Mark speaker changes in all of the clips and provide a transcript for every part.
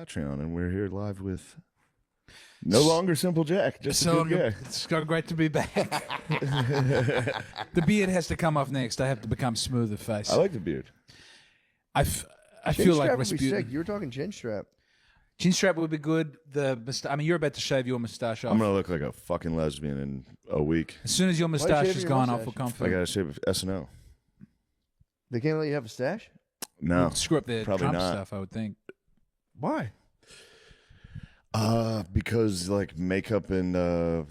Speaker 1: Patreon, and we're here live with no longer Simple Jack, just a good guy.
Speaker 2: It's great to be back. The beard has to come off next. I have to become smoother face.
Speaker 1: I like the beard.
Speaker 2: I feel like Rasputin.
Speaker 3: You were talking chin strap.
Speaker 2: Chin strap would be good. I mean, you're about to shave your mustache off.
Speaker 1: I'm gonna look like a fucking lesbian in a week.
Speaker 2: As soon as your mustache is gone, I'll feel
Speaker 1: I
Speaker 2: confident.
Speaker 1: gotta shave SNL.
Speaker 3: They can't let you have a stash?
Speaker 1: No,
Speaker 2: It'd screw up the
Speaker 1: probably
Speaker 2: Trump
Speaker 1: not.
Speaker 2: stuff, I would think.
Speaker 3: Why?
Speaker 1: Because like makeup and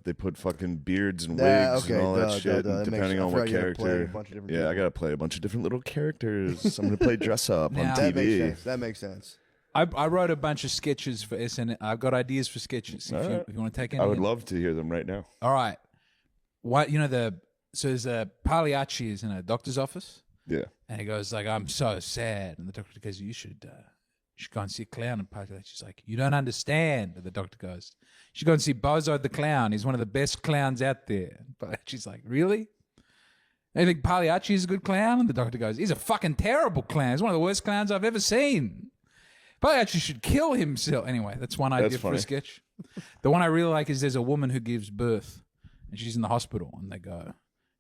Speaker 1: they put fucking beards and
Speaker 3: Yeah,
Speaker 1: wigs and all that shit,
Speaker 3: That
Speaker 1: depending
Speaker 3: makes,
Speaker 1: on what
Speaker 3: I forgot you gotta play
Speaker 1: character.
Speaker 3: a bunch of different
Speaker 1: Yeah, I
Speaker 3: people.
Speaker 1: gotta play a bunch of different little characters. I'm gonna play dress up on
Speaker 2: Now-
Speaker 3: That makes
Speaker 1: TV.
Speaker 3: sense. That makes sense.
Speaker 2: I wrote a bunch of sketches for SN. I've got ideas for sketches. If you want to take any,
Speaker 1: I would love to hear them right now.
Speaker 2: All right. What so there's a Pagliacci is in a doctor's office,
Speaker 1: Yeah.
Speaker 2: and he goes like, "I'm so sad," and the doctor goes, "You should go and see a clown." And Pagliacci's like, "You don't understand." And the doctor goes, "You should go and see Bozo the clown. He's one of the best clowns out there." And Pagliacci's like, "Really? You think Pagliacci is a good clown?" And the doctor goes, "He's a fucking terrible clown. He's one of the worst clowns I've ever seen. Pagliacci should kill himself." Anyway, that's one idea for a sketch. The one I really like is there's a woman who gives birth, and she's in the hospital, and they go,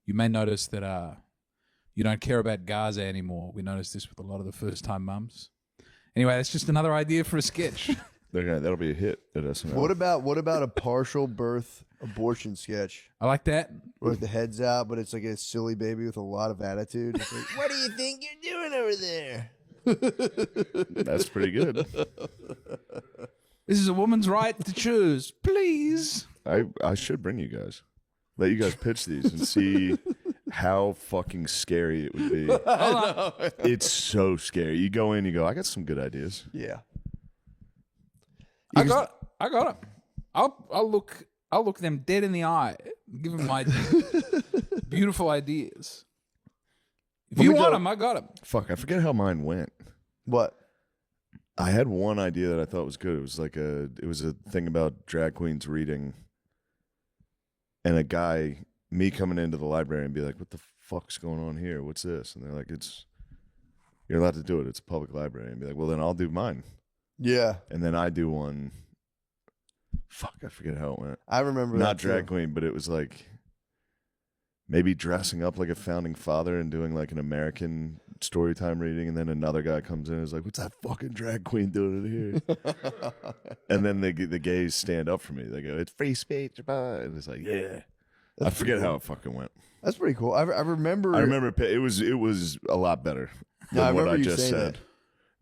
Speaker 2: "You may notice that you don't care about Gaza anymore. We noticed this with a lot of the first-time mums." Anyway, that's just another idea for a sketch.
Speaker 1: That'll be a hit at SNL.
Speaker 3: What about a partial birth abortion sketch?
Speaker 2: I like that.
Speaker 3: Where the head's out, but it's like a silly baby with a lot of attitude. It's like, what do you think you're doing over there?
Speaker 1: That's pretty good.
Speaker 2: This is a woman's right to choose. Please.
Speaker 1: I should bring you guys. Let you guys pitch these and see how fucking scary it would be. It's so scary. You go in, you go, I got some good ideas.
Speaker 3: Yeah.
Speaker 2: I got it. I'll look them dead in the eye. Give them my beautiful ideas. If you want them, I got them.
Speaker 1: Fuck, I forget how mine went.
Speaker 3: What?
Speaker 1: I had one idea that I thought was good. It was a thing about drag queens reading, and a guy, me coming into the library and be like, "What the fuck's going on here? What's this?" And they're like, "You're allowed to do it. It's a public library." And be like, "Well, then I'll do mine."
Speaker 3: Yeah.
Speaker 1: And then I do one. Fuck, I forget how it went.
Speaker 3: I remember
Speaker 1: Not
Speaker 3: that
Speaker 1: drag
Speaker 3: too.
Speaker 1: queen, but it was like maybe dressing up like a founding father and doing like an American story time reading, and then another guy comes in and is like, "What's that fucking drag queen doing in here?" And then the gays stand up for me. They go, "It's free speech." And it's like, yeah. I forget how it fucking went.
Speaker 3: That's pretty cool. I remember.
Speaker 1: I remember it was a lot better than
Speaker 3: I
Speaker 1: what
Speaker 3: remember
Speaker 1: I
Speaker 3: you
Speaker 1: just
Speaker 3: saying
Speaker 1: said.
Speaker 3: that.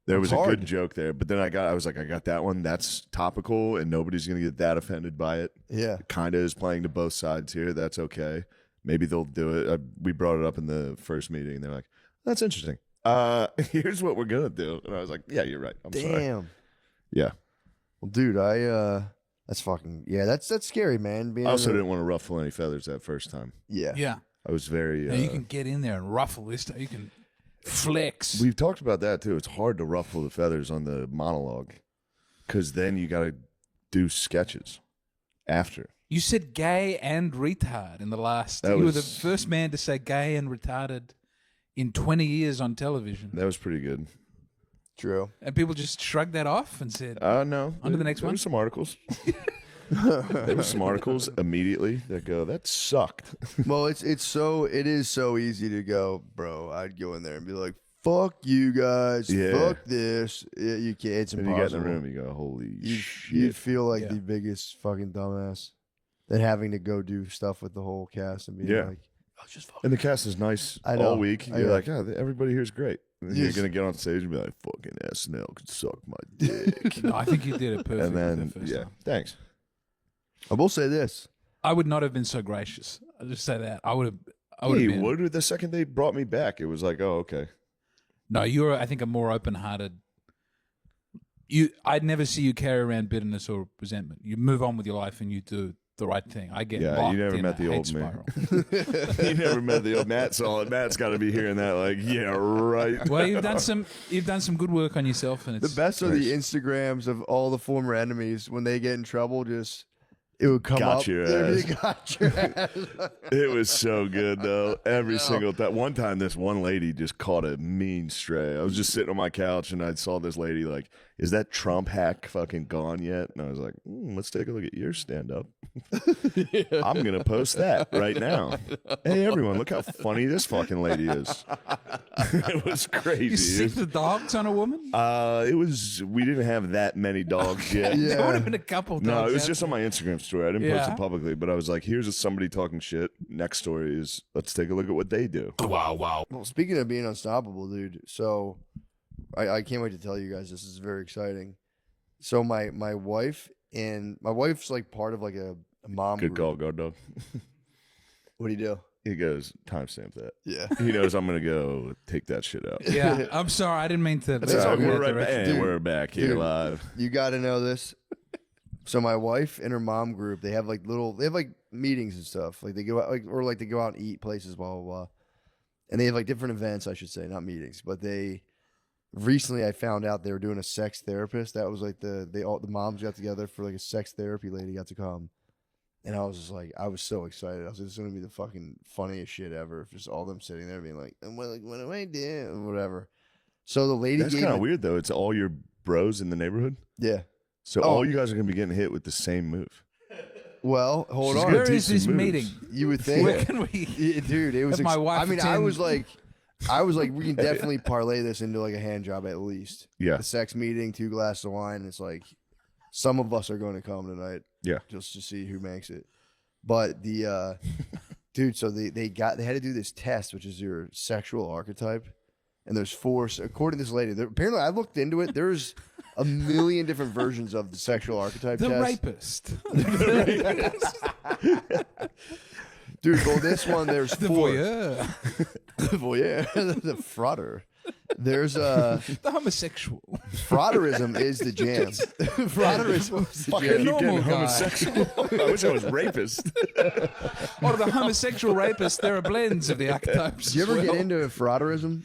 Speaker 1: There was
Speaker 3: It's
Speaker 1: a
Speaker 3: hard.
Speaker 1: good joke there, but then I was like, I got that one. That's topical, and nobody's gonna get that offended by it.
Speaker 3: Yeah.
Speaker 1: Kind of is playing to both sides here. That's okay. Maybe they'll do it. We brought it up in the first meeting, and they're like, "That's interesting. Here's what we're gonna do." And I was like, "Yeah, you're right. I'm sorry."
Speaker 3: Damn.
Speaker 1: Yeah.
Speaker 3: Well, dude, that's fucking that's scary, man. Being
Speaker 1: I also
Speaker 3: in the-
Speaker 1: didn't want to ruffle any feathers that first time.
Speaker 3: Yeah.
Speaker 2: Yeah.
Speaker 1: I was very.
Speaker 2: Now you can get in there and ruffle this stuff. You can flex.
Speaker 1: We've talked about that too. It's hard to ruffle the feathers on the monologue, because then you got to do sketches after.
Speaker 2: You said gay and retard in the last.
Speaker 1: That
Speaker 2: You were the
Speaker 1: was-
Speaker 2: first man to say gay and retarded in 20 years on television.
Speaker 1: That was pretty good.
Speaker 3: True.
Speaker 2: And people just shrugged that off and said,
Speaker 1: No.
Speaker 2: On to the next
Speaker 1: there
Speaker 2: one?
Speaker 1: were some articles. There were some articles immediately that go, "That sucked."
Speaker 3: Well, it is so easy to go, bro. I'd go in there and be like, "Fuck you guys,
Speaker 1: Yeah.
Speaker 3: fuck this." Yeah, you can't. It's
Speaker 1: And you get in
Speaker 3: impossible.
Speaker 1: the room, you go, "Holy
Speaker 3: You
Speaker 1: shit!"
Speaker 3: feel like
Speaker 2: Yeah.
Speaker 3: the biggest fucking dumbass. Than having to go do stuff with the whole cast and being
Speaker 1: Yeah.
Speaker 3: like, "Oh, just fuck."
Speaker 1: And the cast is nice
Speaker 3: I know.
Speaker 1: all week.
Speaker 3: I
Speaker 1: You're
Speaker 3: know.
Speaker 1: like, "Yeah, everybody here's great." And then you're
Speaker 3: Yes.
Speaker 1: gonna get on stage and be like, "Fucking SNL could suck my dick."
Speaker 2: no, I think you did it perfectly
Speaker 1: And then,
Speaker 2: the first
Speaker 1: yeah,
Speaker 2: time.
Speaker 1: thanks.
Speaker 3: I will say this.
Speaker 2: I would not have been so gracious. I'll just say that. I would have
Speaker 1: Hey,
Speaker 2: been.
Speaker 1: what? The second they brought me back, it was like, "Oh, okay."
Speaker 2: No, you're, I think, a more open-hearted. I'd never see you carry around bitterness or resentment. You move on with your life and you do the right thing. I get
Speaker 1: Yeah,
Speaker 2: locked
Speaker 1: you never
Speaker 2: in
Speaker 1: met
Speaker 2: a
Speaker 1: the
Speaker 2: hate
Speaker 1: old me.
Speaker 2: spiral.
Speaker 1: You never met the old Matt Solid. Matt's got to be hearing that, like, yeah, right.
Speaker 2: Well, you've done some good work on yourself, and
Speaker 3: The
Speaker 2: it's
Speaker 3: best are the Instagrams of all the former enemies when they get in trouble. Just It would come
Speaker 1: Got
Speaker 3: up.
Speaker 1: your
Speaker 3: It
Speaker 1: ass.
Speaker 3: got your ass.
Speaker 1: It was so good though. Every
Speaker 3: know.
Speaker 1: single time. One time, this one lady just caught a mean stray. I was just sitting on my couch and I saw this lady like, "Is that Trump hack fucking gone yet?" And I was like, "Let's take a look at your stand up. I'm gonna post that right now. Hey everyone, look how funny this fucking lady is." It was crazy.
Speaker 2: You sick the dogs on a woman?
Speaker 1: It was. We didn't have that many dogs yet.
Speaker 2: There would have
Speaker 3: Yeah.
Speaker 2: been a couple dogs.
Speaker 1: No, it was
Speaker 2: out
Speaker 1: just on
Speaker 2: there.
Speaker 1: my Instagram story. I didn't post
Speaker 2: Yeah.
Speaker 1: it publicly, but I was like, here's somebody talking shit. Next story is, let's take a look at what they do.
Speaker 3: Well, speaking of being unstoppable, dude. So, I can't wait to tell you guys. This is very exciting. So my wife's like part of like a mom
Speaker 1: Good
Speaker 3: group.
Speaker 1: call, guard dog.
Speaker 3: What do you do?
Speaker 1: He goes, timestamp that.
Speaker 3: Yeah.
Speaker 1: He knows I'm going to go take that shit out.
Speaker 2: Yeah, I'm sorry. I didn't mean to.
Speaker 3: That's all
Speaker 1: We're
Speaker 3: good.
Speaker 1: right back.
Speaker 3: Dude,
Speaker 1: We're back here
Speaker 3: dude.
Speaker 1: live.
Speaker 3: You got to know this. So my wife and her mom group, they have like meetings and stuff. Like they go out, they go out and eat places, blah blah blah. And they have like different events, I should say, not meetings. But they recently, I found out they were doing a sex therapist. That was like the moms got together for like a sex therapy lady got to come. And I was just like, I was so excited. I was like, this is gonna be the fucking funniest shit ever. If just all them sitting there being like, what do I do? Or whatever. So the lady
Speaker 1: That's
Speaker 3: gave
Speaker 1: kind of
Speaker 3: me-
Speaker 1: weird, though. It's all your bros in the neighborhood.
Speaker 3: Yeah.
Speaker 1: So
Speaker 3: Oh.
Speaker 1: all you guys are going to be getting hit with the same move.
Speaker 3: Well, hold
Speaker 1: She's
Speaker 3: on.
Speaker 1: gonna
Speaker 2: Where
Speaker 1: teach
Speaker 2: is this
Speaker 1: some moves.
Speaker 2: meeting?
Speaker 3: You would think.
Speaker 2: Where can we?
Speaker 3: Yeah, dude, it was.
Speaker 2: Have my wife
Speaker 3: I mean,
Speaker 2: attend-
Speaker 3: I was like, we can definitely parlay this into like a hand job at least.
Speaker 1: Yeah.
Speaker 3: The sex meeting, 2 glasses of wine. It's like some of us are going to come tonight.
Speaker 1: Yeah.
Speaker 3: Just to see who makes it. But the dude, so they had to do this test, which is your sexual archetype, and there's 4. According to this lady, apparently I looked into it. There's a million different versions of the sexual archetype
Speaker 2: The
Speaker 3: test.
Speaker 2: rapist.
Speaker 3: Dude, well, this one there's
Speaker 2: The
Speaker 3: 4.
Speaker 2: voyeur.
Speaker 3: The voyeur, the frauder. There's a
Speaker 2: The homosexual.
Speaker 3: frauderism is the jam. Frauderism is the
Speaker 1: Fuck, I
Speaker 3: jam.
Speaker 1: keep
Speaker 2: normal
Speaker 1: getting
Speaker 2: guy.
Speaker 1: homosexual. I wish I was rapist.
Speaker 2: Or the homosexual rapist. There are blends of the archetypes.
Speaker 3: Do you ever
Speaker 2: as
Speaker 3: get
Speaker 2: well.
Speaker 3: into frauderism?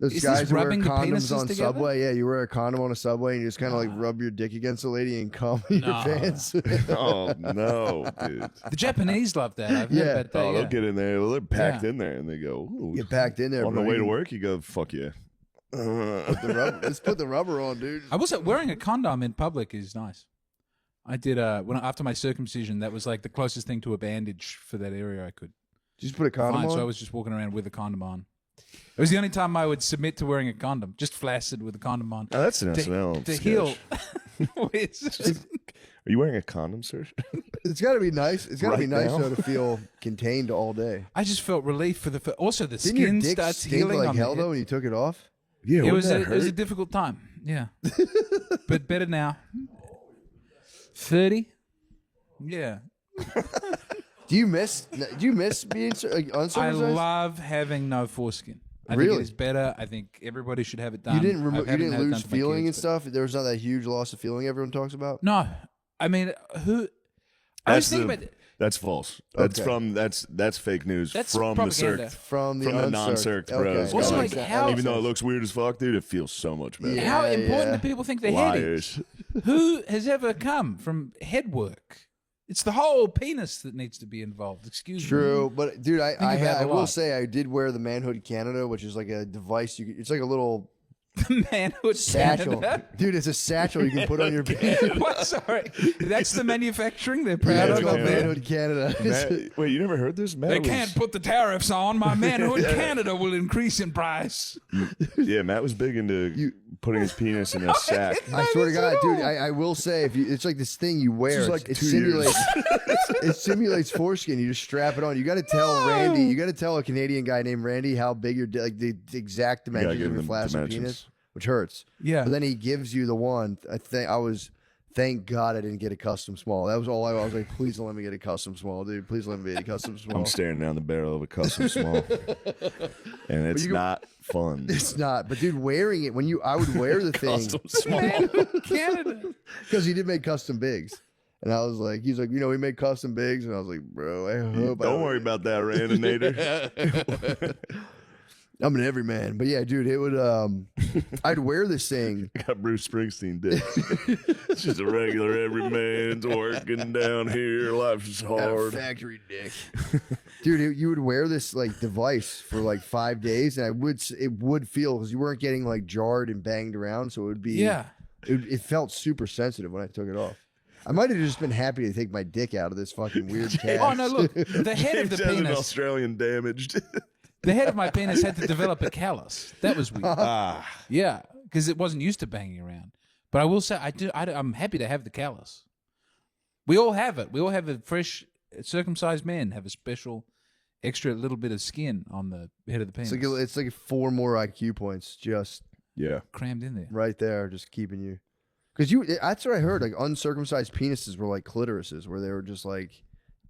Speaker 3: Those
Speaker 2: Is
Speaker 3: guys
Speaker 2: this
Speaker 3: who wear
Speaker 2: rubbing the
Speaker 3: condoms
Speaker 2: penises
Speaker 3: on
Speaker 2: together?
Speaker 3: Subway. Yeah, you wear a condom on a Subway and you just kind of like rub your dick against a lady and cum in your
Speaker 2: No.
Speaker 3: pants.
Speaker 1: Oh, no, dude.
Speaker 2: The Japanese love that. I've
Speaker 3: Yeah.
Speaker 2: heard about that.
Speaker 1: Oh,
Speaker 2: yeah.
Speaker 1: they'll get in there. Well, they're packed
Speaker 2: Yeah.
Speaker 1: in there, and they go, ooh.
Speaker 3: Get packed in there.
Speaker 1: On the
Speaker 3: bro.
Speaker 1: way
Speaker 3: You
Speaker 1: to
Speaker 3: can
Speaker 1: work, you go, fuck yeah.
Speaker 3: Let's put the rubber on, dude.
Speaker 2: I was wearing a condom in public is nice. I did after my circumcision. That was like the closest thing to a bandage for that area I could
Speaker 3: Just put a condom
Speaker 2: find.
Speaker 3: on.
Speaker 2: So I was just walking around with a condom on. It was the only time I would submit to wearing a condom, just flaccid with a condom on.
Speaker 1: Oh, that's an SNL
Speaker 2: To
Speaker 1: sketch.
Speaker 2: heal. It's-
Speaker 1: Are you wearing a condom, sir?
Speaker 3: It's got to be nice. It's got to be
Speaker 1: Right
Speaker 3: nice
Speaker 1: now?
Speaker 3: though to feel contained all day.
Speaker 2: I just felt relief for the. Also, the
Speaker 3: Didn't your
Speaker 2: skin
Speaker 3: dick
Speaker 2: starts
Speaker 3: stink
Speaker 2: healing
Speaker 3: like
Speaker 2: on
Speaker 3: hell
Speaker 2: the
Speaker 3: though when you took it off?
Speaker 1: Yeah,
Speaker 2: It was
Speaker 1: wouldn't that
Speaker 2: it was a
Speaker 1: hurt?
Speaker 2: difficult time. Yeah, but better now. 30. Yeah,
Speaker 3: Do you miss being
Speaker 2: I
Speaker 3: uncircumcised?
Speaker 2: love having no foreskin. I think
Speaker 3: Really?
Speaker 2: it is better. I think everybody should have it done.
Speaker 3: You didn't
Speaker 2: I
Speaker 3: you
Speaker 2: haven't
Speaker 3: didn't
Speaker 2: had it
Speaker 3: lose
Speaker 2: done for my
Speaker 3: feeling
Speaker 2: kids,
Speaker 3: and stuff. There was not that huge loss of feeling everyone talks about.
Speaker 2: No, I mean, who? I was
Speaker 1: That's
Speaker 2: thinking
Speaker 1: the-
Speaker 2: about.
Speaker 1: That's false. That's
Speaker 3: Okay.
Speaker 1: from that's fake news
Speaker 2: That's
Speaker 1: from
Speaker 2: propaganda.
Speaker 1: the circ.
Speaker 3: From the,
Speaker 1: From the
Speaker 3: uncirc-
Speaker 1: non-circ bros.
Speaker 3: Okay.
Speaker 2: Also,
Speaker 1: Guys,
Speaker 2: like, how-
Speaker 1: Even though it looks weird as fuck, dude, it feels so much better.
Speaker 3: Yeah.
Speaker 2: How important
Speaker 3: yeah.
Speaker 2: do people think their head is?
Speaker 1: Liars.
Speaker 2: Who has ever come from head work? It's the whole penis that needs to be involved. Excuse me.
Speaker 3: True, but dude,
Speaker 2: Think about it a
Speaker 3: I will
Speaker 2: lot.
Speaker 3: say I did wear the Manhood Canada, which is like a device. It's like a little
Speaker 2: Manhood
Speaker 3: satchel,
Speaker 2: Canada.
Speaker 3: dude. It's a satchel you can put on your penis.
Speaker 2: What? Sorry, that's the manufacturing they're proud
Speaker 3: Yeah, it's
Speaker 2: of.
Speaker 3: called
Speaker 2: up there.
Speaker 3: Manhood Canada.
Speaker 1: Matt, wait, you never heard this? Matt
Speaker 2: They
Speaker 1: was-
Speaker 2: can't put the tariffs on. My Manhood Canada will increase in price.
Speaker 1: Yeah, Matt was big into putting his penis in a sack.
Speaker 3: I swear to
Speaker 2: Not
Speaker 3: God,
Speaker 2: at
Speaker 3: dude,
Speaker 2: all.
Speaker 3: I will say if you, it's like this thing you wear.
Speaker 1: This is like
Speaker 3: it
Speaker 1: 2 years.
Speaker 3: simulates it simulates foreskin. You just strap it on. You got to tell Randy. You got to tell a Canadian guy named Randy how big your like the exact
Speaker 1: You gotta
Speaker 3: dimensions
Speaker 1: give
Speaker 3: of your
Speaker 1: him
Speaker 3: flaccid
Speaker 1: dimensions.
Speaker 3: penis, which hurts.
Speaker 2: Yeah.
Speaker 3: But then he gives you the one. Thank God I didn't get a custom small. That was all I was like, please don't let me get a custom small, dude. Please let me get a custom small.
Speaker 1: I'm staring down the barrel of a custom small, and it's
Speaker 3: you-
Speaker 1: not fun.
Speaker 3: It's not, but dude, wearing it I would wear the thing
Speaker 1: Custom small.
Speaker 2: Manhood Canada.
Speaker 3: because he did make custom bigs, and I was like, he's like, we make custom bigs, and I was like, bro, I hope.
Speaker 1: Don't worry about that, Randinator.
Speaker 3: I'm an everyman. But yeah, dude, it would. I'd wear this thing.
Speaker 1: I got Bruce Springsteen dick. It's just a regular everyman's working down here. Life is
Speaker 3: Got a
Speaker 1: hard.
Speaker 3: factory dick. Dude, you would wear this like device for like 5 days, and it would feel because you weren't getting like jarred and banged around, so it would be It felt super sensitive when I took it off. I might have just been happy to take my dick out of this fucking weird cast.
Speaker 2: Oh no! Look, the head of the
Speaker 1: James has an
Speaker 2: penis.
Speaker 1: Australian damaged.
Speaker 2: The head of my penis had to develop a callus. That was weird. Yeah, because it wasn't used to banging around. But I will say, I'm happy to have the callus. We all have it. We all have a fresh, circumcised men have a special, extra little bit of skin on the head of the penis.
Speaker 3: It's like 4 more IQ points just
Speaker 2: crammed in there.
Speaker 3: right there, just keeping you. Because that's what I heard. Like uncircumcised penises were like clitorises, where they were just like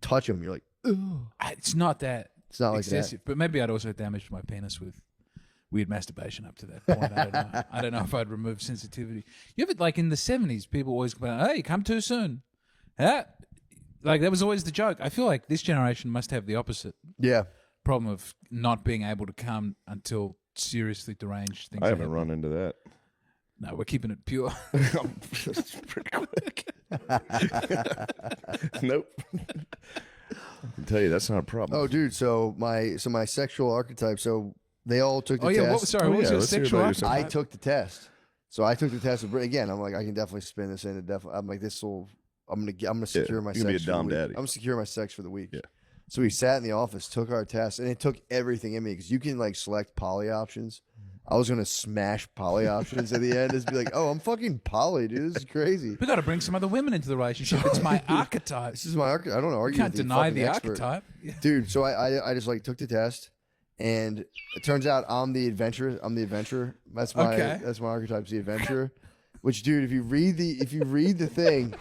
Speaker 3: touch them. You're like, ugh.
Speaker 2: It's not that.
Speaker 3: It's not like
Speaker 2: excessive, but maybe I'd also damaged my penis with weird masturbation up to that point. I don't know. I don't know if I'd removed sensitivity. You ever, like in the 70s, people always complain, hey, come too soon. Huh? Like that was always the joke. I feel like this generation must have the opposite problem of not being able to come until seriously deranged things.
Speaker 1: I haven't run into that.
Speaker 2: No, we're keeping it pure.
Speaker 1: That's pretty quick. Nope. I can tell you that's not a problem.
Speaker 3: Oh, dude. So my sexual archetype. So they all took the test.
Speaker 2: What was your
Speaker 1: let's hear
Speaker 2: sexual
Speaker 1: about
Speaker 2: archetype?
Speaker 3: I took the test. So I took the test. Again, I'm like, I can definitely spin this in. I'm like, I'm gonna secure my
Speaker 1: you're
Speaker 3: sex.
Speaker 1: gonna be a
Speaker 3: for
Speaker 1: dom
Speaker 3: the week.
Speaker 1: daddy.
Speaker 3: I'm gonna secure my sex for the week.
Speaker 1: Yeah.
Speaker 3: So we sat in the office, took our test, and it took everything in me because you can like select poly options. I was gonna smash poly options at the end. Just be like, oh, I'm fucking poly, dude. This is crazy.
Speaker 2: We got to bring some other women into the relationship. It's my archetype.
Speaker 3: This is my archetype. I don't know.
Speaker 2: You can't deny the archetype.
Speaker 3: Dude. So I just like took the test, and it turns out I'm the adventurer. That's my archetype's the adventurer. Which, dude, if you read the thing,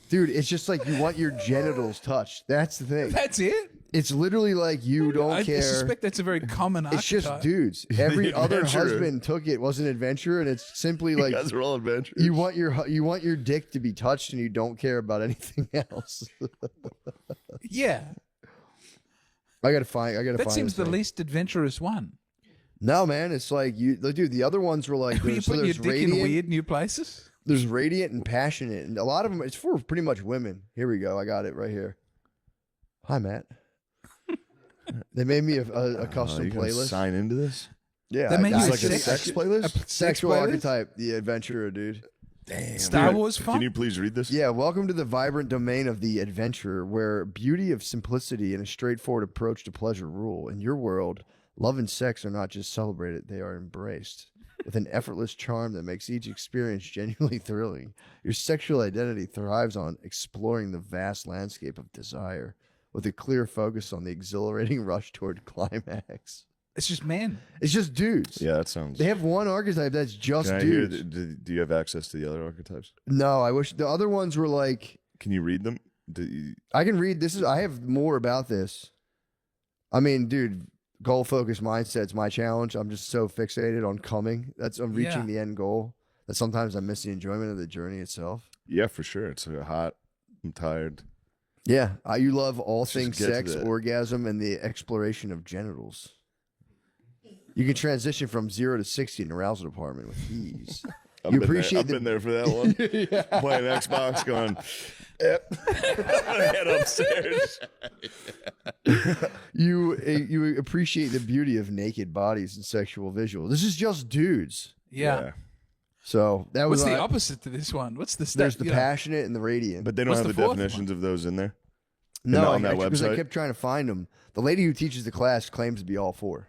Speaker 3: dude, it's just like you want your genitals touched. That's the thing.
Speaker 2: That's it.
Speaker 3: It's literally like you don't care.
Speaker 2: I suspect that's a very common archetype.
Speaker 3: It's just dudes. Every other husband took it, was an adventurer, and it's simply like
Speaker 1: you guys are all adventurers.
Speaker 3: you want your dick to be touched, and you don't care about anything else.
Speaker 2: Yeah.
Speaker 3: I gotta find.
Speaker 2: That seems the least adventurous one.
Speaker 3: No, man, it's like dude. The other ones were like,
Speaker 2: You putting your dick in weird new places?
Speaker 3: There's radiant and passionate, and a lot of them. It's for pretty much women. Here we go. I got it right here. Hi, Matt. They made me a custom
Speaker 1: you gonna
Speaker 3: playlist.
Speaker 1: sign into this?
Speaker 3: Yeah,
Speaker 2: That made you
Speaker 1: like a sex playlist?
Speaker 3: Sexual
Speaker 2: playlist?
Speaker 3: archetype, the adventurer, dude.
Speaker 1: Damn.
Speaker 2: Star Wars fun?
Speaker 1: Can you please read this?
Speaker 3: Yeah, welcome to the vibrant domain of the adventurer, where beauty of simplicity and a straightforward approach to pleasure rule. In your world, love and sex are not just celebrated, they are embraced. With an effortless charm that makes each experience genuinely thrilling. Your sexual identity thrives on exploring the vast landscape of desire, with a clear focus on the exhilarating rush toward climax.
Speaker 2: It's just men.
Speaker 3: It's just dudes.
Speaker 1: Yeah, that sounds.
Speaker 3: They have one archetype that's just
Speaker 1: Can I hear
Speaker 3: dudes.
Speaker 1: do you have access to the other archetypes?
Speaker 3: No, I wish the other ones were like.
Speaker 1: Can you read them?
Speaker 3: I can read. I have more about this. I mean, dude, goal focused mindset's my challenge. I'm just so fixated on coming. I'm reaching the end goal that sometimes I miss the enjoyment of the journey itself.
Speaker 1: Yeah, for sure. It's hot. I'm tired.
Speaker 3: Yeah, you love all
Speaker 1: Let's just
Speaker 3: things
Speaker 1: get to
Speaker 3: sex,
Speaker 1: that.
Speaker 3: orgasm, and the exploration of genitals. You can transition from 0 to 60 in the arousal department with ease.
Speaker 1: I've been there for that one. Playing Xbox, going, yep. Head upstairs.
Speaker 3: You appreciate the beauty of naked bodies and sexual visual. This is just dudes.
Speaker 2: Yeah.
Speaker 3: So that was
Speaker 2: What's the opposite to this one? What's the
Speaker 3: There's the passionate and the radiant.
Speaker 1: But they don't
Speaker 2: What's
Speaker 1: have
Speaker 2: the
Speaker 1: the
Speaker 2: fourth
Speaker 1: definitions of those in there.
Speaker 3: No,
Speaker 1: on that
Speaker 3: because I
Speaker 1: website?
Speaker 3: kept trying to find them. The lady who teaches the class claims to be all 4.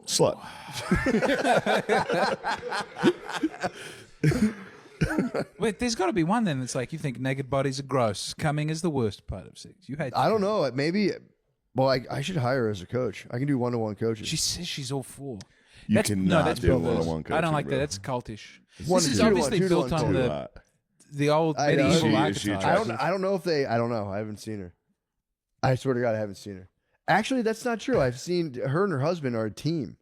Speaker 1: Slut.
Speaker 2: Wait, there's got to be one then that's like you think naked bodies are gross. Coming is the worst part of sex. You hate.
Speaker 3: I don't know. Maybe. Well, I should hire her as a coach. I can do 1-to-1 coaches.
Speaker 2: She says she's all 4.
Speaker 1: You cannot
Speaker 2: that's
Speaker 1: do
Speaker 2: perverse.
Speaker 1: 1-on-1
Speaker 2: I
Speaker 1: coaching,
Speaker 2: don't like
Speaker 1: bro.
Speaker 2: that. That's cultish.
Speaker 3: One
Speaker 2: This
Speaker 3: to
Speaker 2: is
Speaker 3: two to
Speaker 2: obviously
Speaker 3: one, 2 to
Speaker 2: built
Speaker 3: 1,
Speaker 2: on
Speaker 1: Too hot.
Speaker 2: the old
Speaker 3: I know.
Speaker 2: medieval
Speaker 1: Is she
Speaker 2: archetype.
Speaker 3: I don't know if they. I don't know. I haven't seen her. I swear to God, I haven't seen her. Actually, that's not true. I've seen her and her husband are a team.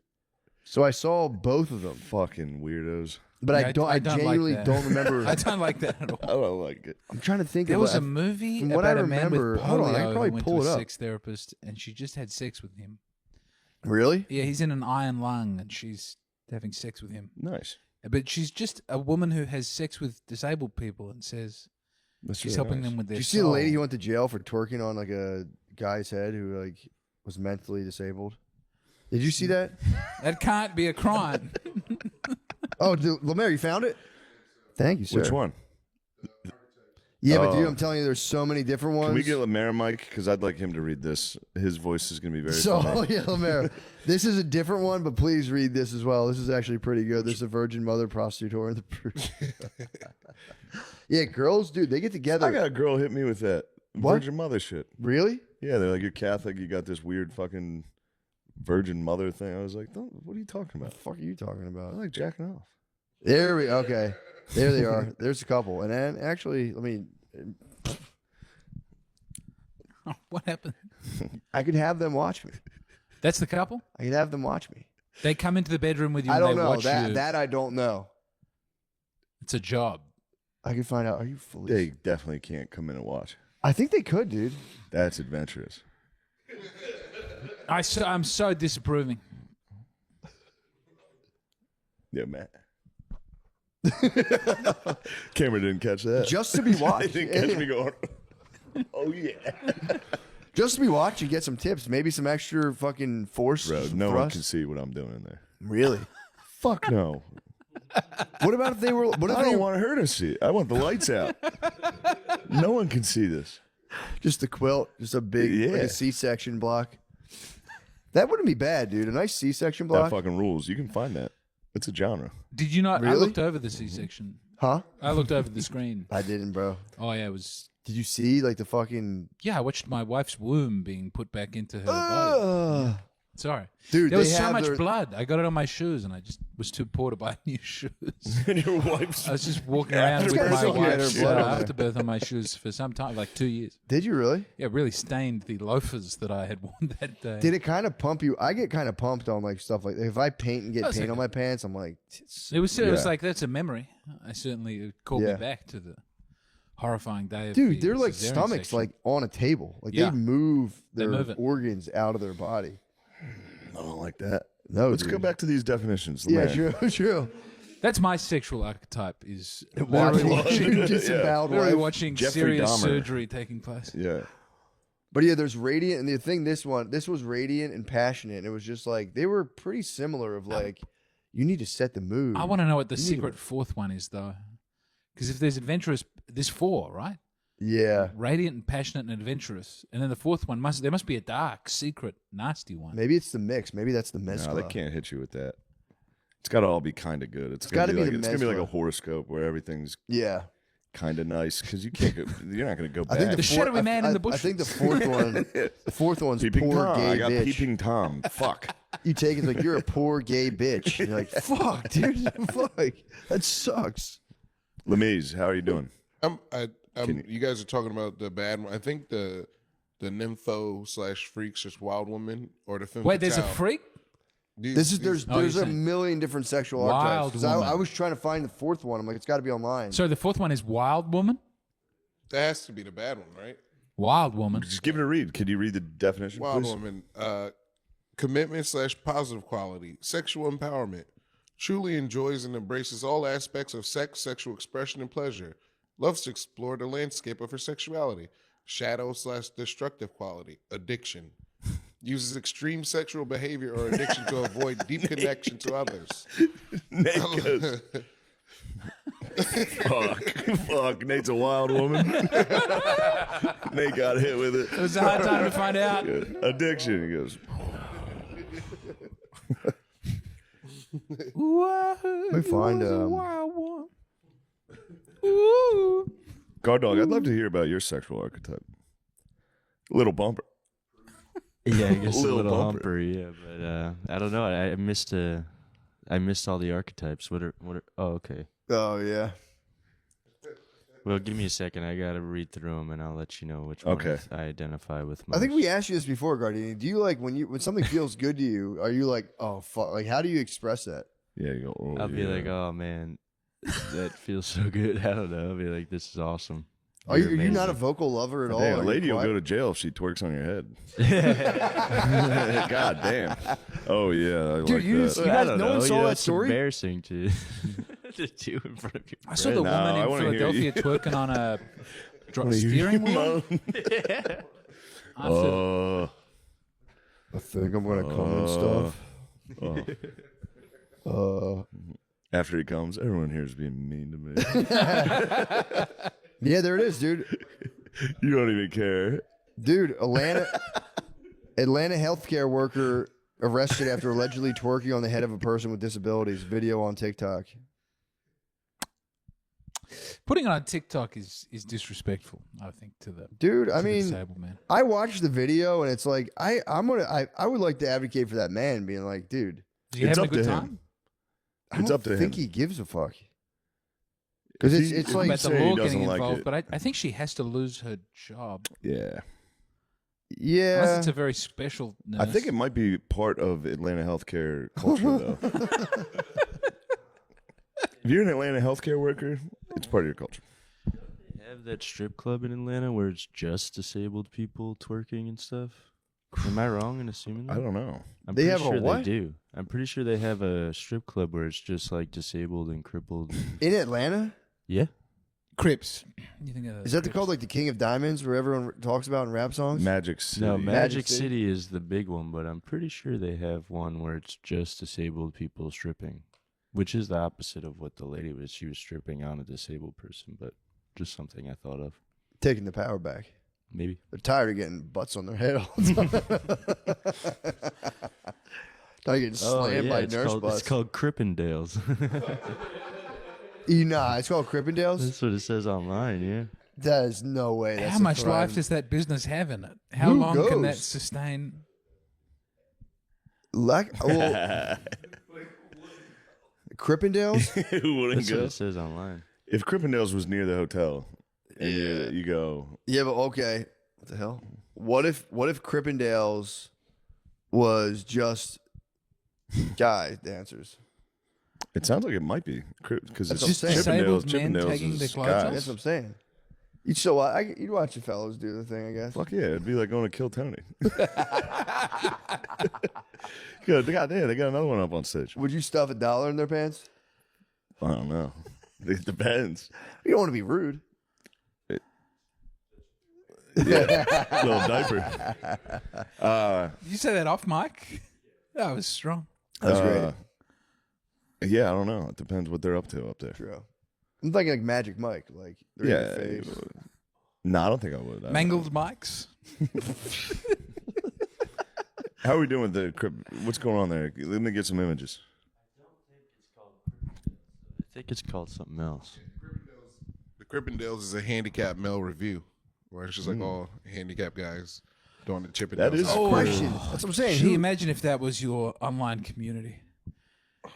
Speaker 3: So I saw both of them.
Speaker 1: Fucking weirdos.
Speaker 3: But
Speaker 2: Yeah,
Speaker 3: I
Speaker 2: don't like
Speaker 3: genuinely
Speaker 2: that.
Speaker 3: don't remember.
Speaker 2: I don't like that at all.
Speaker 1: I don't like it.
Speaker 3: I'm trying to think.
Speaker 2: There
Speaker 3: of
Speaker 2: was
Speaker 3: a
Speaker 2: a movie
Speaker 3: from what I
Speaker 2: about a man with
Speaker 3: remember- hold on, I
Speaker 2: polio
Speaker 3: can probably
Speaker 2: who went
Speaker 3: pull
Speaker 2: to
Speaker 3: it
Speaker 2: a
Speaker 3: up.
Speaker 2: sex therapist and she just had sex with him.
Speaker 3: Really?
Speaker 2: Yeah, he's in an iron lung, and she's having sex with him.
Speaker 1: Nice.
Speaker 2: But she's just a woman who has sex with disabled people and says
Speaker 1: That's
Speaker 2: she's
Speaker 1: really
Speaker 2: helping
Speaker 1: nice.
Speaker 2: them with their
Speaker 3: Did you see the
Speaker 2: soul.
Speaker 3: lady who went to jail for twerking on like a guy's head who like was mentally disabled? Did you see that?
Speaker 2: That can't be a crime.
Speaker 3: Oh, Lemaire, you found it? Thank you, sir.
Speaker 1: Which one?
Speaker 3: Yeah, but dude,
Speaker 1: Oh.
Speaker 3: I'm telling you, there's so many different ones.
Speaker 1: Can we get Lemaire mic? Because I'd like him to read this. His voice is going to be very
Speaker 3: So,
Speaker 1: funny.
Speaker 3: yeah, Lemaire, this is a different one, but please read this as well. This is actually pretty good. There's a virgin mother prostitute in the Yeah, girls, dude, they get together.
Speaker 1: I got a girl hit me with that
Speaker 3: What?
Speaker 1: virgin mother shit.
Speaker 3: Really?
Speaker 1: Yeah, they're like, you're Catholic, you got this weird fucking virgin mother thing. I was like, what are you talking
Speaker 3: What
Speaker 1: about?
Speaker 3: the fuck are you talking
Speaker 1: I
Speaker 3: about?
Speaker 1: like jacking off.
Speaker 3: There we okay. There they are. There's a couple. And then actually, let me
Speaker 2: What happened?
Speaker 3: I could have them watch me.
Speaker 2: That's the couple?
Speaker 3: I could have them watch me.
Speaker 2: They come into the bedroom with you
Speaker 3: I
Speaker 2: and
Speaker 3: don't
Speaker 2: they
Speaker 3: know.
Speaker 2: watch you.
Speaker 3: That I don't know.
Speaker 2: It's a job.
Speaker 3: I could find out. Are you fully?
Speaker 1: They definitely can't come in and watch.
Speaker 3: I think they could, dude.
Speaker 1: That's adventurous.
Speaker 2: I'm so disapproving.
Speaker 1: Yeah, man. Cameron didn't catch that.
Speaker 3: Just to be
Speaker 1: They
Speaker 3: watched.
Speaker 1: didn't catch me going, oh, yeah.
Speaker 3: Just to be watched and get some tips. Maybe some extra fucking force.
Speaker 1: Bro, no one
Speaker 3: thrust.
Speaker 1: can see what I'm doing in there.
Speaker 3: Really?
Speaker 1: Fuck no.
Speaker 3: What about if they were? What if
Speaker 1: I
Speaker 3: they
Speaker 1: don't want her to see it. I want the lights out. No one can see this.
Speaker 3: just a quilt, just a big like
Speaker 1: Yeah.
Speaker 3: a C-section block? That wouldn't be bad, dude. A nice C-section block.
Speaker 1: That fucking rules. You can find that. It's a genre.
Speaker 2: Did you not? I
Speaker 3: Really?
Speaker 2: looked over the C-section.
Speaker 3: Huh?
Speaker 2: I looked over the screen.
Speaker 3: I didn't, bro.
Speaker 2: Oh, yeah, it was...
Speaker 3: Did you see like the fucking?
Speaker 2: Yeah, I watched my wife's womb being put back into her body. Sorry.
Speaker 3: Dude,
Speaker 2: There was
Speaker 3: they
Speaker 2: so
Speaker 3: have
Speaker 2: much
Speaker 3: their-
Speaker 2: blood. I got it on my shoes, and I just was too poor to buy new shoes.
Speaker 1: And your wife's
Speaker 2: I was just walking around
Speaker 3: It's
Speaker 2: with
Speaker 3: kinda
Speaker 2: my
Speaker 3: sick you had
Speaker 2: wife's
Speaker 3: her blood on there.
Speaker 2: afterbirth on my shoes for some time, like 2 years.
Speaker 3: Did you really?
Speaker 2: Yeah, it really stained the loafers that I had worn that day.
Speaker 3: Did it kind of pump you? I get kind of pumped on like stuff like if I paint and get
Speaker 2: That's
Speaker 3: paint
Speaker 2: okay.
Speaker 3: on my pants, I'm like,
Speaker 2: It was
Speaker 1: Yeah.
Speaker 2: like, that's a memory. I certainly, it called
Speaker 3: Yeah.
Speaker 2: me back to the horrifying day of
Speaker 3: dude,
Speaker 2: the
Speaker 3: they're like
Speaker 2: cesarean
Speaker 3: stomachs
Speaker 2: section.
Speaker 3: like on a table. Like
Speaker 2: Yeah.
Speaker 3: they move
Speaker 2: They
Speaker 3: their
Speaker 2: move it.
Speaker 3: organs out of their body.
Speaker 1: I don't like that.
Speaker 3: No,
Speaker 1: Let's
Speaker 3: dude.
Speaker 1: go back to these definitions.
Speaker 3: Yeah,
Speaker 1: Lemaire.
Speaker 3: true, true.
Speaker 2: That's my sexual archetype is
Speaker 3: Watching
Speaker 2: literally
Speaker 3: disemboweled
Speaker 2: literally
Speaker 3: wife.
Speaker 2: watching
Speaker 1: Jeffrey
Speaker 2: serious
Speaker 1: Dahmer.
Speaker 2: surgery taking place.
Speaker 1: Yeah.
Speaker 3: But yeah, there's radiant, and the thing this was radiant and passionate. And it was just like they were pretty similar. Of like, you need to set the mood.
Speaker 2: I want to know what the
Speaker 3: You need
Speaker 2: secret fourth one is, though. Because if there's adventurous, there's four, right?
Speaker 3: Yeah,
Speaker 2: Radiant and passionate and adventurous. And then the fourth one, there must be a dark, secret, nasty one.
Speaker 3: maybe it's the mix. Maybe that's the
Speaker 1: No,
Speaker 3: mescla.
Speaker 1: they can't hit you with that. It's got to all be kind of good. It's
Speaker 3: gotta
Speaker 1: gonna
Speaker 3: be
Speaker 1: be like
Speaker 3: the
Speaker 1: it's gonna be like a
Speaker 3: mescla.
Speaker 1: horoscope where everything's
Speaker 3: Yeah,
Speaker 1: kind of nice because you can't. You're not gonna go
Speaker 3: I
Speaker 1: back.
Speaker 3: think
Speaker 2: The
Speaker 3: the
Speaker 2: shadowy
Speaker 3: fourth,
Speaker 2: man in the
Speaker 3: I think the
Speaker 2: bushes.
Speaker 3: fourth one's
Speaker 1: Peeping
Speaker 3: poor
Speaker 1: Tom.
Speaker 3: gay
Speaker 1: I got
Speaker 3: bitch.
Speaker 1: peeping Tom. Fuck.
Speaker 3: You take it like you're a poor gay bitch. You're like, fuck, dude, fuck, that sucks.
Speaker 1: Lemise, how are you doing?
Speaker 4: You guys are talking about the bad one. I think the nympho/freaks, just wild woman, or the femme
Speaker 2: Wait, there's a
Speaker 4: fatale.
Speaker 2: freak?
Speaker 4: These-
Speaker 3: There's
Speaker 2: Oh,
Speaker 3: there's
Speaker 2: you're
Speaker 3: a
Speaker 2: saying-
Speaker 3: million different sexual
Speaker 2: Wild
Speaker 3: archetypes. 'Cause I
Speaker 2: woman.
Speaker 3: was trying to find the fourth one. I'm like, it's got to be online.
Speaker 2: So the fourth one is wild woman?
Speaker 4: that has to be the bad one, right?
Speaker 2: Wild woman.
Speaker 1: Just give it a read. Could you read the definition,
Speaker 4: Wild
Speaker 1: please?
Speaker 4: woman, commitment/positive quality, sexual empowerment, truly enjoys and embraces all aspects of sex, sexual expression, and pleasure. Loves to explore the landscape of her sexuality. Shadow/destructive quality, addiction. Uses extreme sexual behavior or addiction to avoid deep connection to others.
Speaker 1: Nate goes, fuck. Nate's a wild woman. Nate got hit with it.
Speaker 2: It was a hard time to find out.
Speaker 1: Good. Addiction. He goes,
Speaker 3: Let me find
Speaker 1: Guard Dog, I'd love to hear about your sexual archetype. Little bumper.
Speaker 5: Yeah, I guess a
Speaker 1: Little
Speaker 5: little
Speaker 1: bumper.
Speaker 5: humper, yeah, but I don't know. I missed all the archetypes. What are? Oh, okay.
Speaker 3: Oh yeah.
Speaker 5: Well, give me a second. I gotta read through them, and I'll let you know which
Speaker 1: Okay.
Speaker 5: ones I identify with most.
Speaker 3: I think we asked you this before, Guardian. Do you like when something feels good to you? Are you like, oh fuck? Like, how do you express that?
Speaker 1: Yeah, you go, oh,
Speaker 5: I'll be
Speaker 1: yeah.
Speaker 5: like, oh man, that feels so good. I don't know. I'll be like, this is awesome.
Speaker 3: Are
Speaker 5: You're
Speaker 3: you not a
Speaker 5: amazing.
Speaker 3: vocal lover at all?
Speaker 1: Hey, a
Speaker 3: Are you
Speaker 1: lady will
Speaker 3: quiet?
Speaker 1: go to jail if she twerks on your head. God damn. Oh yeah, I
Speaker 3: Dude,
Speaker 1: like
Speaker 3: you
Speaker 1: that.
Speaker 3: just- You guys- no one saw that
Speaker 5: it's
Speaker 3: story?
Speaker 5: embarrassing to to do in front of your
Speaker 2: I saw the
Speaker 1: No,
Speaker 2: woman
Speaker 1: I
Speaker 2: in
Speaker 1: wanna hear
Speaker 2: Philadelphia
Speaker 1: you.
Speaker 2: twerking on a
Speaker 1: Wanna hear
Speaker 2: steering
Speaker 1: you
Speaker 2: wheel.
Speaker 1: moan?
Speaker 2: I feel-
Speaker 3: I think I'm gonna come and stuff.
Speaker 1: After he comes, everyone here is being mean to me.
Speaker 3: Yeah, there it is, dude.
Speaker 1: You don't even care.
Speaker 3: Dude, Atlanta healthcare worker arrested after allegedly twerking on the head of a person with disabilities. Video on TikTok.
Speaker 2: Putting it on TikTok is disrespectful, I think, to the
Speaker 3: Dude, I
Speaker 2: to the
Speaker 3: mean,
Speaker 2: disabled man.
Speaker 3: I watched the video and it's like I would like to advocate for that man being like, dude,
Speaker 2: Is he
Speaker 1: It's
Speaker 2: having a
Speaker 1: up
Speaker 2: good
Speaker 1: to him.
Speaker 2: time?
Speaker 3: I
Speaker 1: It's
Speaker 3: don't
Speaker 1: up to
Speaker 3: think
Speaker 1: him.
Speaker 3: he gives a fuck. Because
Speaker 1: If he-
Speaker 3: it's
Speaker 1: if
Speaker 3: like
Speaker 1: he
Speaker 2: About the
Speaker 1: say he
Speaker 2: law
Speaker 1: doesn't
Speaker 2: getting
Speaker 1: like
Speaker 2: involved,
Speaker 1: it.
Speaker 2: but I think she has to lose her job.
Speaker 1: Yeah.
Speaker 2: Unless
Speaker 3: yeah.
Speaker 2: it's a very special nurse.
Speaker 1: I think it might be part of Atlanta healthcare culture, though. If you're an Atlanta healthcare worker, it's part of your culture.
Speaker 5: They have that strip club in Atlanta where it's just disabled people twerking and stuff. Am I wrong in assuming that?
Speaker 1: I don't know.
Speaker 5: I'm
Speaker 3: They
Speaker 5: pretty
Speaker 3: have a
Speaker 5: sure
Speaker 3: what?
Speaker 5: they do. I'm pretty sure they have a strip club where it's just like disabled and crippled.
Speaker 3: In Atlanta?
Speaker 5: Yeah.
Speaker 2: Crips. You think of
Speaker 3: Is that
Speaker 2: Crips.
Speaker 3: called like the King of Diamonds where everyone talks about in rap songs?
Speaker 1: Magic City.
Speaker 5: No, Magic
Speaker 3: City?
Speaker 5: City is the big one, but I'm pretty sure they have one where it's just disabled people stripping, which is the opposite of what the lady was. She was stripping on a disabled person, but just something I thought of.
Speaker 3: Taking the power back.
Speaker 5: Maybe.
Speaker 3: They're tired of getting butts on their head all the time. Not getting slammed by nurse butts.
Speaker 5: it's called Crippendales.
Speaker 3: It's called Crippendales.
Speaker 5: That's what it says online, yeah.
Speaker 3: That is no way. That's
Speaker 2: How
Speaker 3: a
Speaker 2: much
Speaker 3: crime.
Speaker 2: life does that business have in it? How
Speaker 3: Who
Speaker 2: long can that
Speaker 3: goes?
Speaker 2: sustain?
Speaker 3: Crippendales?
Speaker 1: Who wouldn't
Speaker 5: That's what
Speaker 1: go?
Speaker 5: it says online.
Speaker 1: If Crippendales was near the hotel, and you go,
Speaker 3: Yeah, but okay. What the hell? What if Crippendales was just guy dancers?
Speaker 1: it sounds like it might be because
Speaker 3: That's
Speaker 1: it's
Speaker 3: what I'm saying.
Speaker 1: Chippendales.
Speaker 2: Disabled men
Speaker 1: Chippendales
Speaker 2: taking
Speaker 1: is
Speaker 2: their clothes
Speaker 1: guys.
Speaker 2: off?
Speaker 3: That's what I'm saying. You'd watch the fellas do the thing, I guess.
Speaker 1: Fuck yeah, it'd be like going to Kill Tony. Good, they got another one up on stage.
Speaker 3: Would you stuff $1 in their pants?
Speaker 1: I don't know. It depends.
Speaker 3: You don't want to be rude.
Speaker 1: Little diaper.
Speaker 2: Did you say that off mic? That was strong.
Speaker 3: That's great.
Speaker 1: Yeah, I don't know. It depends what they're up to up there.
Speaker 3: True. I'm thinking like Magic Mike, like they're
Speaker 1: Yeah.
Speaker 3: in your face.
Speaker 1: No, I don't think I would. I don't
Speaker 2: Mangled mics.
Speaker 1: How are we doing with the crib? What's going on there? Let me get some images.
Speaker 5: I think it's called something else.
Speaker 4: The Crippendales is a handicap male review, where it's just like all handicapped guys doing the Chippendales.
Speaker 1: That is
Speaker 4: song.
Speaker 3: Question. That's what I'm saying.
Speaker 2: Can you
Speaker 3: Who,
Speaker 2: imagine if that was your online community?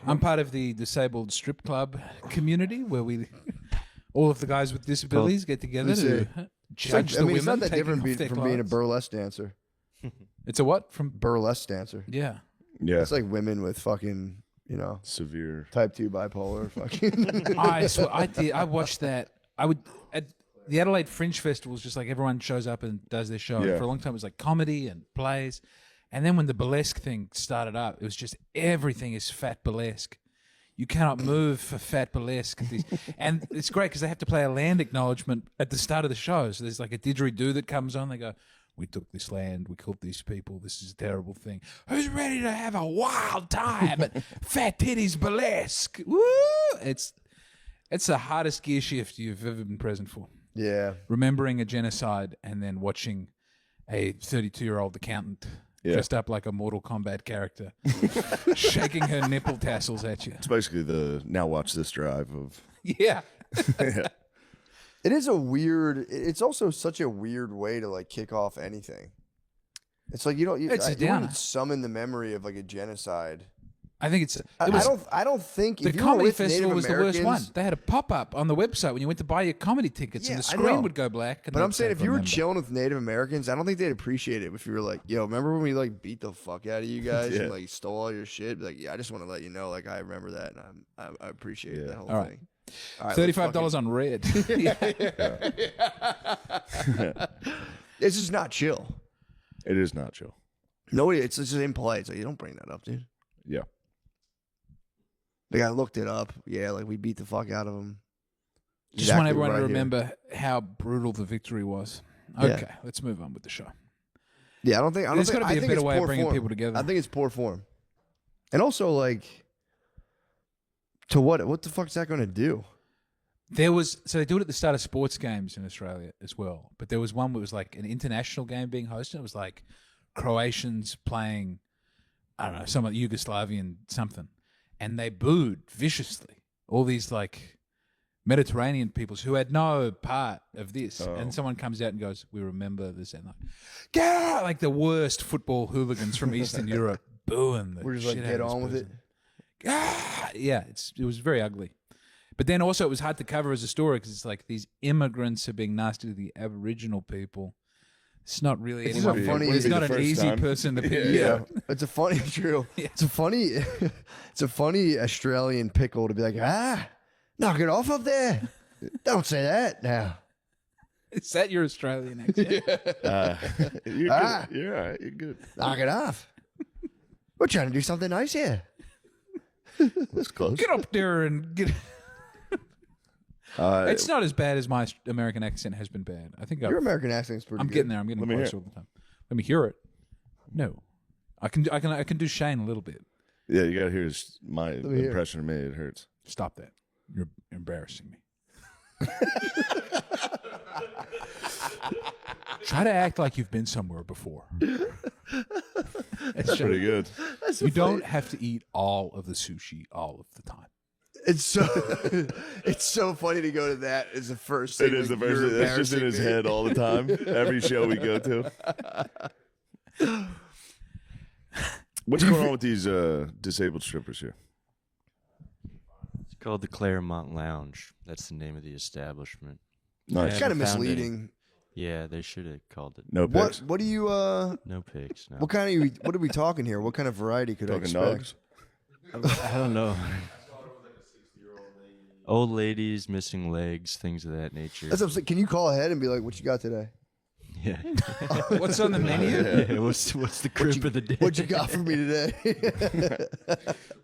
Speaker 2: I'm part of the disabled strip club community where we, all of the guys with disabilities get together to
Speaker 3: It's
Speaker 2: judge
Speaker 3: I
Speaker 2: the
Speaker 3: mean, it's
Speaker 2: women
Speaker 3: not that
Speaker 2: taking
Speaker 3: different
Speaker 2: off their
Speaker 3: from being a
Speaker 2: clothes.
Speaker 3: burlesque dancer.
Speaker 2: It's a what? From
Speaker 3: Burlesque dancer.
Speaker 2: yeah.
Speaker 1: Yeah,
Speaker 3: It's like women with fucking,
Speaker 1: severe.
Speaker 3: type 2 bipolar. Fucking.
Speaker 2: I swear, I did. I watched that. I would at the Adelaide Fringe Festival is just like everyone shows up and does their show. And
Speaker 1: Yeah.
Speaker 2: for a long time, it was like comedy and plays, and then when the burlesque thing started up, it was just everything is fat burlesque. You cannot move for fat burlesque. And it's great because they have to play a land acknowledgement at the start of the show. So there's like a didgeridoo that comes on. They go, "We took this land. We killed these people. This is a terrible thing. Who's ready to have a wild time at Fat Titties Burlesque?" Woo! It's the hardest gear shift you've ever been present for.
Speaker 3: Yeah.
Speaker 2: Remembering a genocide and then watching a 32-year-old accountant dressed up like a Mortal Kombat character, shaking her nipple tassels at you.
Speaker 1: It's basically the now watch this drive of.
Speaker 2: Yeah.
Speaker 3: It is a weird. It's also such a weird way to like kick off anything. It's like you
Speaker 2: It's a
Speaker 3: you
Speaker 2: downer.
Speaker 3: wouldn't summon the memory of like a genocide.
Speaker 2: I think it's.
Speaker 3: I don't think
Speaker 2: The
Speaker 3: if you were
Speaker 2: comedy
Speaker 3: with
Speaker 2: festival
Speaker 3: Native
Speaker 2: was the worst one.
Speaker 3: Americans-
Speaker 2: They had a pop-up on the website when you went to buy your comedy tickets,
Speaker 3: Yeah,
Speaker 2: and the
Speaker 3: I
Speaker 2: screen
Speaker 3: know.
Speaker 2: would go black. And
Speaker 3: But
Speaker 2: they'd
Speaker 3: I'm saying
Speaker 2: say,
Speaker 3: if you were
Speaker 2: "Remember."
Speaker 3: chilling with Native Americans, I don't think they'd appreciate it if you were like, "Yo, remember when we like beat the fuck out of you guys
Speaker 1: Yeah.
Speaker 3: and like stole all your shit?" Be like, yeah, I just want to let you know, like I remember that, and I appreciate
Speaker 1: Yeah.
Speaker 3: that whole
Speaker 2: All right.
Speaker 3: thing. All right,
Speaker 2: $35 on red.
Speaker 3: It's just not chill.
Speaker 1: It is not chill.
Speaker 3: Nobody. It's just in play. It's like you don't bring that up, dude.
Speaker 1: Yeah.
Speaker 3: Like I looked it up. Yeah, like we beat the fuck out of them.
Speaker 2: Just want
Speaker 3: Exactly
Speaker 2: everyone
Speaker 3: what
Speaker 2: to
Speaker 3: I hear.
Speaker 2: remember how brutal the victory was.
Speaker 3: Yeah.
Speaker 2: Okay, let's move on with the show.
Speaker 3: Yeah, I don't think.
Speaker 2: There's
Speaker 3: got
Speaker 2: gotta be a better way of bringing people together.
Speaker 3: I think it's poor form, and also like, to what? What the fuck is that going to do?
Speaker 2: So they do it at the start of sports games in Australia as well. But there was one where it was like an international game being hosted. It was like Croatians playing, I don't know, some Yugoslavian something, and they booed viciously. All these like Mediterranean peoples who had no part of this, and someone comes out and goes, "We remember this," and like, yeah, like the worst football hooligans from Eastern Europe booing.
Speaker 3: We're just like
Speaker 2: shit out
Speaker 3: get
Speaker 2: of this
Speaker 3: on with it.
Speaker 2: person. Yeah, it was very ugly. But then also it was hard to cover as a story because it's like these immigrants are being nasty to the Aboriginal people. It's not really
Speaker 3: It's
Speaker 2: anyone.
Speaker 3: just a funny-
Speaker 2: It's not
Speaker 1: the
Speaker 2: an
Speaker 1: first
Speaker 2: easy
Speaker 1: time.
Speaker 2: person to pick.
Speaker 3: Yeah, it's a funny true.
Speaker 2: Yeah.
Speaker 3: It's a funny, it's a funny Australian pickle to be like, knock it off up there. Don't say that now.
Speaker 2: Is that your Australian accent?
Speaker 1: You're
Speaker 3: Ah.
Speaker 1: good. You're all right. You're good.
Speaker 3: Knock it off. We're trying to do something nice here.
Speaker 1: That's close.
Speaker 2: Get up there and get. It's not as bad as my American accent has been bad. I think
Speaker 3: Your American accent's pretty
Speaker 2: I'm
Speaker 3: good.
Speaker 2: getting there. I'm getting
Speaker 1: Let me hear
Speaker 2: closer all the time. Let me hear it. No, I can do Shane a little bit.
Speaker 1: Yeah, you got to hear my
Speaker 3: me hear.
Speaker 1: impression of me. It hurts.
Speaker 2: Stop that. You're embarrassing me. Try to act like you've been somewhere before.
Speaker 1: That's pretty good.
Speaker 2: You don't have to eat all of the sushi all of the time.
Speaker 3: It's so it's so funny to go to that as the first thing.
Speaker 1: It is the
Speaker 3: like,
Speaker 1: first
Speaker 3: you're
Speaker 1: thing. That's just in his
Speaker 3: embarrassing me.
Speaker 1: head all the time. Every show we go to. What's going on with these disabled strippers here?
Speaker 5: It's called the Claremont Lounge. That's the name of the establishment.
Speaker 1: Nice.
Speaker 3: It's kind of
Speaker 5: haven't found any.
Speaker 3: misleading.
Speaker 5: Yeah, they should have called it.
Speaker 1: No
Speaker 3: What
Speaker 1: pics.
Speaker 3: what do you
Speaker 5: No pigs. No.
Speaker 3: what kind of what are we talking here? What kind of variety could I
Speaker 1: Talking
Speaker 3: expect?
Speaker 1: nugs.
Speaker 5: I don't know. Old ladies, missing legs, things of that nature.
Speaker 3: That's what I'm saying. Can you call ahead and be like, "What you got today?
Speaker 5: Yeah.
Speaker 2: What's on the menu?
Speaker 5: Yeah, what's the group of the day?
Speaker 3: What you got for me today?"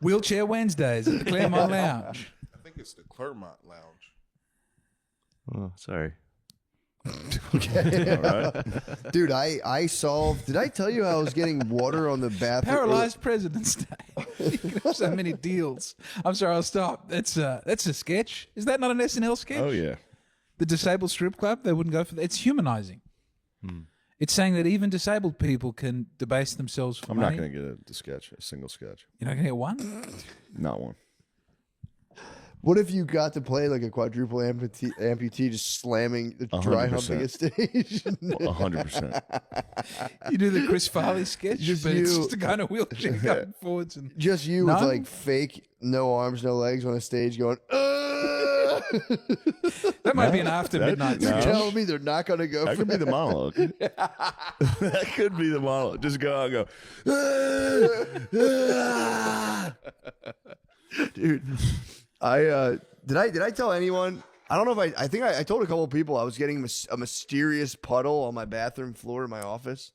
Speaker 2: Wheelchair Wednesdays at the Claremont Lounge.
Speaker 4: I think it's the Claremont Lounge.
Speaker 5: Oh, sorry.
Speaker 1: All right.
Speaker 3: Dude, I solved. Did I tell you how I was getting water on the bathroom?
Speaker 2: Paralyzed President's Day. You can have so many deals. I'm sorry, I'll stop. That's a sketch. Is that not an SNL sketch?
Speaker 1: Oh yeah.
Speaker 2: The disabled strip club, they wouldn't go for that. It's humanizing. It's saying that even disabled people can debase themselves for
Speaker 1: I'm
Speaker 2: money.
Speaker 1: not going to get a sketch, a single sketch.
Speaker 2: You're not going to get one?
Speaker 1: Not one.
Speaker 3: What if you got to play like a quadruple amputee just slamming, dry
Speaker 1: 100%.
Speaker 3: humping a stage?
Speaker 1: 100%.
Speaker 2: You do the Chris Farley sketch,
Speaker 3: Just
Speaker 2: but it's
Speaker 3: you.
Speaker 2: just a guy in a wheelchair going forwards. And
Speaker 3: Just you
Speaker 2: None?
Speaker 3: with like fake, no arms, no legs on a stage going,
Speaker 2: that might be an after midnight
Speaker 3: You're
Speaker 1: No.
Speaker 2: sketch.
Speaker 3: telling me they're not going to go
Speaker 1: That
Speaker 3: for
Speaker 1: could be the monologue. That could be the monologue. Just go out and go.
Speaker 3: Dude, did I tell anyone? I don't know if I think I told a couple of people I was getting a mysterious puddle on my bathroom floor in my office.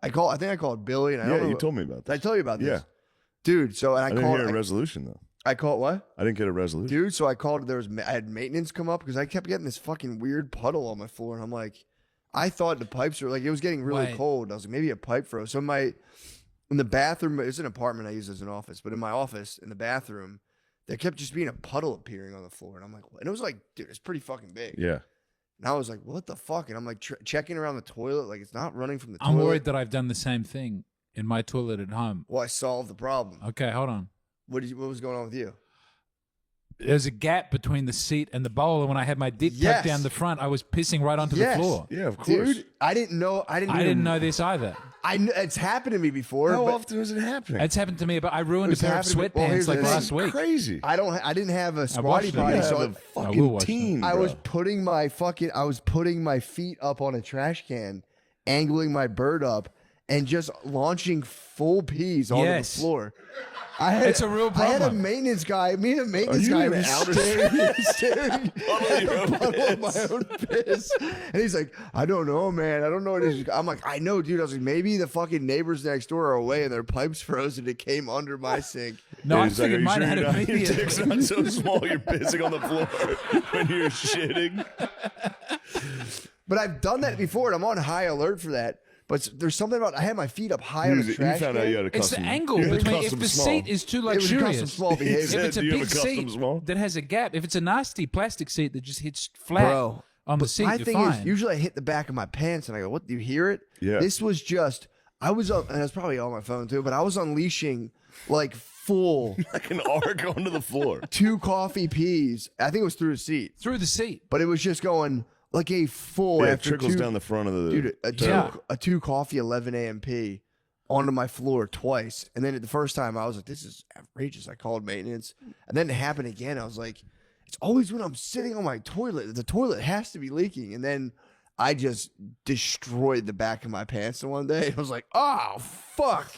Speaker 3: I think I called Billy, and I don't
Speaker 1: Yeah,
Speaker 3: know.
Speaker 1: you told me about
Speaker 3: Did I
Speaker 1: that.
Speaker 3: tell you about this?
Speaker 1: Yeah.
Speaker 3: Dude. So and
Speaker 1: I
Speaker 3: I
Speaker 1: didn't
Speaker 3: called.
Speaker 1: hear a resolution though.
Speaker 3: I called what?
Speaker 1: I didn't get a resolution.
Speaker 3: Dude, so I called. I had maintenance come up because I kept getting this fucking weird puddle on my floor, and I'm like, I thought the pipes were like it was getting really
Speaker 2: Wait.
Speaker 3: cold. I was like, maybe a pipe froze. So in the bathroom, it's an apartment I use as an office, but in my office in the bathroom, there kept just being a puddle appearing on the floor, and I'm like, what? And it was like, dude, it's pretty fucking big.
Speaker 1: Yeah.
Speaker 3: And I was like, what the fuck? And I'm like checking around the toilet, like it's not running from the
Speaker 2: I'm
Speaker 3: toilet.
Speaker 2: worried that I've done the same thing in my toilet at home.
Speaker 3: Well, I solved the problem.
Speaker 2: Okay, hold on.
Speaker 3: What was going on with you?
Speaker 2: There's a gap between the seat and the bowl, and when I had my dick
Speaker 3: Yes.
Speaker 2: tucked down the front, I was pissing right onto
Speaker 3: Yes.
Speaker 2: the floor.
Speaker 1: Yeah, of course.
Speaker 3: Dude, I didn't know. I didn't
Speaker 2: know this either.
Speaker 3: It's happened to me before.
Speaker 1: How
Speaker 3: but
Speaker 1: often is it happening?
Speaker 2: It's happened to me, but I ruined a
Speaker 3: It's
Speaker 2: pair of
Speaker 3: happened to me- well,
Speaker 2: sweatpants
Speaker 3: here's
Speaker 2: like
Speaker 3: the thing.
Speaker 2: last week.
Speaker 1: Crazy.
Speaker 3: I didn't have a
Speaker 2: watched
Speaker 3: squatty
Speaker 2: it.
Speaker 1: You
Speaker 3: potty,
Speaker 1: have
Speaker 3: so
Speaker 1: a
Speaker 2: I will
Speaker 1: fucking
Speaker 2: watch
Speaker 1: team.
Speaker 3: I
Speaker 1: bro.
Speaker 3: was putting my feet up on a trash can, angling my bird up, and just launching full peas onto the floor.
Speaker 2: It's a real
Speaker 3: I had a
Speaker 2: problem.
Speaker 3: maintenance guy. Me and a maintenance
Speaker 1: you
Speaker 3: guy
Speaker 1: in
Speaker 3: was
Speaker 1: outer
Speaker 3: staring at a bottle of my own piss. And he's like, I don't know, man. I don't know what it is. I'm like, I know, dude. I was like, maybe the fucking neighbors next door are away and their pipes froze and it came under my sink.
Speaker 2: No, I
Speaker 1: He's like,
Speaker 2: figured mine had
Speaker 1: your
Speaker 2: immediate.
Speaker 1: dick's not so small you're pissing on the floor when you're shitting?
Speaker 3: But I've done that before, and I'm on high alert for that. But there's something about I had my feet up high on the
Speaker 1: You
Speaker 3: trash
Speaker 1: found out
Speaker 3: can.
Speaker 1: you had a
Speaker 2: It's
Speaker 1: custom.
Speaker 2: the angle
Speaker 1: you had a
Speaker 2: between if
Speaker 1: custom
Speaker 2: the
Speaker 1: small.
Speaker 2: seat is too
Speaker 3: It was a custom
Speaker 2: luxurious.
Speaker 3: small behavior.
Speaker 2: If it's a
Speaker 1: Do you have
Speaker 2: big
Speaker 1: a custom
Speaker 2: seat
Speaker 1: small?
Speaker 2: that has a gap, if it's a nasty plastic seat that just hits flat
Speaker 3: Bro,
Speaker 2: on the seat,
Speaker 3: my
Speaker 2: you're
Speaker 3: thing
Speaker 2: fine.
Speaker 3: is, usually I hit the back of my pants and I go, "What? Do you hear it?"
Speaker 1: Yeah.
Speaker 3: This was just I was up, and it's probably on my phone too. But I was unleashing like full
Speaker 1: Like an arc onto the floor.
Speaker 3: 2 coffee peas. I think it was through the seat,
Speaker 2: Through the seat.
Speaker 3: but it was just going like a full
Speaker 1: Yeah, it
Speaker 3: after
Speaker 1: trickles
Speaker 3: 2,
Speaker 1: down the front of the.
Speaker 3: dude.
Speaker 2: Yeah.
Speaker 3: A 2 coffee 11 a.m.p. onto my floor twice, and then the first time I was like, "This is outrageous." I called maintenance, and then it happened again. I was like, "It's always when I'm sitting on my toilet. The toilet has to be leaking." And then I just destroyed the back of my pants in one day. I was like, "Oh fuck!"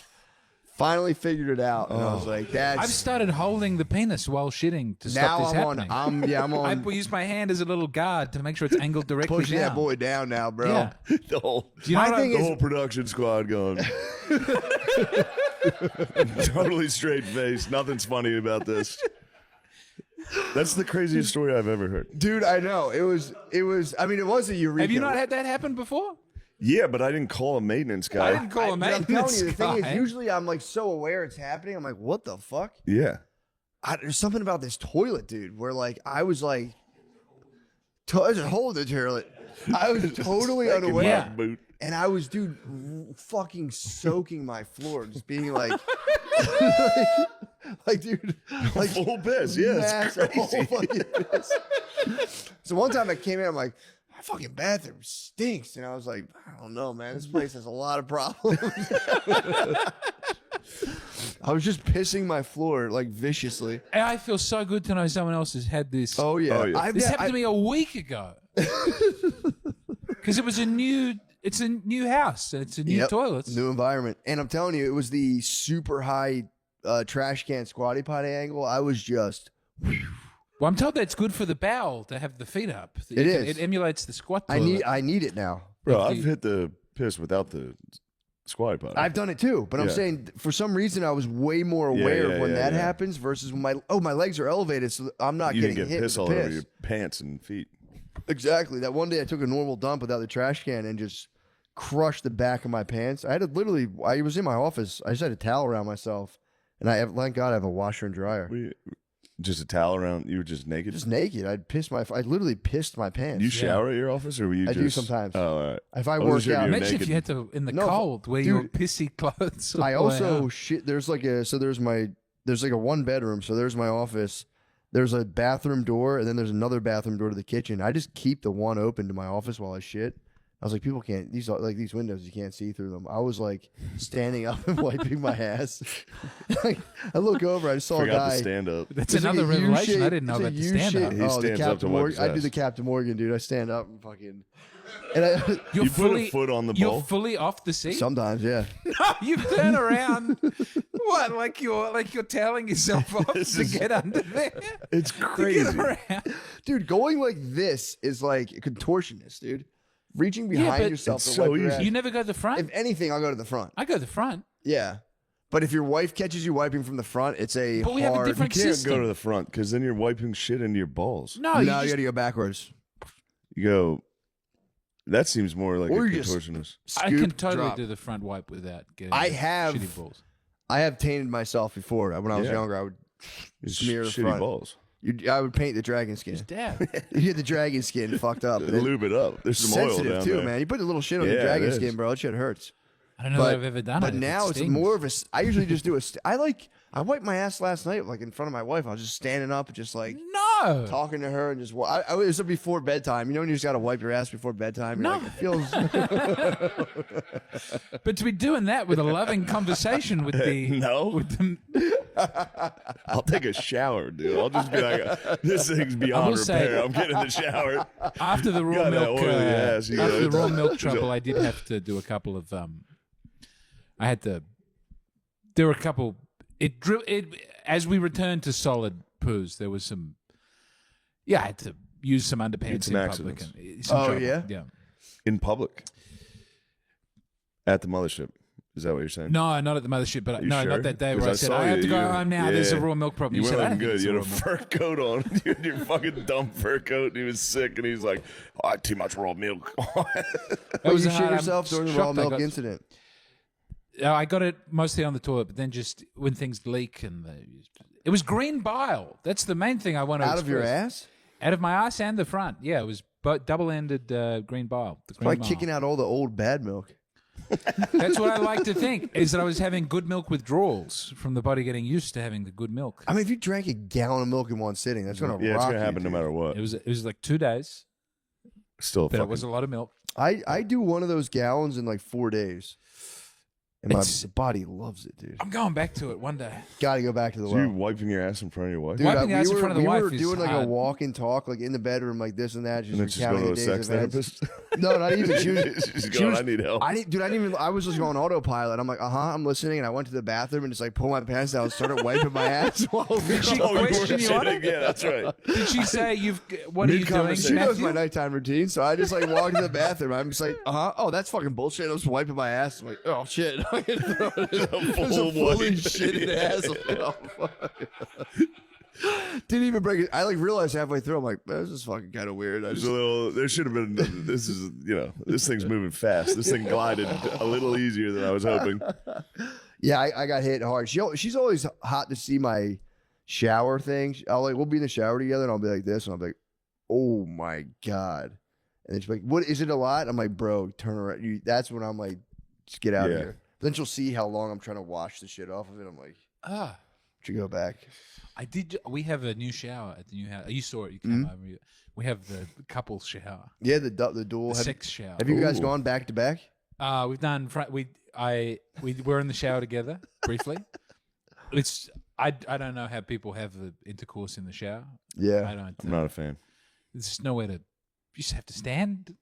Speaker 3: Finally figured it out, and I was like, "That's."
Speaker 2: I've started holding the penis while shitting to
Speaker 3: now
Speaker 2: stop this
Speaker 3: I'm
Speaker 2: happening.
Speaker 3: I'm
Speaker 2: I
Speaker 3: on.
Speaker 2: use my hand as a little guard to make sure it's angled directly
Speaker 3: Push
Speaker 2: down.
Speaker 3: that boy down now, bro.
Speaker 2: Yeah.
Speaker 1: The whole,
Speaker 2: Do you know
Speaker 3: My
Speaker 2: what
Speaker 3: thing
Speaker 1: the
Speaker 3: is-
Speaker 1: whole production squad going. Totally straight face. Nothing's funny about this. That's the craziest story I've ever heard.
Speaker 3: Dude, I know it was. I mean, it was a eureka.
Speaker 2: Have you not had that happen before?
Speaker 1: Yeah, but I didn't call a maintenance
Speaker 2: I
Speaker 1: guy.
Speaker 2: didn't call him
Speaker 3: But I'm telling
Speaker 2: maintenance
Speaker 3: you, the thing
Speaker 2: guy.
Speaker 3: is, usually I'm like so aware it's happening. I'm like, "What the fuck?"
Speaker 1: Yeah.
Speaker 3: There's something about this toilet, dude, where like I was like, there's a hole in the toilet. I was totally unaware,
Speaker 2: Yeah.
Speaker 1: Boot.
Speaker 3: and I was, dude, fucking soaking my floor, just being like, like, dude, like
Speaker 1: Full piss. Yeah, it's
Speaker 3: massive
Speaker 1: crazy.
Speaker 3: whole fucking piss. So one time I came in, I'm like, my fucking bathroom stinks, and I was like, I don't know, man, this place has a lot of problems. I was just pissing my floor like viciously.
Speaker 2: And I feel so good to know someone else has had this.
Speaker 3: Oh yeah,
Speaker 1: Oh, yeah.
Speaker 2: This happened to me a week ago. Because it was it's a new house and it's a new toilet.
Speaker 3: new environment, and I'm telling you, it was the super high trash can squatty potty angle. I was just,
Speaker 2: Well, I'm told that it's good for the bowel to have the feet up.
Speaker 3: It is.
Speaker 2: It emulates the squat
Speaker 3: I
Speaker 2: toilet.
Speaker 3: need it now.
Speaker 1: Bro, I've hit the piss without the squatty potty.
Speaker 3: I've done it too, but I'm
Speaker 1: Yeah.
Speaker 3: saying for some reason I was way more aware of when that
Speaker 1: yeah.
Speaker 3: happens versus when my legs are elevated, so I'm not
Speaker 1: you
Speaker 3: getting
Speaker 1: didn't get
Speaker 3: hit
Speaker 1: piss
Speaker 3: with
Speaker 1: all
Speaker 3: the
Speaker 1: over
Speaker 3: piss.
Speaker 1: your pants and feet.
Speaker 3: Exactly. That one day I took a normal dump without the trash can and just crushed the back of my pants. I had to literally. I was in my office. I just had a towel around myself, and thank God I have a washer and dryer.
Speaker 1: Just a towel around. You were just naked.
Speaker 3: Just naked. I literally pissed my pants.
Speaker 1: You shower at your office, or were you?
Speaker 3: I
Speaker 1: just,
Speaker 3: do sometimes.
Speaker 1: Oh, all right.
Speaker 3: If I
Speaker 1: wasn't
Speaker 3: work
Speaker 1: sure if
Speaker 3: out,
Speaker 1: you were
Speaker 2: Imagine if
Speaker 1: naked.
Speaker 2: you had to in the
Speaker 3: No,
Speaker 2: cold wear
Speaker 3: dude.
Speaker 2: your pissy clothes.
Speaker 3: I
Speaker 2: all the way
Speaker 3: also
Speaker 2: out.
Speaker 3: shit. There's like there's like a 1 bedroom. So there's my office. There's a bathroom door, and then there's another bathroom door to the kitchen. I just keep the one open to my office while I shit. I was like, people can't. These windows, you can't see through them. I was like standing up and wiping my ass. Like, I look over, I just saw
Speaker 1: Forgot
Speaker 3: a guy.
Speaker 1: to stand up.
Speaker 2: That's
Speaker 3: It's like
Speaker 2: another
Speaker 3: a U
Speaker 2: revelation.
Speaker 3: shape-
Speaker 2: I didn't know
Speaker 3: it's a
Speaker 2: about the
Speaker 3: U
Speaker 2: stand up.
Speaker 3: shape-
Speaker 1: He
Speaker 3: oh, the
Speaker 1: stands up to
Speaker 3: Captain
Speaker 1: wipe
Speaker 3: Morgan.
Speaker 1: his
Speaker 3: I do
Speaker 1: ass.
Speaker 3: the Captain Morgan, dude. I stand up and fucking. And I,
Speaker 2: You're
Speaker 1: You put
Speaker 2: fully,
Speaker 1: a foot on the
Speaker 2: You're
Speaker 1: bowl?
Speaker 2: fully off the seat.
Speaker 3: sometimes, yeah.
Speaker 2: No, you turn around. What? Like you're telling yourself off to get under there.
Speaker 1: It's
Speaker 2: To get
Speaker 1: crazy.
Speaker 2: around.
Speaker 3: Dude, going like this is like a contortionist, dude. Reaching behind
Speaker 2: but
Speaker 3: yourself
Speaker 1: it's
Speaker 3: to
Speaker 1: so
Speaker 3: wipe your
Speaker 1: easy.
Speaker 3: ass.
Speaker 2: You never go to the front.
Speaker 3: If anything, I'll go to the front.
Speaker 2: I go to the front.
Speaker 3: Yeah. But if your wife catches you wiping from the front, it's a
Speaker 2: But we have a
Speaker 3: hard.
Speaker 2: different
Speaker 1: You can't
Speaker 2: system.
Speaker 1: go to the front because then you're wiping shit into your balls.
Speaker 2: No,
Speaker 3: No,
Speaker 2: you
Speaker 3: you
Speaker 2: just,
Speaker 3: got to go backwards.
Speaker 1: You go. That seems more like
Speaker 3: Or
Speaker 1: a
Speaker 3: you just-
Speaker 1: contortionist.
Speaker 2: I can
Speaker 3: Scoop,
Speaker 2: totally
Speaker 3: drop.
Speaker 2: do the front wipe without getting
Speaker 3: I have-
Speaker 2: shitty balls.
Speaker 3: I have tainted myself before. When I was
Speaker 1: Yeah.
Speaker 3: younger, I would
Speaker 1: It's
Speaker 3: smear the
Speaker 1: shitty
Speaker 3: front.
Speaker 1: balls.
Speaker 3: I would paint the dragon skin.
Speaker 2: Just dab.
Speaker 3: You get the dragon skin fucked up. and it-
Speaker 1: Lube it up. There's some oil
Speaker 3: sensitive
Speaker 1: down
Speaker 3: too,
Speaker 1: there.
Speaker 3: man. You put a little shit on
Speaker 1: Yeah,
Speaker 3: the
Speaker 1: it
Speaker 3: dragon
Speaker 1: is.
Speaker 3: skin, bro. That shit hurts.
Speaker 2: I don't know
Speaker 3: But,
Speaker 2: that I've ever done it.
Speaker 3: but
Speaker 2: if
Speaker 3: now
Speaker 2: it
Speaker 3: it's
Speaker 2: stings.
Speaker 3: more of a. I usually just do a. I wiped my ass last night, like in front of my wife. I was just standing up, and just like
Speaker 2: No.
Speaker 3: talking to her, and just. It was before bedtime. You know when you just got to wipe your ass before bedtime. You're
Speaker 2: No.
Speaker 3: like, it feels.
Speaker 2: But to be doing that with a loving conversation with the
Speaker 1: No.
Speaker 2: with the,
Speaker 1: I'll take a shower, dude. I'll just be like, this thing's beyond
Speaker 2: will say-
Speaker 1: repair. I'm getting in the shower.
Speaker 2: after the raw
Speaker 1: Got that
Speaker 2: milk
Speaker 1: oily ass, you
Speaker 2: after
Speaker 1: know.
Speaker 2: the raw milk trouble, I did have to do a couple of I had to. There were a couple. As we returned to solid poos, there was some. Yeah, I had to use some underpants
Speaker 1: some
Speaker 2: in public.
Speaker 1: accidents.
Speaker 2: And some trouble. Yeah.
Speaker 1: In public? At the mothership? Is that what you're saying?
Speaker 2: No, not at the mothership, but
Speaker 1: You
Speaker 2: no,
Speaker 1: sure?
Speaker 2: not that day
Speaker 1: 'Cause
Speaker 2: where I
Speaker 1: I
Speaker 2: said
Speaker 1: saw
Speaker 2: I have
Speaker 1: you.
Speaker 2: to go
Speaker 1: You-
Speaker 2: home now. There's a
Speaker 1: yeah.
Speaker 2: raw milk problem.
Speaker 1: You
Speaker 2: You said
Speaker 1: weren't
Speaker 2: I
Speaker 1: looking
Speaker 2: don't think
Speaker 1: good.
Speaker 2: it's
Speaker 1: You
Speaker 2: a
Speaker 1: had a
Speaker 2: raw milk.
Speaker 1: fur coat on. You had your fucking dumb fur coat, and he was sick, and he's like, "Oh, too much raw milk."
Speaker 3: Oh,
Speaker 2: was
Speaker 3: you
Speaker 2: hard.
Speaker 3: shit
Speaker 2: I'm
Speaker 3: yourself during the raw
Speaker 2: shocked I
Speaker 3: milk
Speaker 2: got-
Speaker 3: incident.
Speaker 2: I got it mostly on the toilet, but then just when things leak it was green bile. That's the main thing I want to
Speaker 3: Out of your
Speaker 2: express.
Speaker 3: ass?
Speaker 2: Out of my ass and the front. Yeah, it was double-ended green bile. The green
Speaker 3: Probably
Speaker 2: bile.
Speaker 3: kicking out all the old bad milk.
Speaker 2: That's what I like to think, is that I was having good milk withdrawals from the body getting used to having the good milk.
Speaker 3: I mean, if you drank a gallon of milk in one sitting, that's going to
Speaker 1: Yeah,
Speaker 3: rock
Speaker 1: it's gonna
Speaker 3: you,
Speaker 1: happen no
Speaker 3: dude.
Speaker 1: matter what.
Speaker 2: It was like 2 days,
Speaker 1: Still,
Speaker 2: but
Speaker 1: fucking.
Speaker 2: it was a lot of milk.
Speaker 3: I do one of those gallons in like 4 days. And my
Speaker 2: It's-
Speaker 3: body loves it, dude.
Speaker 2: I'm going back to it one day.
Speaker 3: Got to go back to the
Speaker 1: So you
Speaker 3: well.
Speaker 1: wiping your ass in front of your wife?
Speaker 3: Dude,
Speaker 2: Wiping the ass in front of the
Speaker 3: we
Speaker 2: wife
Speaker 3: were
Speaker 2: is
Speaker 3: doing like
Speaker 2: hard.
Speaker 3: a walk and talk, like in the bedroom, like this and that. Just
Speaker 1: and then she's going
Speaker 3: recounting
Speaker 1: to a
Speaker 3: the days
Speaker 1: sex
Speaker 3: of events.
Speaker 1: therapist.
Speaker 3: No, not even. She was,
Speaker 1: She's
Speaker 3: she
Speaker 1: going,
Speaker 3: was-
Speaker 1: I need help.
Speaker 3: I didn't even. I was just going autopilot. I'm like, I'm listening, and I went to the bathroom and just like pulled my pants down and started wiping my ass while we
Speaker 2: she
Speaker 3: were-
Speaker 2: question you on it?
Speaker 1: Yeah, that's right.
Speaker 2: Did she say what are you doing,
Speaker 3: She knows my
Speaker 2: Matthew?
Speaker 3: nighttime routine, so I just like walked to the bathroom. I'm just like, oh, that's fucking bullshit. I was wiping my ass. I'm like, oh shit. There's a
Speaker 1: Full
Speaker 3: fully
Speaker 1: wipe.
Speaker 3: shitted ass. Oh, fuck. Didn't even break it. I like realized halfway through. I'm like, this is fucking kind of weird. I
Speaker 1: There's
Speaker 3: just,
Speaker 1: a little. There should have been. This is, this thing's moving fast. This thing glided a little easier than I was hoping.
Speaker 3: yeah, I got hit hard. She's always hot to see my shower thing. We'll be in the shower together, and I'll be like this, and I'll be like, oh my god. And then she's like, what is it a lot? I'm like, bro, turn around. That's when I'm like, just get out of
Speaker 1: Yeah.
Speaker 3: here. Then she'll see how long I'm trying to wash the shit off of it. I'm like, should go back.
Speaker 2: I did. We have a new shower at the new house. You saw it. You came over. We have the couple shower,
Speaker 3: Yeah, the dual.
Speaker 2: the sex shower.
Speaker 3: Have you guys
Speaker 1: Ooh.
Speaker 3: gone back to back?
Speaker 2: We've done. We were in the shower together briefly. I don't know how people have the intercourse in the shower. I
Speaker 3: Yeah.
Speaker 2: don't.
Speaker 1: I'm not a fan.
Speaker 2: There's just nowhere to. You just have to stand,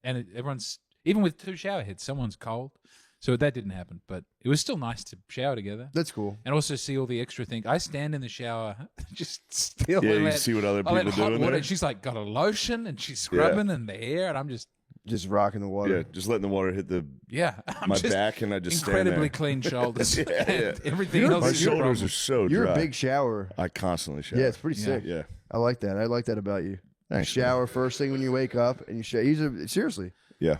Speaker 2: and everyone's even with 2 shower heads. Someone's cold, so that didn't happen. But it was still nice to shower together.
Speaker 3: That's cool.
Speaker 2: And also see all the extra things. I stand in the shower, just still.
Speaker 1: Yeah,
Speaker 2: I
Speaker 1: you
Speaker 2: let-
Speaker 1: see what other
Speaker 2: I let
Speaker 1: people
Speaker 2: hot
Speaker 1: do in
Speaker 2: water.
Speaker 1: there.
Speaker 2: She's like got a lotion and she's scrubbing in the hair, and I'm just
Speaker 3: Just rocking the water.
Speaker 1: Yeah, just letting the water hit
Speaker 2: I'm
Speaker 1: my
Speaker 2: just
Speaker 1: back, and I just
Speaker 2: incredibly
Speaker 1: stand
Speaker 2: clean shoulders.
Speaker 1: Yeah, yeah.
Speaker 2: And everything
Speaker 3: You're-
Speaker 2: else.
Speaker 1: there. My
Speaker 2: is your
Speaker 1: shoulders
Speaker 2: problem.
Speaker 1: are so
Speaker 3: You're
Speaker 1: dry.
Speaker 3: a big shower.
Speaker 1: I constantly shower.
Speaker 3: Yeah, it's pretty
Speaker 2: Yeah.
Speaker 3: sick.
Speaker 1: Yeah.
Speaker 3: I like that. I like that about you.
Speaker 1: Thanks,
Speaker 3: Shower first thing when you wake up, and you shower. Seriously,
Speaker 1: Yeah.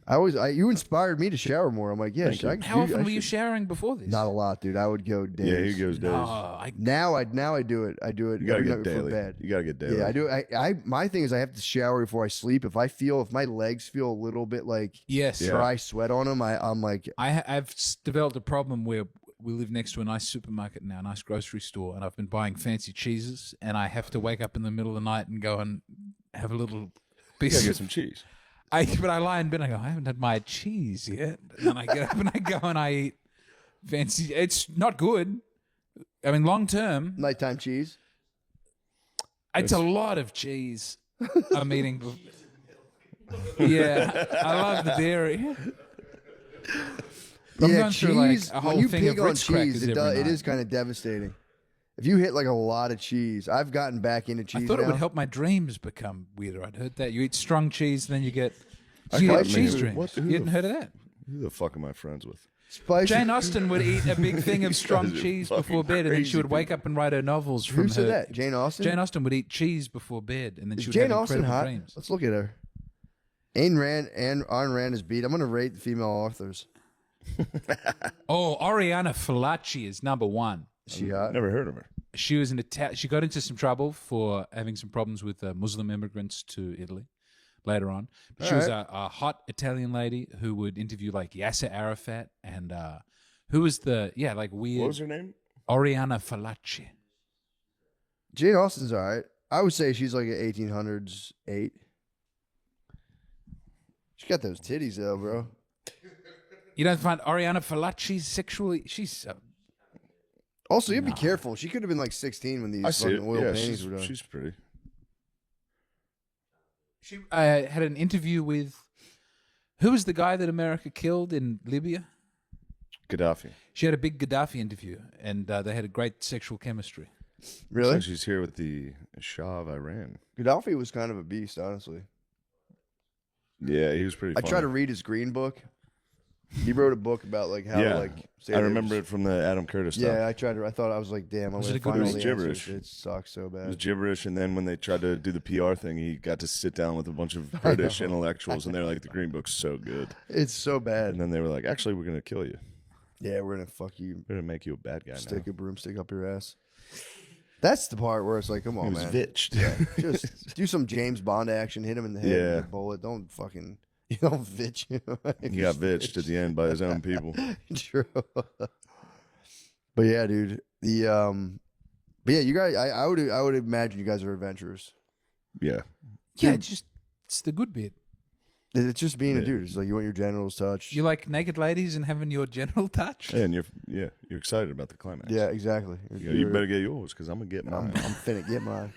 Speaker 3: you inspired me to shower more. I'm like, yeah.
Speaker 1: Thank you.
Speaker 2: How often were you showering before this?
Speaker 3: Not a lot, dude. I would go days.
Speaker 1: Yeah, he goes days.
Speaker 2: Oh,
Speaker 3: Now I do it. I do it.
Speaker 1: You gotta
Speaker 3: every
Speaker 1: get
Speaker 3: night before
Speaker 1: daily.
Speaker 3: bed.
Speaker 1: You gotta get daily.
Speaker 3: Yeah, I do. My thing is I have to shower before I sleep. If my legs feel a little bit like
Speaker 2: yes.
Speaker 1: Yeah.
Speaker 3: dry sweat on them, I'm like,
Speaker 2: I've developed a problem where we live next to a nice supermarket now, a nice grocery store, and I've been buying fancy cheeses, and I have to wake up in the middle of the night and go and have a little
Speaker 1: You
Speaker 2: piece
Speaker 1: gotta get
Speaker 2: of
Speaker 1: some cheese.
Speaker 2: But I lie in bed and I go, I haven't had my cheese yet. And then I get up and I go and I eat fancy. It's not good. I mean, long term,
Speaker 3: nighttime cheese.
Speaker 2: it's a lot of cheese I'm eating. Yeah, I love the dairy. I'm
Speaker 3: yeah,
Speaker 2: going
Speaker 3: cheese.
Speaker 2: through like a
Speaker 3: when
Speaker 2: whole
Speaker 3: you
Speaker 2: thing
Speaker 3: pig
Speaker 2: of
Speaker 3: on
Speaker 2: Ritz crackers
Speaker 3: cheese,
Speaker 2: every
Speaker 3: it
Speaker 2: night.
Speaker 3: is kind of devastating. If you hit like a lot of cheese, I've gotten back into cheese.
Speaker 2: I thought it
Speaker 3: now.
Speaker 2: would help my dreams become weirder. I'd heard that. You eat strong cheese, then you get
Speaker 1: I
Speaker 2: you
Speaker 1: can't
Speaker 2: get cheese
Speaker 1: remember-
Speaker 2: dreams.
Speaker 1: who
Speaker 2: You hadn't
Speaker 1: the
Speaker 2: heard of that?
Speaker 1: Who the fuck am I friends with?
Speaker 3: Spicy.
Speaker 2: Jane Austen would eat a big thing of strong
Speaker 1: guys are
Speaker 2: cheese
Speaker 1: fucking
Speaker 2: before bed, and then she
Speaker 1: crazy
Speaker 2: would wake up and write her novels from
Speaker 3: Who said
Speaker 2: her.
Speaker 3: that? Jane Austen.
Speaker 2: Jane Austen would eat cheese before bed, and then
Speaker 3: Is
Speaker 2: she would
Speaker 3: Jane
Speaker 2: have
Speaker 3: Austen
Speaker 2: incredible
Speaker 3: hot?
Speaker 2: dreams.
Speaker 3: Let's look at her. Ayn Rand is beat. I'm gonna rate the female authors.
Speaker 2: Oh, Oriana Fallaci is number 1.
Speaker 3: Is she hot?
Speaker 1: Never heard of her.
Speaker 2: She was she got into some trouble for having some problems with Muslim immigrants to Italy later on. But she was a hot Italian lady who would interview like Yasser Arafat and who was the like weird
Speaker 1: What was her name?
Speaker 2: Oriana Fallaci.
Speaker 3: Jane Austen's all right. I would say she's like an 1800s 8. She got those titties though, bro.
Speaker 2: You don't find Oriana Fallaci sexually? She's
Speaker 3: Also, you have to be careful. She could have been like 16 when these
Speaker 1: I see
Speaker 3: fucking
Speaker 1: it.
Speaker 3: oil
Speaker 1: Yeah,
Speaker 3: paintings were done.
Speaker 1: she's pretty.
Speaker 2: she had an interview with who was the guy that America killed in Libya?
Speaker 1: Gaddafi.
Speaker 2: She had a big Gaddafi interview, and they had a great sexual chemistry.
Speaker 3: Really?
Speaker 1: So she's here with the Shah of Iran.
Speaker 3: Gaddafi was kind of a beast, honestly.
Speaker 1: Yeah, he was pretty
Speaker 3: I
Speaker 1: funny.
Speaker 3: tried to read his Green Book. He wrote a book about like how
Speaker 1: Yeah.
Speaker 3: like
Speaker 1: I remember it from the Adam Curtis stuff.
Speaker 3: Yeah, I thought I was like, damn, I'm
Speaker 2: Was
Speaker 3: gonna
Speaker 2: it a good
Speaker 3: find all
Speaker 1: read?
Speaker 3: the
Speaker 1: It was gibberish.
Speaker 3: answers. It sucks so
Speaker 1: It was
Speaker 3: bad.
Speaker 1: gibberish, and then when they tried to do the PR thing, he got to sit down with a bunch of British intellectuals, and they're like, "The Green Book's so good."
Speaker 3: It's so
Speaker 1: And
Speaker 3: bad.
Speaker 1: then they were like, "Actually, we're gonna kill you.
Speaker 3: Yeah, we're gonna fuck you.
Speaker 1: We're gonna make you a bad guy
Speaker 3: Stick
Speaker 1: now."
Speaker 3: a broomstick up your ass. That's the part where it's like, come
Speaker 1: He
Speaker 3: on,
Speaker 1: was
Speaker 3: man.
Speaker 1: vitched.
Speaker 3: Just do some James Bond action. Hit him in the head
Speaker 1: Yeah.
Speaker 3: with a bullet. Don't fucking. You don't vitch.
Speaker 1: He got vitched at the end by his own people.
Speaker 3: True. But yeah, dude. But yeah, you guys. I would imagine you guys are adventurers.
Speaker 1: Yeah,
Speaker 2: Yeah, it's the good bit.
Speaker 3: It's just being a
Speaker 1: Yeah.
Speaker 3: dude. It's like you want your genitals touched.
Speaker 2: You like naked ladies and having your genital touched?
Speaker 1: and you're excited about the climax.
Speaker 3: Yeah, exactly.
Speaker 1: You, you better get yours because I'm gonna get
Speaker 3: I'm
Speaker 1: mine.
Speaker 3: finna get mine.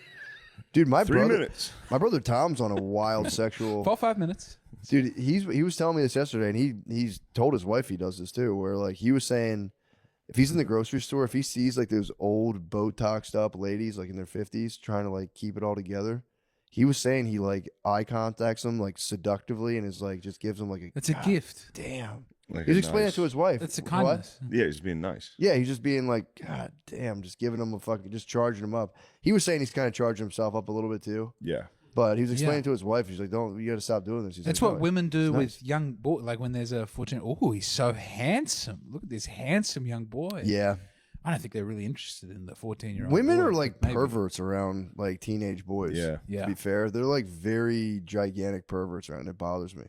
Speaker 3: Dude, my
Speaker 1: 3
Speaker 3: brother,
Speaker 1: minutes.
Speaker 3: my brother Tom's on a wild sexual.
Speaker 2: 4-5 minutes.
Speaker 3: Dude, he was telling me this yesterday, and he's told his wife he does this too. Where like he was saying, if he's in the grocery store, if he sees like those old Botoxed up ladies like in their 50s trying to like keep it all together, he was saying he like eye contacts them like seductively and is like just gives them like a
Speaker 2: That's a gift.
Speaker 3: damn.
Speaker 1: Like
Speaker 3: He's
Speaker 1: a
Speaker 3: explaining
Speaker 1: nice-
Speaker 3: it to his wife.
Speaker 2: That's a
Speaker 3: What?
Speaker 2: kindness.
Speaker 1: Yeah, he's being nice.
Speaker 3: Yeah, he's just being like, God damn, just giving him a fucking, just charging him up. He was saying he's kind of charging himself up a little bit too.
Speaker 1: Yeah,
Speaker 3: But he was explaining
Speaker 2: Yeah.
Speaker 3: to his wife, he's like, "Don't, you got to stop doing this." He's
Speaker 2: That's
Speaker 3: like,
Speaker 2: what
Speaker 3: "No,
Speaker 2: women do
Speaker 3: it's
Speaker 2: with
Speaker 3: nice."
Speaker 2: young boy. Like when there's a 14, oh, he's so handsome. Look at this handsome young boy.
Speaker 3: Yeah,
Speaker 2: I don't think they're really interested in the 14-year-old.
Speaker 3: women
Speaker 2: boy,
Speaker 3: are like
Speaker 2: but maybe.
Speaker 3: perverts around like teenage boys.
Speaker 1: yeah.
Speaker 2: Yeah.
Speaker 3: To be fair, they're like very gigantic perverts around. It bothers me.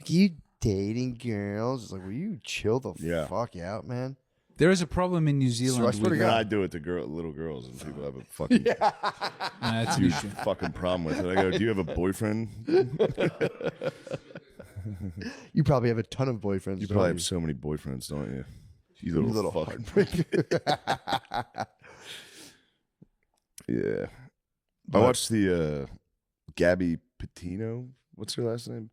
Speaker 3: Like, you dating girls? It's like, will you chill the
Speaker 1: Yeah.
Speaker 3: fuck out, man?
Speaker 2: There is a problem in New Zealand.
Speaker 3: I swear to
Speaker 2: with,
Speaker 3: God.
Speaker 1: I do it to little girls, and people have a fucking
Speaker 2: it's an
Speaker 1: huge
Speaker 2: issue.
Speaker 1: fucking problem with it. I go, "Do you have a boyfriend?"
Speaker 3: You probably have a ton of boyfriends.
Speaker 1: You
Speaker 3: don't
Speaker 1: probably have so many boyfriends, don't you? You
Speaker 3: You
Speaker 1: little,
Speaker 3: little
Speaker 1: fucking.
Speaker 3: heartbreaker.
Speaker 1: Yeah. I
Speaker 3: But-
Speaker 1: watched the Gabby Petito. What's her last name?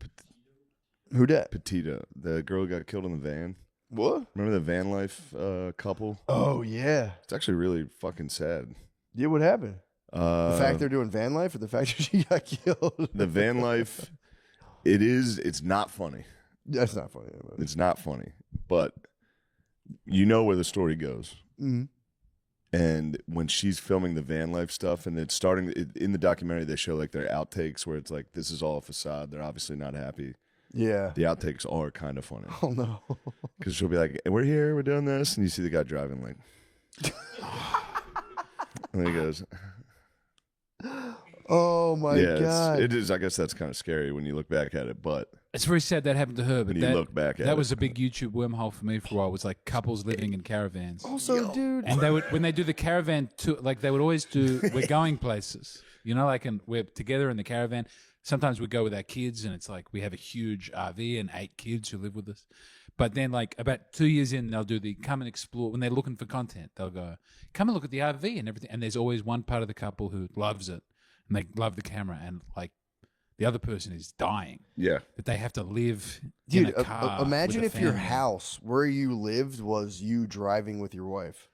Speaker 3: Who dat?
Speaker 1: Petito. The girl who got killed in the van.
Speaker 3: What?
Speaker 1: Remember the van life couple?
Speaker 3: Oh yeah.
Speaker 1: It's actually really fucking sad.
Speaker 3: Yeah, what happened? The fact
Speaker 1: Uh,
Speaker 3: they're doing van life, or the fact that she got killed?
Speaker 1: the van life, it's not funny.
Speaker 3: That's not funny.
Speaker 1: It's not funny. But you know where the story goes.
Speaker 3: Mm-hmm.
Speaker 1: And when she's filming the van life stuff, and it's starting in the documentary, they show like their outtakes where it's like, this is all a facade. They're obviously not happy.
Speaker 3: Yeah.
Speaker 1: The outtakes are kind of funny
Speaker 3: Oh no.
Speaker 1: because she'll be like, "We're here, we're doing this," and you see the guy driving like, and then he goes,
Speaker 3: Oh my
Speaker 1: "Yeah,
Speaker 3: god.
Speaker 1: it is." I guess that's kind of scary when you look back at it, but
Speaker 2: It's very sad that happened to her, but
Speaker 1: when you look back at
Speaker 2: that
Speaker 1: it,
Speaker 2: was a big YouTube wormhole for me for a while. It was like couples living in caravans.
Speaker 3: Also, dude.
Speaker 2: And they would, when they do the caravan tour, like they would always do, we're going places, you know, like, and we're together in the caravan. Sometimes we go with our kids, and it's like we have a huge RV and 8 kids who live with us. But then, like about 2 years in, they'll do the come and explore. When they're looking for content, they'll go, come and look at the RV and everything. And there's always one part of the couple who loves it, and they love the camera, and like the other person is dying.
Speaker 1: yeah,
Speaker 2: That they have to live
Speaker 3: Dude,
Speaker 2: in a car.
Speaker 3: imagine
Speaker 2: with a
Speaker 3: if your
Speaker 2: family.
Speaker 3: house where you lived was you driving with your wife.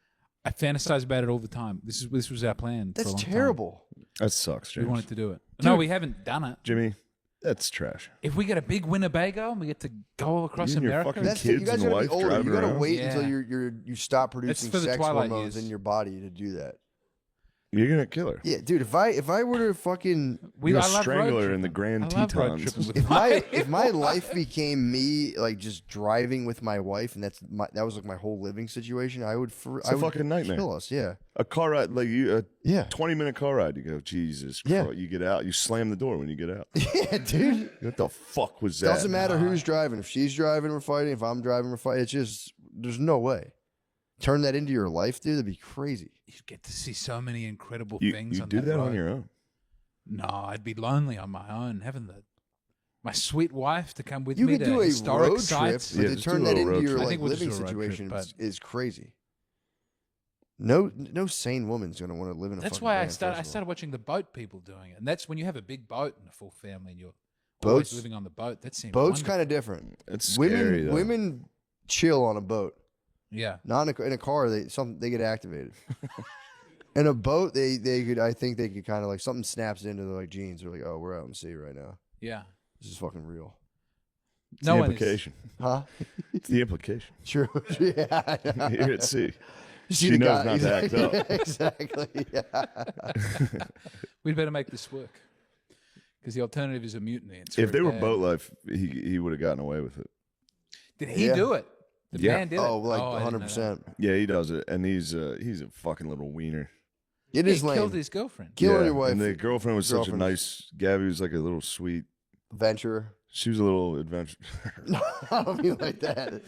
Speaker 2: I fantasize about it all the time. This was our plan. for a
Speaker 3: That's
Speaker 2: long time.
Speaker 3: terrible.
Speaker 1: that sucks,
Speaker 2: We
Speaker 1: James.
Speaker 2: wanted to do it. No, we haven't done it.
Speaker 1: Jimmy, that's trash.
Speaker 2: If we get a big Winnebago and we get to go all across
Speaker 1: You and your
Speaker 2: America,
Speaker 1: fucking
Speaker 3: That's
Speaker 1: kids
Speaker 3: you guys
Speaker 1: and
Speaker 3: gotta
Speaker 1: wife
Speaker 3: be older.
Speaker 1: driving
Speaker 3: You gotta
Speaker 1: around?
Speaker 3: wait
Speaker 2: Yeah.
Speaker 3: until you stop producing
Speaker 2: for the
Speaker 3: sex
Speaker 2: twilight
Speaker 3: hormones
Speaker 2: years.
Speaker 3: in your body to do that.
Speaker 1: You're gonna kill her.
Speaker 3: Yeah, dude. If I were to fucking
Speaker 1: You're
Speaker 2: I
Speaker 1: gonna
Speaker 2: love
Speaker 1: strangle
Speaker 2: road
Speaker 1: her in the
Speaker 2: tripping.
Speaker 1: Grand
Speaker 2: I love road
Speaker 1: Tetons.
Speaker 2: tripping with
Speaker 3: if my life became me like just driving with my wife and that was like my whole living situation, I would
Speaker 1: It's
Speaker 3: I
Speaker 1: a
Speaker 3: would
Speaker 1: fucking nightmare.
Speaker 3: kill us. Yeah,
Speaker 1: A car ride, like a
Speaker 3: yeah,
Speaker 1: 20-minute car ride. You go, Jesus
Speaker 3: Yeah.
Speaker 1: Christ. You get out, you slam the door when you get out.
Speaker 3: yeah, dude.
Speaker 1: What the fuck was that?
Speaker 3: Doesn't matter who's driving. If she's driving, we're fighting. If I'm driving, we're fighting. It's just there's no way. Turn that into your life, dude. That'd be crazy.
Speaker 2: you get to see so many incredible
Speaker 1: You,
Speaker 2: things.
Speaker 1: you
Speaker 2: on
Speaker 1: do that on
Speaker 2: road.
Speaker 1: your own.
Speaker 2: No, I'd be lonely on my own. Having my sweet wife to come with
Speaker 3: You
Speaker 2: me
Speaker 3: could
Speaker 2: to
Speaker 3: do a
Speaker 2: historic
Speaker 3: road
Speaker 2: sites.
Speaker 3: trip, but
Speaker 1: Yeah,
Speaker 3: to
Speaker 1: just
Speaker 3: turn
Speaker 1: do a
Speaker 3: that
Speaker 1: little
Speaker 3: into
Speaker 1: road
Speaker 3: your
Speaker 1: trip.
Speaker 2: I
Speaker 3: like
Speaker 2: think we'll just
Speaker 3: living
Speaker 2: do a road
Speaker 3: situation
Speaker 2: trip,
Speaker 3: is crazy. No sane woman's gonna want to live in a.
Speaker 2: That's
Speaker 3: fucking
Speaker 2: why
Speaker 3: van, first of all.
Speaker 2: started watching the boat people doing it, and that's when you have a big boat and a full family, and you're
Speaker 3: Boats-
Speaker 2: always living on the boat. That seems
Speaker 3: Boats
Speaker 2: wonderful.
Speaker 3: kind of different.
Speaker 1: It's scary, though.
Speaker 3: Women chill on a boat.
Speaker 2: Yeah.
Speaker 3: Not in a car. They get activated. In a boat, they could. I think they could kind of like something snaps into their like genes. They're like, oh, we're out in sea right now.
Speaker 2: Yeah.
Speaker 3: This is fucking real.
Speaker 1: It's
Speaker 2: No
Speaker 1: the
Speaker 2: one is-
Speaker 1: implication.
Speaker 3: Huh?
Speaker 1: It's the implication.
Speaker 3: True. Yeah.
Speaker 1: Here at sea.
Speaker 3: See
Speaker 1: She
Speaker 3: the
Speaker 1: knows
Speaker 3: guy-
Speaker 1: not to act up.
Speaker 3: Exactly. Yeah.
Speaker 2: We'd better make this work. Because the alternative is a mutiny. It's
Speaker 1: If they
Speaker 2: very
Speaker 1: were
Speaker 2: bad.
Speaker 1: boat life, he would have gotten away with it.
Speaker 2: Did he
Speaker 3: Yeah.
Speaker 2: do it? The
Speaker 1: Yeah.
Speaker 2: man did
Speaker 3: Oh,
Speaker 2: it?
Speaker 3: like
Speaker 2: I didn't know that.
Speaker 3: 100%.
Speaker 1: Yeah, he does it, and he's a fucking little wiener.
Speaker 3: It
Speaker 2: He
Speaker 3: is lame.
Speaker 2: killed his girlfriend.
Speaker 3: Killing
Speaker 1: Yeah,
Speaker 3: your wife.
Speaker 1: And the girlfriend was such a
Speaker 3: girlfriend.
Speaker 1: nice. Gabby was like a little sweet.
Speaker 3: Venture.
Speaker 1: She was a little adventure.
Speaker 3: No, I don't mean like that.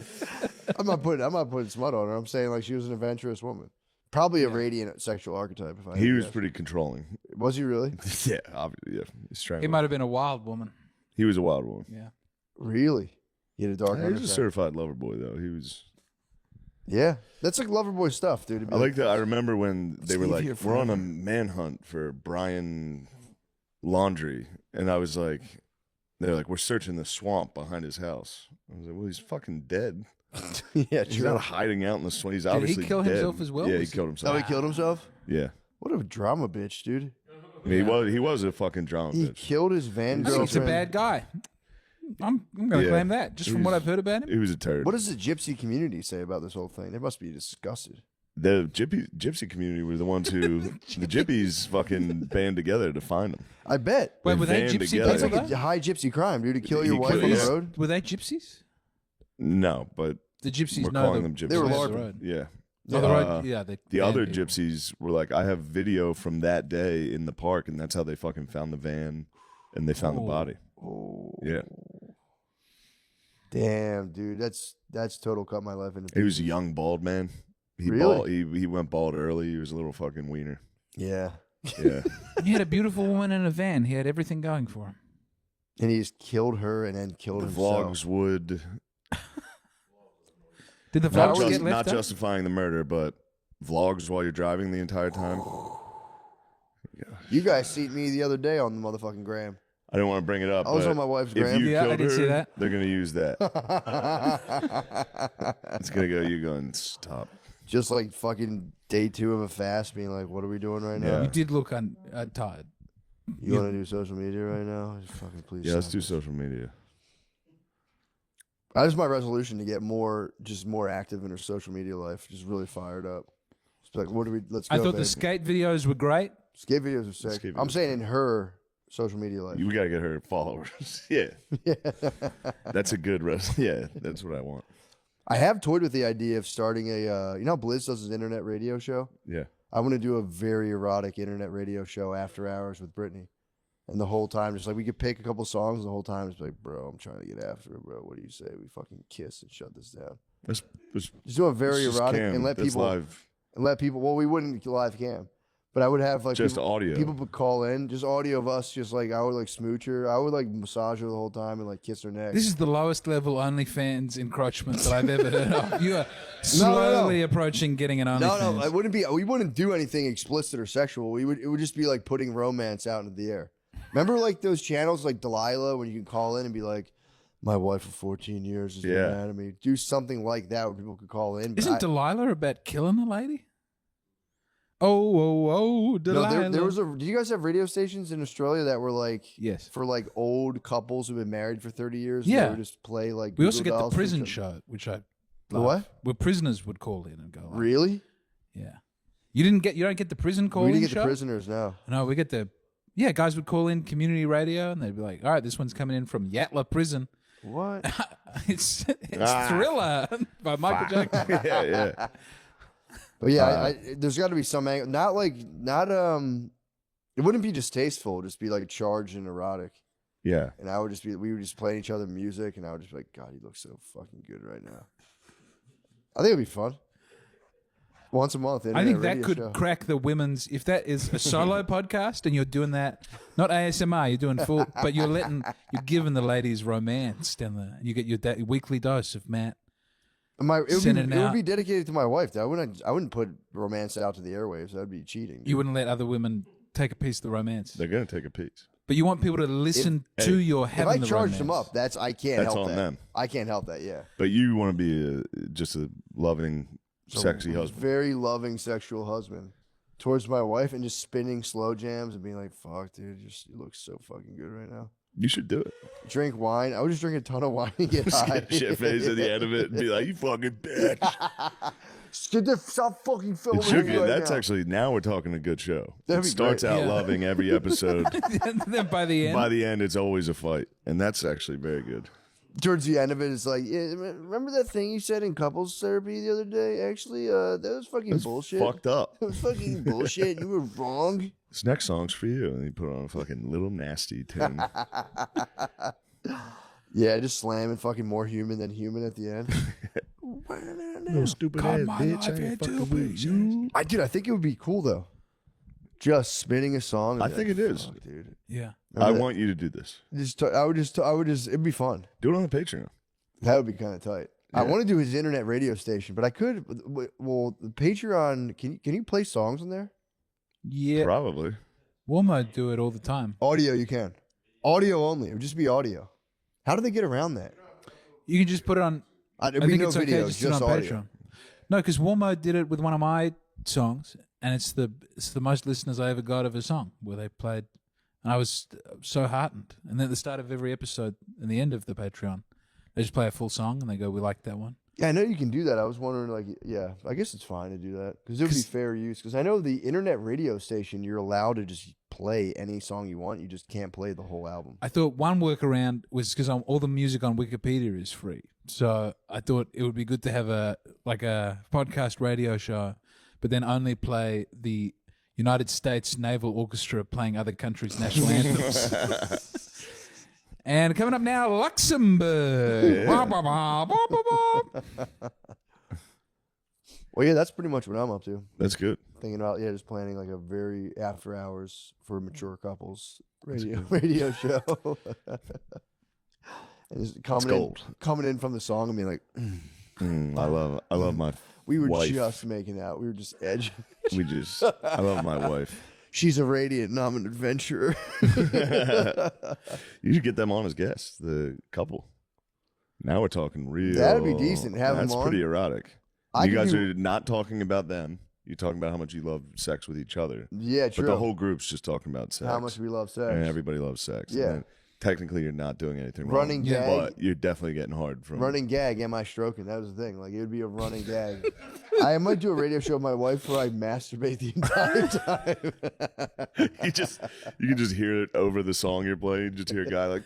Speaker 3: I'm not putting smut on her. I'm saying like she was an adventurous woman. Probably a radiant sexual archetype. If I
Speaker 1: He
Speaker 3: had to
Speaker 1: was
Speaker 3: guess.
Speaker 1: pretty controlling.
Speaker 3: Was he really?
Speaker 1: Yeah, obviously. Yeah, he's trying.
Speaker 2: He might have been a wild woman.
Speaker 1: He was a wild one.
Speaker 2: Yeah.
Speaker 3: Really? He had a dark
Speaker 1: He was a
Speaker 3: underside.
Speaker 1: certified lover boy, though. He was.
Speaker 3: Yeah, that's like lover boy stuff, dude. To be
Speaker 1: I like that. I remember when they were
Speaker 3: leave
Speaker 1: like,
Speaker 3: here
Speaker 1: "We're on a
Speaker 3: forever."
Speaker 1: manhunt for Brian Laundry," and I was like, "They're like, we're searching the swamp behind his house." I was like, "Well, he's fucking dead.
Speaker 3: yeah,
Speaker 1: He's
Speaker 3: true.
Speaker 1: not hiding out in the swamp. He's
Speaker 2: Did he
Speaker 1: obviously
Speaker 2: kill
Speaker 1: dead."
Speaker 2: himself as well?
Speaker 1: Yeah, he
Speaker 2: Was he-
Speaker 1: killed
Speaker 3: Oh,
Speaker 1: himself.
Speaker 3: he killed himself.
Speaker 1: Yeah,
Speaker 3: What a drama bitch, dude.
Speaker 1: I mean, he was a fucking drama
Speaker 3: He
Speaker 1: bitch.
Speaker 3: killed his van
Speaker 2: I think he's a
Speaker 3: girlfriend.
Speaker 2: bad guy. I'm going to
Speaker 1: Yeah.
Speaker 2: claim that just from what I've heard about him.
Speaker 1: He was a turd.
Speaker 3: What does the gypsy community say about this whole thing? They must be disgusted.
Speaker 1: The gypsy community were the ones who the gyppies fucking band together to find him.
Speaker 3: I bet.
Speaker 2: Wait,
Speaker 1: They
Speaker 2: were they
Speaker 1: band
Speaker 2: gypsy
Speaker 1: together.
Speaker 3: That's
Speaker 2: people?
Speaker 3: like a
Speaker 2: though?
Speaker 3: high gypsy crime, dude. To kill
Speaker 1: He
Speaker 3: your wife
Speaker 1: killed-
Speaker 3: on the
Speaker 1: yeah.
Speaker 3: road.
Speaker 2: Were they gypsies?
Speaker 1: No, but
Speaker 2: The gypsies
Speaker 1: we're
Speaker 2: know
Speaker 1: calling
Speaker 2: the,
Speaker 1: them gypsies.
Speaker 3: They were
Speaker 2: the
Speaker 3: LARPing.
Speaker 2: road.
Speaker 1: Yeah.
Speaker 2: Oh, the road.
Speaker 1: Uh,
Speaker 2: Yeah, they
Speaker 1: The
Speaker 2: banned
Speaker 1: other
Speaker 2: people.
Speaker 1: gypsies were like, I have video from that day in the park, and that's how they fucking found the van, and they found the body.
Speaker 3: Oh,
Speaker 1: Yeah,
Speaker 3: damn, dude. That's total cut my life into
Speaker 1: he was a
Speaker 3: pieces.
Speaker 1: young bald man. He
Speaker 3: Really?
Speaker 1: he went bald early. He was a little fucking wiener.
Speaker 3: Yeah,
Speaker 1: Yeah,
Speaker 2: He had a beautiful woman in a van. He had everything going for him.
Speaker 3: and he just killed her and then killed
Speaker 1: the
Speaker 3: himself.
Speaker 1: vlogs would
Speaker 2: Did the
Speaker 1: not,
Speaker 2: vlogs get
Speaker 1: just,
Speaker 2: left
Speaker 1: not
Speaker 2: up?
Speaker 1: justifying the murder, but vlogs while you're driving the entire time.
Speaker 3: You guys seen me the other day on the motherfucking gram.
Speaker 1: I didn't want to bring it up.
Speaker 3: I was
Speaker 1: but
Speaker 3: on my wife's
Speaker 1: if
Speaker 3: gram.
Speaker 1: you
Speaker 2: Yeah, I
Speaker 1: killed
Speaker 2: did
Speaker 1: her,
Speaker 2: see that.
Speaker 1: they're gonna use that. It's gonna go. You going stop?
Speaker 3: Just like fucking day 2 of a fast, being like, "What are we doing right now?
Speaker 1: Yeah.
Speaker 2: You did look tired.
Speaker 3: You want to do social media right now? Just fucking please."
Speaker 1: Yeah, let's
Speaker 3: stop
Speaker 1: do
Speaker 3: it.
Speaker 1: social media.
Speaker 3: That is my resolution to get more active in her social media life. Just really fired up. Just be like, what do we? Let's go.
Speaker 2: I thought
Speaker 3: babe.
Speaker 2: the skate videos were great.
Speaker 3: skate videos are sick.
Speaker 1: Skate
Speaker 3: I'm
Speaker 1: videos.
Speaker 3: saying in her social media life.
Speaker 1: We gotta get her followers. Yeah, that's a good Yeah, that's what I want.
Speaker 3: I have toyed with the idea of starting a. You know, how Blizz does his internet radio show.
Speaker 1: Yeah,
Speaker 3: I want to do a very erotic internet radio show after hours with Brittany. And the whole time, just like we could pick a couple songs. The whole time, it's like, bro, I'm trying to get after it, bro. What do you say? We fucking kiss and shut this down.
Speaker 1: let's
Speaker 3: Just do it very
Speaker 1: just
Speaker 3: erotic
Speaker 1: cam.
Speaker 3: and let
Speaker 1: That's
Speaker 3: people
Speaker 1: live.
Speaker 3: Well, we wouldn't live cam, but I would have like
Speaker 1: Just
Speaker 3: people,
Speaker 1: audio.
Speaker 3: People would call in, just audio of us. Just like I would like smooch her. I would like massage her the whole time and like kiss her neck.
Speaker 2: This is the lowest level OnlyFans encroachment that I've ever heard of. You are slowly approaching getting an OnlyFans.
Speaker 3: no, I wouldn't be. We wouldn't do anything explicit or sexual. It would just be like putting romance out into the air. Remember like those channels like Delilah when you can call in and be like, my wife for 14 years has been
Speaker 1: Yeah.
Speaker 3: mad at me. Do something like that where people could call in. But
Speaker 2: Isn't Delilah about killing a lady? Oh, Delilah.
Speaker 3: no, there was a. Did you guys have radio stations in Australia that were like
Speaker 2: Yes.
Speaker 3: for like old couples who've been married for 30 years?
Speaker 2: Yeah.
Speaker 3: They would just play like.
Speaker 2: We also
Speaker 3: Google
Speaker 2: get the
Speaker 3: Dolls for
Speaker 2: prison
Speaker 3: each other?
Speaker 2: show, which I
Speaker 3: The
Speaker 2: love,
Speaker 3: what?
Speaker 2: where prisoners would call in and go. Like,
Speaker 3: Really?
Speaker 2: Yeah. You don't get the prison call
Speaker 3: We
Speaker 2: in
Speaker 3: didn't get
Speaker 2: show?
Speaker 3: the prisoners now.
Speaker 2: No, we get the guys would call in community radio and they'd be like, all right, this one's coming in from Yatla Prison.
Speaker 3: What?
Speaker 2: it's
Speaker 1: Ah.
Speaker 2: Thriller by Michael Jackson.
Speaker 1: yeah.
Speaker 3: But yeah, there's got to be some angle. It wouldn't be distasteful. Just be like charged and erotic.
Speaker 1: Yeah.
Speaker 3: And we would just play each other music, and I would just be like, God, he looks so fucking good right now. I think it'd be fun. Once a month.
Speaker 2: I think
Speaker 3: internet
Speaker 2: that
Speaker 3: radio
Speaker 2: could
Speaker 3: show.
Speaker 2: crack the women's. If that is a solo podcast and you're doing that, not ASMR, you're doing full, but you're giving the ladies romance down there. You get your weekly dose of Matt.
Speaker 3: It
Speaker 2: sending
Speaker 3: would
Speaker 2: out-
Speaker 3: be dedicated to my wife. Though. I wouldn't put romance out to the airwaves. That'd be cheating.
Speaker 2: You wouldn't let other women take a piece of the romance.
Speaker 1: They're gonna take a piece.
Speaker 2: But you want people to listen to your
Speaker 3: If
Speaker 2: having
Speaker 3: I
Speaker 2: the
Speaker 3: charge
Speaker 2: romance.
Speaker 3: them up, I can't
Speaker 1: That's
Speaker 3: help
Speaker 1: on
Speaker 3: that.
Speaker 1: them.
Speaker 3: I can't help that. Yeah.
Speaker 1: But you want to be just a loving, sexy husband.
Speaker 3: Very loving sexual husband towards my wife, and just spinning slow jams and being like, "Fuck, dude, you look so fucking good right now."
Speaker 1: You should do it.
Speaker 3: Drink wine. I would just drink a ton of wine and get high.
Speaker 1: Shit face at the end of it and be like, "You fucking bitch."
Speaker 3: Stop fucking filming.
Speaker 1: It should
Speaker 3: me
Speaker 1: get,
Speaker 3: right
Speaker 1: that's
Speaker 3: now.
Speaker 1: actually, now we're talking a good show.
Speaker 3: That'd
Speaker 1: It
Speaker 3: be
Speaker 1: starts
Speaker 3: great.
Speaker 1: out
Speaker 2: Yeah.
Speaker 1: loving every episode.
Speaker 2: And then by the end,
Speaker 1: By the end, it's always a fight. And that's actually very good.
Speaker 3: Towards the end of it, it's like, yeah, remember that thing you said in couples therapy the other day? Actually, that was fucking
Speaker 1: That's
Speaker 3: bullshit.
Speaker 1: fucked up.
Speaker 3: It was fucking bullshit. You were wrong.
Speaker 1: This next song's for you. And you put on a fucking Little Nasty tune.
Speaker 3: Yeah, just slamming fucking more human than human at the end.
Speaker 1: Little stupid
Speaker 2: Cut
Speaker 1: ass
Speaker 2: my
Speaker 1: bitch.
Speaker 2: life
Speaker 1: I ain't
Speaker 2: into
Speaker 1: fucking with
Speaker 2: pieces.
Speaker 1: you.
Speaker 3: I think it would be cool though. Just spinning a song. and
Speaker 1: I
Speaker 3: be
Speaker 1: think
Speaker 3: like,
Speaker 1: it is.
Speaker 3: "Fuck, dude.
Speaker 2: yeah.
Speaker 1: I want you to do this.
Speaker 3: I would just, it'd be fun.
Speaker 1: Do it on the Patreon.
Speaker 3: That would be kind of tight. I
Speaker 1: Yeah.
Speaker 3: want to do his internet radio station, but I could. Well, the Patreon, can you play songs on there?
Speaker 2: Yeah.
Speaker 1: Probably.
Speaker 2: Walmart do it all the time.
Speaker 3: Audio, you can. Audio only. It would just be audio. How do they get around that?
Speaker 2: You can just put it on.
Speaker 3: There'd
Speaker 2: I
Speaker 3: be
Speaker 2: think
Speaker 3: no
Speaker 2: it's
Speaker 3: video,
Speaker 2: okay just to
Speaker 3: just
Speaker 2: on
Speaker 3: audio.
Speaker 2: Patreon. No, because Walmart did it with one of my songs, and it's the most listeners I ever got of a song where they played, and I was so heartened. And then at the start of every episode, and the end of the Patreon, they just play a full song and they go, "We like that one."
Speaker 3: Yeah, I know you can do that. I was wondering, like, yeah, I guess it's fine to do that because it would be
Speaker 2: 'Cause-
Speaker 3: fair use. Because I know the internet radio station, you're allowed to just play any song you want. You just can't play the whole album.
Speaker 2: I thought one workaround was because all the music on Wikipedia is free, so I thought it would be good to have a podcast radio show, but then only play the United States Naval Orchestra playing other countries' national anthems. And coming up now, Luxembourg. Wah, wah, wah, wah, wah, wah.
Speaker 3: Well, yeah, that's pretty much what I'm up to.
Speaker 1: That's good.
Speaker 3: Thinking about just planning like a very after hours for mature couples radio show. And just coming in from the song and being like,
Speaker 1: I love my
Speaker 3: we were
Speaker 1: wife.
Speaker 3: just making out. We were just edging.
Speaker 1: I love my wife.
Speaker 3: She's a radiant and I'm an adventurer.
Speaker 1: You should get them on as guests, the couple. Now we're talking real.
Speaker 3: That'd be decent. Have them
Speaker 1: That's
Speaker 3: on.
Speaker 1: pretty erotic.
Speaker 3: I
Speaker 1: You
Speaker 3: could
Speaker 1: guys
Speaker 3: do-
Speaker 1: are not talking about them. You're talking about how much you love sex with each other.
Speaker 3: Yeah, true.
Speaker 1: But the whole group's just talking about sex.
Speaker 3: How much we love sex.
Speaker 1: And everybody loves sex.
Speaker 3: Yeah.
Speaker 1: And technically, you're not doing anything
Speaker 3: Running
Speaker 1: wrong.
Speaker 3: gag.
Speaker 1: But you're definitely getting hard from
Speaker 3: Running gag, am I stroking? That was the thing. Like, it would be a running gag. I might do a radio show with my wife where I masturbate the entire time.
Speaker 1: you can just hear it over the song you're playing. Just hear a guy like,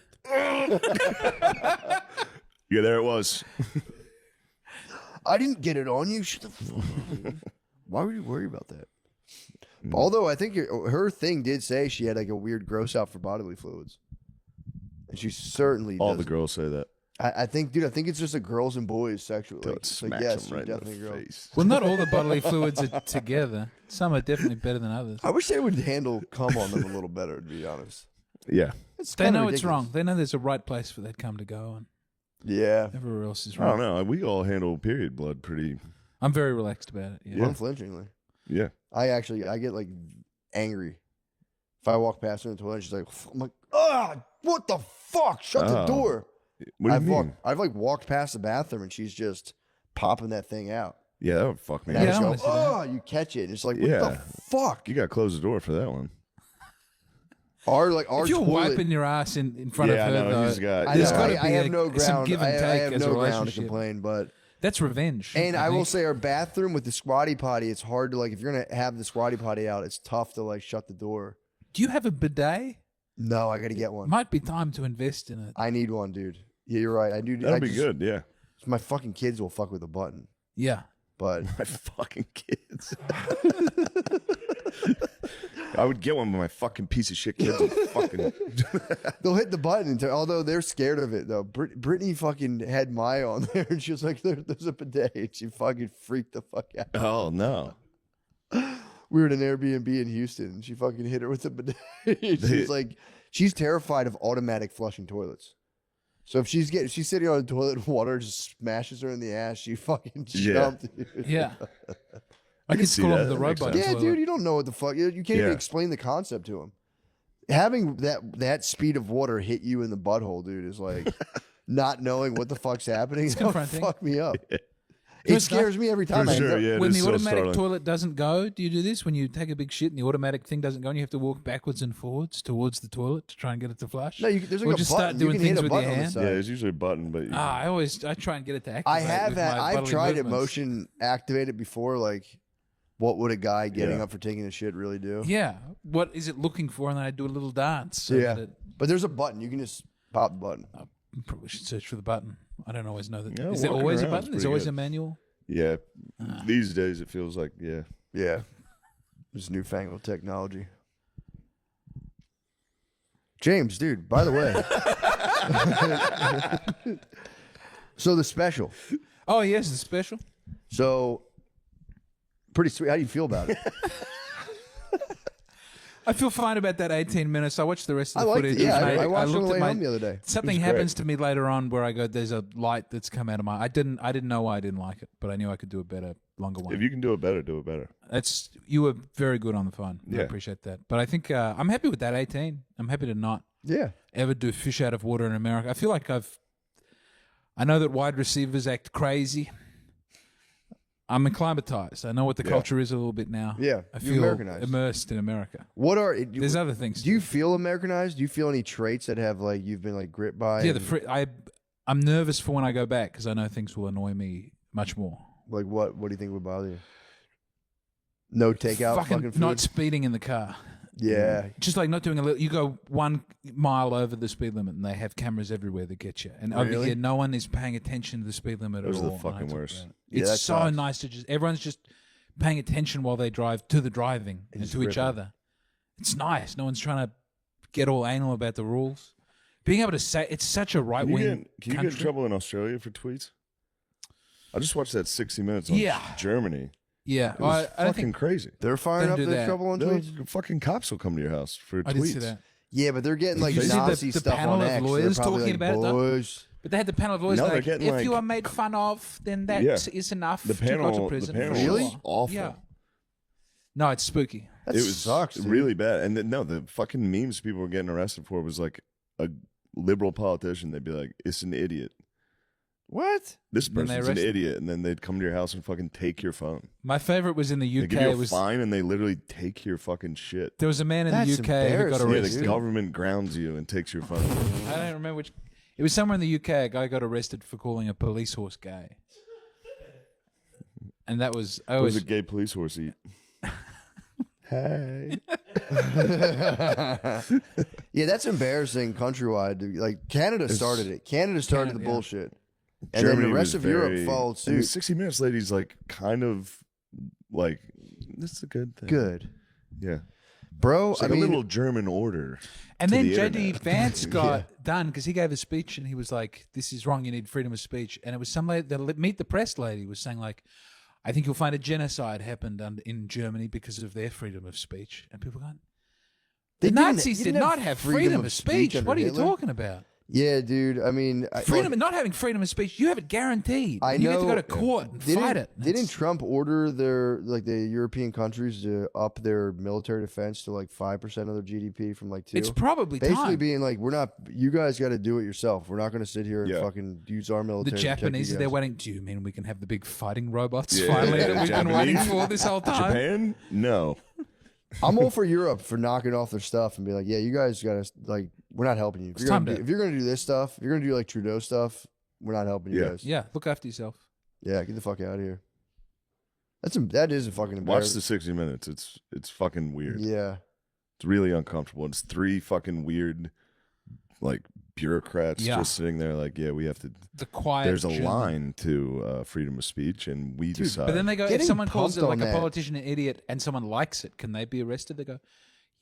Speaker 1: yeah, there it was.
Speaker 3: I didn't get it on you. Shut the fuck up. Why would you worry about that? Although I think her thing did say she had like a weird gross out for bodily fluids. And she certainly
Speaker 1: All
Speaker 3: does.
Speaker 1: the girls say that.
Speaker 3: I think, dude, I think it's just a girls and boys sexually.
Speaker 1: Till
Speaker 3: Like,
Speaker 1: it
Speaker 3: it's like,
Speaker 1: smacks
Speaker 3: yes,
Speaker 1: them right
Speaker 3: you're
Speaker 1: in
Speaker 3: definitely a
Speaker 1: the
Speaker 3: girl.
Speaker 1: face.
Speaker 2: Well, not all the bodily fluids are together. Some are definitely better than others.
Speaker 3: I wish they would handle cum on them a little better, to be honest.
Speaker 1: Yeah.
Speaker 3: It's
Speaker 2: They
Speaker 3: kinda
Speaker 2: know it's
Speaker 3: ridiculous.
Speaker 2: wrong. They know there's a right place for that cum to go, and
Speaker 3: Yeah.
Speaker 2: everywhere else is
Speaker 1: I don't
Speaker 2: wrong.
Speaker 1: know. We all handle period blood pretty.
Speaker 2: I'm very relaxed about it. Yeah.
Speaker 3: Unflinchingly.
Speaker 1: Yeah.
Speaker 3: I get like angry. If I walk past her in the toilet, she's like, I'm like, ah, what the fuck? Shut the
Speaker 1: Oh.
Speaker 3: door.
Speaker 1: What do you mean?
Speaker 3: I've like walked past the bathroom and she's just popping that thing out.
Speaker 1: Yeah, that would fuck me.
Speaker 3: And
Speaker 2: Yeah,
Speaker 3: I
Speaker 2: I
Speaker 3: just
Speaker 2: wanna
Speaker 3: go,
Speaker 2: see that.
Speaker 3: oh, you catch it. And it's like, what
Speaker 1: Yeah.
Speaker 3: the fuck?
Speaker 1: You got to close the door for that one.
Speaker 3: Our
Speaker 2: If you're
Speaker 3: toilet,
Speaker 2: wiping your ass in front
Speaker 1: Yeah, I
Speaker 2: of her,
Speaker 1: know,
Speaker 2: though,
Speaker 1: he's got-
Speaker 3: I,
Speaker 2: there's
Speaker 3: know,
Speaker 2: gotta
Speaker 3: I
Speaker 2: be
Speaker 3: have
Speaker 2: a-
Speaker 3: no
Speaker 2: some
Speaker 3: ground.
Speaker 2: give and
Speaker 3: I
Speaker 2: take
Speaker 3: have
Speaker 2: as a
Speaker 3: no ground to
Speaker 2: relationship.
Speaker 3: complain, but
Speaker 2: that's revenge.
Speaker 3: and I will
Speaker 2: think.
Speaker 3: say our bathroom with the squatty potty, it's hard to like if you're gonna have the squatty potty out, it's tough to like shut the door.
Speaker 2: Do you have a bidet?
Speaker 3: No, I gotta get one.
Speaker 2: Might be time to invest in it.
Speaker 3: I need one, dude. Yeah, you're right. I do.
Speaker 1: That'd
Speaker 3: I
Speaker 1: be
Speaker 3: just-
Speaker 1: good. Yeah.
Speaker 3: My fucking kids will fuck with a button,
Speaker 2: Yeah.
Speaker 3: but
Speaker 1: My fucking kids. I would get one, but my fucking piece of shit kids would fucking.
Speaker 3: they'll hit the button. Although they're scared of it, though. Brittany fucking had Maya on there, and she was like, "There's a bidet." And she fucking freaked the fuck out.
Speaker 1: Oh, no.
Speaker 3: We were at an Airbnb in Houston, and she fucking hit her with a bidet. She's like, she's terrified of automatic flushing toilets. So if she's sitting on a toilet and water just smashes her in the ass, she fucking
Speaker 1: Yeah.
Speaker 3: jumped. Dude.
Speaker 2: Yeah. I
Speaker 1: can
Speaker 2: could
Speaker 1: see
Speaker 2: call
Speaker 1: that.
Speaker 2: him the
Speaker 1: That makes
Speaker 2: robot.
Speaker 1: sense.
Speaker 3: Yeah,
Speaker 2: toilet.
Speaker 3: dude, you don't know what the fuck. You can't even
Speaker 1: Yeah.
Speaker 3: explain the concept to him. having that speed of water hit you in the butthole, dude, is like not knowing what the fuck's happening. It's
Speaker 2: confronting.
Speaker 3: Fuck me up.
Speaker 2: know,
Speaker 3: It
Speaker 2: it's
Speaker 3: scares me every time.
Speaker 1: For sure, yeah.
Speaker 2: When
Speaker 1: it
Speaker 2: the
Speaker 1: is so
Speaker 2: automatic
Speaker 1: startling.
Speaker 2: toilet doesn't go, do you do this? When you take a big shit and the automatic thing doesn't go and you have to walk backwards and forwards towards the toilet to try and get it to flush?
Speaker 3: No, there's like
Speaker 2: or
Speaker 3: a
Speaker 2: just
Speaker 3: button.
Speaker 2: start doing
Speaker 3: you can
Speaker 2: things
Speaker 3: hit a
Speaker 2: with your
Speaker 3: button on the
Speaker 2: hand?
Speaker 3: side.
Speaker 1: Yeah, it's usually a button, but
Speaker 2: I try and get it to activate.
Speaker 3: I have
Speaker 2: with
Speaker 3: had.
Speaker 2: my
Speaker 3: I've
Speaker 2: bodily
Speaker 3: tried it
Speaker 2: movements.
Speaker 3: motion activated before. Like, what would a guy getting
Speaker 1: Yeah.
Speaker 3: up for taking a shit really do?
Speaker 2: Yeah. What is it looking for? And then I do a little dance. So
Speaker 3: Yeah.
Speaker 2: that it,
Speaker 3: But there's a button. You can just pop the button.
Speaker 2: probably should search for the button. I don't always know that.
Speaker 1: Yeah,
Speaker 2: Is there
Speaker 1: walking
Speaker 2: always a
Speaker 1: around is
Speaker 2: button? There's
Speaker 1: pretty
Speaker 2: always
Speaker 1: good.
Speaker 2: a manual.
Speaker 1: yeah. These days it feels like
Speaker 3: Yeah. This newfangled technology. James, dude, by the way. So the special.
Speaker 2: Oh yes, the special.
Speaker 3: So pretty sweet. How do you feel about it?
Speaker 2: I feel fine about that 18 minutes. I watched the rest of
Speaker 3: I
Speaker 2: the
Speaker 3: liked
Speaker 2: footage.
Speaker 3: it. Yeah,
Speaker 2: and
Speaker 3: I watched it on
Speaker 2: looked
Speaker 3: the
Speaker 2: at
Speaker 3: way home the other day.
Speaker 2: Something
Speaker 1: great.
Speaker 2: happens to me later on where I go, "There's a light that's come out of my." I didn't know why I didn't like it, but I knew I could do a better, longer one.
Speaker 1: if you can do it better, do it better.
Speaker 2: You were very good on the phone. I
Speaker 1: Yeah.
Speaker 2: appreciate that. But I think I'm happy with that 18. I'm happy to not
Speaker 3: Yeah.
Speaker 2: ever do fish out of water in America. I feel like I know that wide receivers act crazy. I'm acclimatized. I know what the
Speaker 1: Yeah.
Speaker 2: culture is a little bit now.
Speaker 3: Yeah,
Speaker 2: I
Speaker 3: you're
Speaker 2: feel
Speaker 3: Americanized.
Speaker 2: immersed in America.
Speaker 3: What are
Speaker 2: There's other things.
Speaker 3: do you feel Americanized? Do you feel any traits that have like you've been like gripped by?
Speaker 2: Yeah,
Speaker 3: and,
Speaker 2: I'm nervous for when I go back because I know things will annoy me much more.
Speaker 3: like what do you think would bother you? No takeout fucking food.
Speaker 2: not speeding in the car.
Speaker 3: Yeah.
Speaker 2: Just like not doing a little. You go 1 mile over the speed limit, and they have cameras everywhere that get you. And over
Speaker 3: Really?
Speaker 2: here, no one is paying attention to the speed limit
Speaker 1: Those
Speaker 2: at
Speaker 1: are the
Speaker 2: all.
Speaker 1: fucking
Speaker 2: And I talk
Speaker 1: worst.
Speaker 2: about it.
Speaker 3: Yeah,
Speaker 2: It's
Speaker 3: that
Speaker 2: so
Speaker 3: sucks.
Speaker 2: nice to just everyone's just paying attention while they drive to the driving and
Speaker 3: just
Speaker 2: to each
Speaker 3: ripping.
Speaker 2: other. It's nice. No one's trying to get all anal about the rules. Being able to say it's such a right
Speaker 1: Can you
Speaker 2: wing
Speaker 1: get, can you get in
Speaker 2: country.
Speaker 1: trouble in Australia for tweets? I just watched that 60 Minutes on
Speaker 2: Yeah.
Speaker 1: Germany.
Speaker 2: Yeah,
Speaker 1: It was
Speaker 2: I don't
Speaker 1: fucking
Speaker 2: think
Speaker 1: crazy.
Speaker 3: They're firing
Speaker 2: Don't
Speaker 3: up
Speaker 2: do
Speaker 3: the
Speaker 2: that.
Speaker 3: trouble on
Speaker 1: They'll-
Speaker 3: tweets.
Speaker 1: fucking cops will come to your house for
Speaker 2: I
Speaker 1: tweets.
Speaker 2: did see that.
Speaker 3: Yeah, but they're getting like
Speaker 2: Did you see
Speaker 3: Nazi
Speaker 2: the
Speaker 3: stuff
Speaker 2: panel
Speaker 3: on
Speaker 2: of
Speaker 3: X.
Speaker 2: lawyers
Speaker 3: They're probably
Speaker 2: talking
Speaker 3: like,
Speaker 2: about it, though?
Speaker 3: boys.
Speaker 2: But they had the panel of lawyers
Speaker 1: No, they're
Speaker 2: like,
Speaker 1: getting,
Speaker 2: if
Speaker 1: like-
Speaker 2: you are made fun of, then that is
Speaker 1: Yeah.
Speaker 2: enough
Speaker 1: The
Speaker 2: to go to
Speaker 1: panel,
Speaker 2: prison.
Speaker 1: the panel
Speaker 3: Really?
Speaker 1: was awful.
Speaker 2: Yeah. No, it's spooky.
Speaker 3: That
Speaker 1: It was
Speaker 3: sucks, dude.
Speaker 1: really bad. And no, the fucking memes people were getting arrested for was like a liberal politician. They'd be like, "It's an idiot.
Speaker 3: What?
Speaker 1: This
Speaker 2: Then they
Speaker 1: person's an
Speaker 2: arrest them.
Speaker 1: idiot," and then they'd come to your house and fucking take your phone.
Speaker 2: My favorite was in the
Speaker 1: They
Speaker 2: UK.
Speaker 1: give you a
Speaker 2: It was
Speaker 1: fine and they literally take your fucking shit.
Speaker 2: there was a man in
Speaker 3: That's
Speaker 2: the UK who got
Speaker 3: embarrassing,
Speaker 1: Yeah,
Speaker 2: arrested.
Speaker 1: the government grounds you and takes your phone.
Speaker 2: I don't remember which. It was somewhere in the UK. A guy got arrested for calling a police horse gay, and that was I
Speaker 1: What
Speaker 2: always
Speaker 1: does a gay police horse eat? Hey.
Speaker 3: Yeah, that's embarrassing countrywide. Dude. Like Canada started it. Canada started the
Speaker 2: Canada, yeah.
Speaker 3: bullshit, and then the rest of Europe followed
Speaker 1: And the
Speaker 3: suit.
Speaker 1: 60 Minutes lady's like kind of like, this is a good thing.
Speaker 3: Good,
Speaker 1: Yeah.
Speaker 3: bro.
Speaker 1: It's
Speaker 3: I
Speaker 1: like
Speaker 3: mean,
Speaker 1: a little German order.
Speaker 2: And
Speaker 1: to
Speaker 2: then
Speaker 1: the
Speaker 2: JD
Speaker 1: internet.
Speaker 2: Vance got done because he gave a speech and he was like, "This is wrong. You need freedom of speech." And it was some lady, the Meet the Press lady, was saying like, "I think you'll find a genocide happened in Germany because of their freedom of speech." And people going,
Speaker 3: They
Speaker 2: "The
Speaker 3: didn't-
Speaker 2: Nazis
Speaker 3: you
Speaker 2: did
Speaker 3: didn't
Speaker 2: not have freedom of speech.
Speaker 3: under
Speaker 2: What are you
Speaker 3: Hitler.
Speaker 2: talking about?
Speaker 3: yeah, dude. I mean,
Speaker 2: Freedom,
Speaker 3: look,
Speaker 2: not having freedom of speech. You have it guaranteed.
Speaker 3: I
Speaker 2: And you get to
Speaker 3: know-
Speaker 2: go to court and fight it.
Speaker 3: Didn't
Speaker 2: That's-
Speaker 3: Trump order the European countries to up their military defense to like 5% of their GDP from like 2?
Speaker 2: It's probably
Speaker 3: Basically
Speaker 2: time.
Speaker 3: being like, we're not. You guys got to do it yourself. We're not going to sit here and
Speaker 1: Yeah.
Speaker 3: fucking use our
Speaker 2: The
Speaker 3: military. to protect you
Speaker 2: Japanese, they're
Speaker 3: guys.
Speaker 2: waiting. Do you mean we can have the big fighting robots
Speaker 1: Yeah,
Speaker 2: finally that we've been waiting
Speaker 1: Japanese.
Speaker 2: for this whole time?
Speaker 1: Japan? No.
Speaker 3: I'm all for Europe for knocking off their stuff and be like, yeah, you guys got to like, we're not helping you.
Speaker 2: It's time to-
Speaker 3: If you're gonna do this stuff, if you're gonna do like Trudeau stuff, we're not helping you
Speaker 1: Yeah.
Speaker 3: guys.
Speaker 2: Yeah, look after yourself.
Speaker 3: Yeah, get the fuck out of here. That is a fucking
Speaker 1: Watch
Speaker 3: embarrassing.
Speaker 1: the 60 Minutes. It's fucking weird.
Speaker 3: Yeah,
Speaker 1: It's really uncomfortable. It's 3 fucking weird, like, bureaucrats
Speaker 2: Yeah.
Speaker 1: just sitting there like, yeah, we have to.
Speaker 2: The quiet.
Speaker 1: There's a
Speaker 2: German-
Speaker 1: line to freedom of speech, and we decide.
Speaker 2: But then they go, if
Speaker 3: Getting
Speaker 2: someone calls it
Speaker 3: pumped
Speaker 2: like
Speaker 3: on
Speaker 2: a
Speaker 3: that.
Speaker 2: politician an idiot and someone likes it, can they be arrested? They go,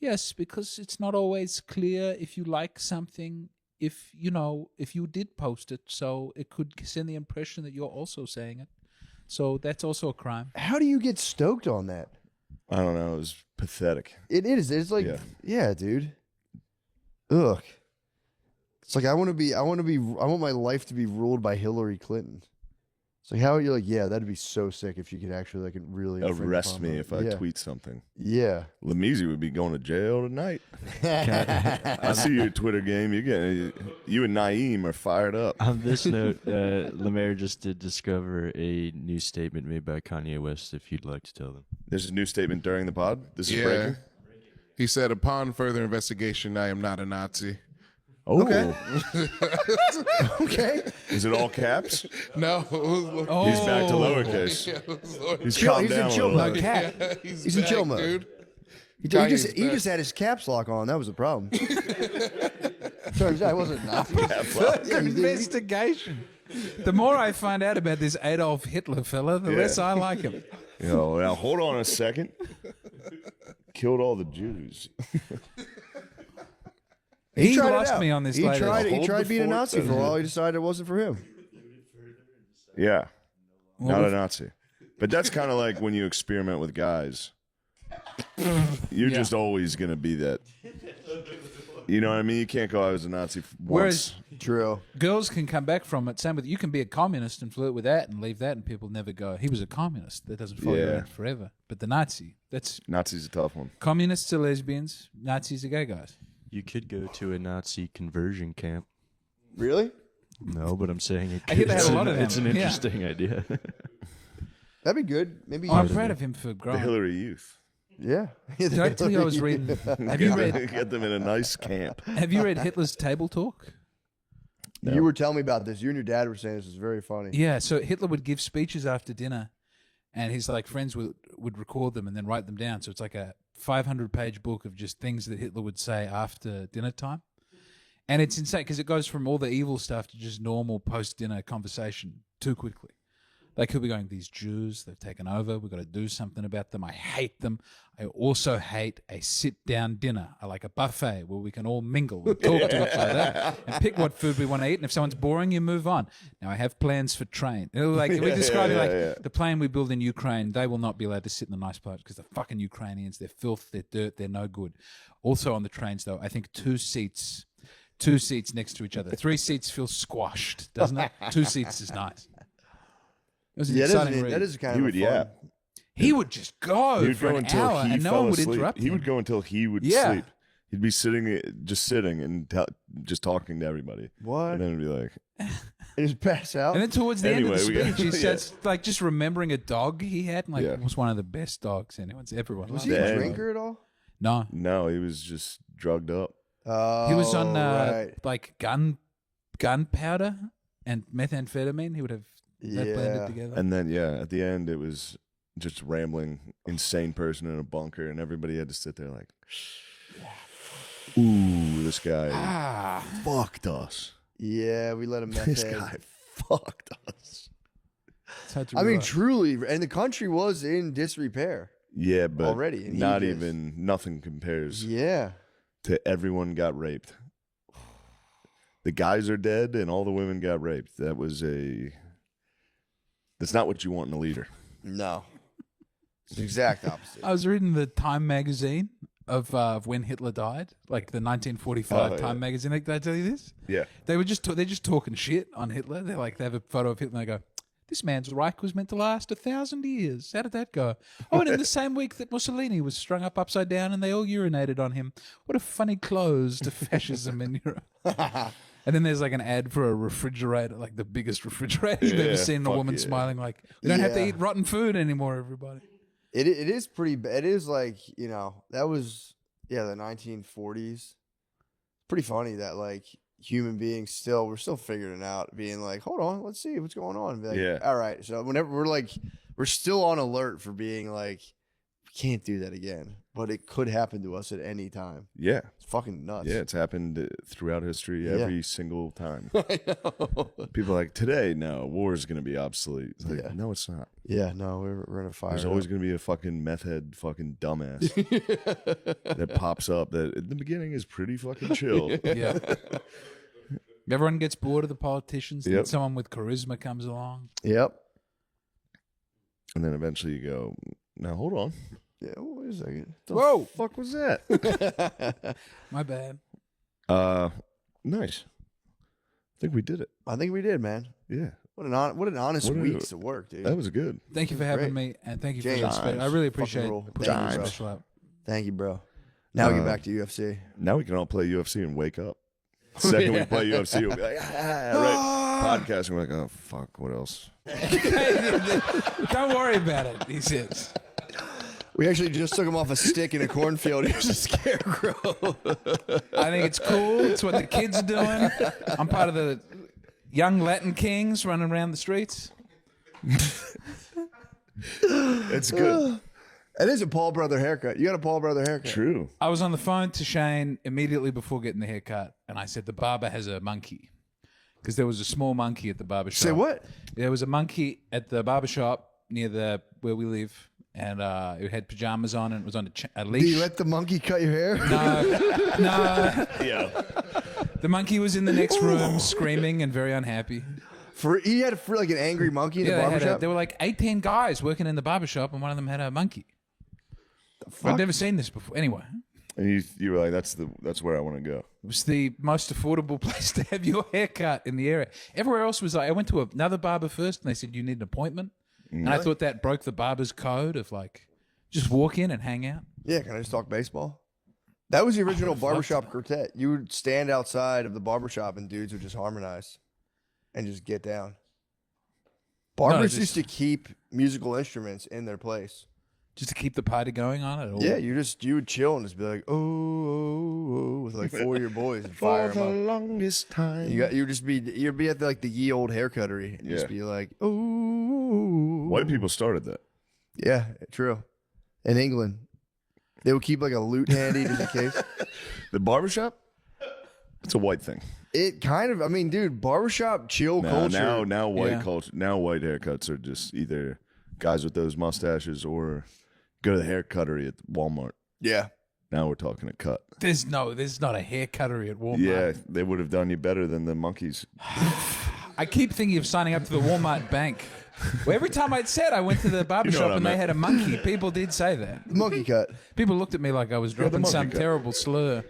Speaker 2: yes, because it's not always clear if you like something, if you did post it, so it could send the impression that you're also saying it. So that's also a crime.
Speaker 3: how do you get stoked on that?
Speaker 1: I don't know. It was pathetic.
Speaker 3: It is. It's like, yeah, dude. Ugh. It's like I want my life to be ruled by Hillary Clinton. It's like, how are you like, yeah, that'd be so sick if you could actually like really infringe
Speaker 1: Arrest
Speaker 3: upon
Speaker 1: me
Speaker 3: them.
Speaker 1: if I
Speaker 3: Yeah.
Speaker 1: tweet something.
Speaker 3: Yeah.
Speaker 1: Lamisi would be going to jail tonight. I see your Twitter game. You and Naeem are fired up.
Speaker 5: On this note, Lemaire just did discover a new statement made by Kanye West, if you'd like to tell them.
Speaker 1: There's a new statement during the pod. This is
Speaker 4: Yeah.
Speaker 1: breaking.
Speaker 4: He said, upon further investigation, I am not a Nazi.
Speaker 1: Oh,
Speaker 3: Okay. Okay.
Speaker 1: Is it all caps?
Speaker 4: No.
Speaker 2: Oh,
Speaker 1: He's back to lowercase. He's calmed
Speaker 3: He's in
Speaker 1: down a
Speaker 3: chill
Speaker 1: little.
Speaker 3: mode.
Speaker 2: no cat.
Speaker 3: He's in chill mode.
Speaker 4: dude.
Speaker 3: He
Speaker 4: Kanye's
Speaker 3: just
Speaker 4: back.
Speaker 3: had his caps lock on. That was the problem. Turns out I wasn't Nazi.
Speaker 2: Further investigation. The more I find out about this Adolf Hitler fella, the less I like him.
Speaker 1: Now hold on a second. Killed all the Jews.
Speaker 2: He
Speaker 3: tried it
Speaker 2: lost
Speaker 3: out.
Speaker 2: me on this
Speaker 3: He
Speaker 2: later.
Speaker 3: tried
Speaker 1: Hold
Speaker 3: being a
Speaker 1: the fort.
Speaker 3: Nazi for a while. He decided it wasn't for him.
Speaker 1: Yeah,
Speaker 2: Well,
Speaker 1: not a Nazi. But that's kind of like when you experiment with guys. You're just always going to be that. You know what I mean? You can't go, I was a Nazi
Speaker 2: Whereas
Speaker 1: once.
Speaker 3: True.
Speaker 2: girls can come back from it. Same with you can be a communist and flirt with that and leave that, and people never go, he was a communist. That doesn't follow you
Speaker 1: Yeah.
Speaker 2: around forever. But the Nazi, that's
Speaker 1: Nazi's a tough one.
Speaker 2: communists are lesbians, Nazis are gay guys.
Speaker 5: You could go to a Nazi conversion camp.
Speaker 3: Really?
Speaker 5: No, but I'm saying it
Speaker 2: I hear
Speaker 5: could.
Speaker 2: they had a lot of them.
Speaker 5: It's an
Speaker 2: Yeah.
Speaker 5: interesting idea.
Speaker 3: That'd be good. Maybe.
Speaker 2: Oh, I'm proud of him for
Speaker 1: The
Speaker 2: growing.
Speaker 1: Hillary Youth.
Speaker 3: Yeah.
Speaker 2: Did I tell you I was reading? Have you read?
Speaker 1: Get them in a nice camp.
Speaker 2: Have you read Hitler's Table Talk?
Speaker 1: No.
Speaker 3: You were telling me about this. You and your dad were saying this was very funny.
Speaker 2: Yeah. So Hitler would give speeches after dinner, and his like friends would record them and then write them down. So it's like a 500-page book of just things that Hitler would say after dinner time. And it's insane because it goes from all the evil stuff to just normal post-dinner conversation too quickly. Like he'll be going, these Jews, they've taken over. We've got to do something about them. I hate them. I also hate a sit-down dinner. I like a buffet where we can all mingle and talk to each other and pick what food we want to eat. And if someone's boring, you move on. Now I have plans for train. Like we describe it like the plane we build in Ukraine. They will not be allowed to sit in the nice parts because the fucking Ukrainians, they're filth, they're dirt, they're no good. Also on the trains though, I think two seats next to each other. 3 seats feel squashed, doesn't it? 2 seats is nice. It was an
Speaker 3: Yeah,
Speaker 2: exciting read.
Speaker 3: that is kind
Speaker 1: He
Speaker 3: of
Speaker 1: would
Speaker 3: fun.
Speaker 1: yap.
Speaker 2: He would just go
Speaker 1: He would
Speaker 2: for
Speaker 1: go
Speaker 2: an
Speaker 1: until
Speaker 2: hour
Speaker 1: he
Speaker 2: and no
Speaker 1: fell
Speaker 2: one would
Speaker 1: asleep.
Speaker 2: interrupt
Speaker 1: He
Speaker 2: him.
Speaker 1: would go until he would
Speaker 2: Yeah.
Speaker 1: sleep. He'd be sitting, just sitting and just talking to everybody.
Speaker 3: What?
Speaker 1: And then it'd be like,
Speaker 3: And just pass out.
Speaker 2: And then towards the end of the
Speaker 1: Anyway, we got-
Speaker 2: speech, he
Speaker 1: yeah.
Speaker 2: says, like, just remembering a dog he had, and like,
Speaker 1: Yeah.
Speaker 2: it was one of the best dogs anyone's ever won.
Speaker 3: was he
Speaker 1: Dang.
Speaker 3: a drinker at all?
Speaker 2: No.
Speaker 1: no, he was just drugged up.
Speaker 3: Oh,
Speaker 2: He was on,
Speaker 3: right.
Speaker 2: like, gunpowder and methamphetamine. He would have that blended together.
Speaker 1: And then, yeah, at the end, it was just rambling, insane person in a bunker, and everybody had to sit there like, ooh, this guy fucked us.
Speaker 3: Yeah, we let him meth
Speaker 1: This
Speaker 3: head.
Speaker 1: guy fucked us.
Speaker 2: It's hard to
Speaker 3: I mean,
Speaker 2: realize.
Speaker 3: truly, and the country was in disrepair.
Speaker 1: Yeah, but
Speaker 3: Already, and he
Speaker 1: not
Speaker 3: just-
Speaker 1: even, nothing compares
Speaker 3: Yeah.
Speaker 1: to everyone got raped. The guys are dead and all the women got raped. That's not what you want in a leader.
Speaker 3: No. It's the exact opposite.
Speaker 2: I was reading the Time magazine of when Hitler died, like the 1945
Speaker 1: Oh, yeah.
Speaker 2: Time magazine. Did I tell you this?
Speaker 1: Yeah.
Speaker 2: They were just they're just talking shit on Hitler. They have a photo of Hitler and they go, this man's Reich was meant to last 1,000 years. How did that go? Oh, and in the same week that Mussolini was strung up upside down and they all urinated on him. What a funny close to fascism in Europe. And then there's like an ad for a refrigerator, like the biggest refrigerator you've ever
Speaker 1: Yeah,
Speaker 2: seen. A
Speaker 1: fuck
Speaker 2: woman
Speaker 1: yeah.
Speaker 2: smiling like, we don't have to
Speaker 3: Yeah.
Speaker 2: eat rotten food anymore, everybody.
Speaker 3: It is pretty bad. It is like, that was, the 1940s. Pretty funny that like human beings we're still figuring it out, being like, hold on, let's see what's going on. And be like,
Speaker 1: Yeah.
Speaker 3: all right. So whenever we're still on alert for being like, we can't do that again, but it could happen to us at any time.
Speaker 1: Yeah.
Speaker 3: It's fucking nuts.
Speaker 1: Yeah, it's happened throughout history
Speaker 3: Yeah.
Speaker 1: every single time.
Speaker 3: I know.
Speaker 1: People are like, today, no, war is going to be obsolete. It's like,
Speaker 3: Yeah.
Speaker 1: no, it's not.
Speaker 3: Yeah, no, we're gonna fire.
Speaker 1: There's
Speaker 3: it
Speaker 1: always
Speaker 3: up.
Speaker 1: going to be a fucking meth head fucking dumbass that pops up that in the beginning is pretty fucking chill.
Speaker 2: Yeah. Everyone gets bored of the politicians. Then
Speaker 1: Yep.
Speaker 2: someone with charisma comes along.
Speaker 3: Yep.
Speaker 1: And then eventually you go, now hold on.
Speaker 3: Yeah. Wait a second.
Speaker 2: Whoa,
Speaker 1: Fuck was that?
Speaker 2: my bad.
Speaker 1: Nice. I think we did it.
Speaker 3: I think we did, man.
Speaker 1: Yeah.
Speaker 3: What an honest week to work, dude.
Speaker 1: That was good.
Speaker 2: Thank you for having me, and thank you for
Speaker 3: James,
Speaker 2: the I really appreciate
Speaker 3: rule.
Speaker 2: putting
Speaker 3: Thank
Speaker 2: this
Speaker 3: you, bro.
Speaker 2: special up.
Speaker 3: Thank you, bro. Now we get back to UFC.
Speaker 1: Now we can all play UFC and wake up. Second we play UFC, we'll be like, right. Podcasting, we're like, oh, fuck, what else?
Speaker 2: Don't worry about it, he says.
Speaker 3: We actually just took him off a stick in a cornfield. He was a scarecrow.
Speaker 2: I think it's cool. It's what the kids are doing. I'm part of the young Latin kings running around the streets.
Speaker 1: It's good.
Speaker 3: It is a Paul Brother haircut. You got a Paul Brother haircut.
Speaker 1: True.
Speaker 2: I was on the phone to Shane immediately before getting the haircut, and I said the barber has a monkey because there was a small monkey at the barber shop.
Speaker 3: Say what?
Speaker 2: There was a monkey at the barber shop near where we live, and it had pajamas on, and it was on a leash.
Speaker 3: Do you let the monkey cut your hair?
Speaker 2: No.
Speaker 1: Yeah.
Speaker 2: The monkey was in the next room screaming and very unhappy.
Speaker 3: He had like an angry monkey in the
Speaker 2: Yeah,
Speaker 3: barbershop?
Speaker 2: there were like 18 guys working in the barber shop, and one of them had a monkey. I've never seen this before. Anyway,
Speaker 1: And you were like, that's where I want to go.
Speaker 2: it was the most affordable place to have your hair cut in the area. Everywhere else was like, I went to another barber first, and they said you need an appointment. And I thought that broke the barber's code of like, just walk in and hang out.
Speaker 3: Yeah, can I just talk baseball? That was the original barbershop quartet. You would stand outside of the barbershop and dudes would just harmonize and just get down. Barbers used to keep musical instruments in their place.
Speaker 2: Just to keep the party going on it? Or?
Speaker 3: Yeah, you would chill and just be like, oh, with like 4 of your boys and fire
Speaker 1: For the
Speaker 3: them up.
Speaker 1: longest time.
Speaker 3: You'd be at like the ye old haircuttery and just be like, oh.
Speaker 1: White people started that.
Speaker 3: Yeah, true. In England, they would keep like a lute handy just in case.
Speaker 1: The barbershop? It's a white thing.
Speaker 3: It kind of, I mean, dude, barbershop chill culture.
Speaker 1: Now white
Speaker 2: Yeah.
Speaker 1: culture. Now white haircuts are just either guys with those mustaches or go to the hair cuttery at Walmart.
Speaker 3: Yeah.
Speaker 1: Now we're talking a cut.
Speaker 2: There's not a hair cuttery at Walmart.
Speaker 1: Yeah, they would have done you better than the monkeys.
Speaker 2: I keep thinking of signing up to the Walmart bank. Well, every time I said I went to the barbershop
Speaker 1: what I
Speaker 2: and they
Speaker 1: meant.
Speaker 2: had a monkey, people did say that.
Speaker 3: Monkey cut.
Speaker 2: People looked at me like I was dropping
Speaker 1: monkey
Speaker 2: some
Speaker 1: cut.
Speaker 2: terrible slur.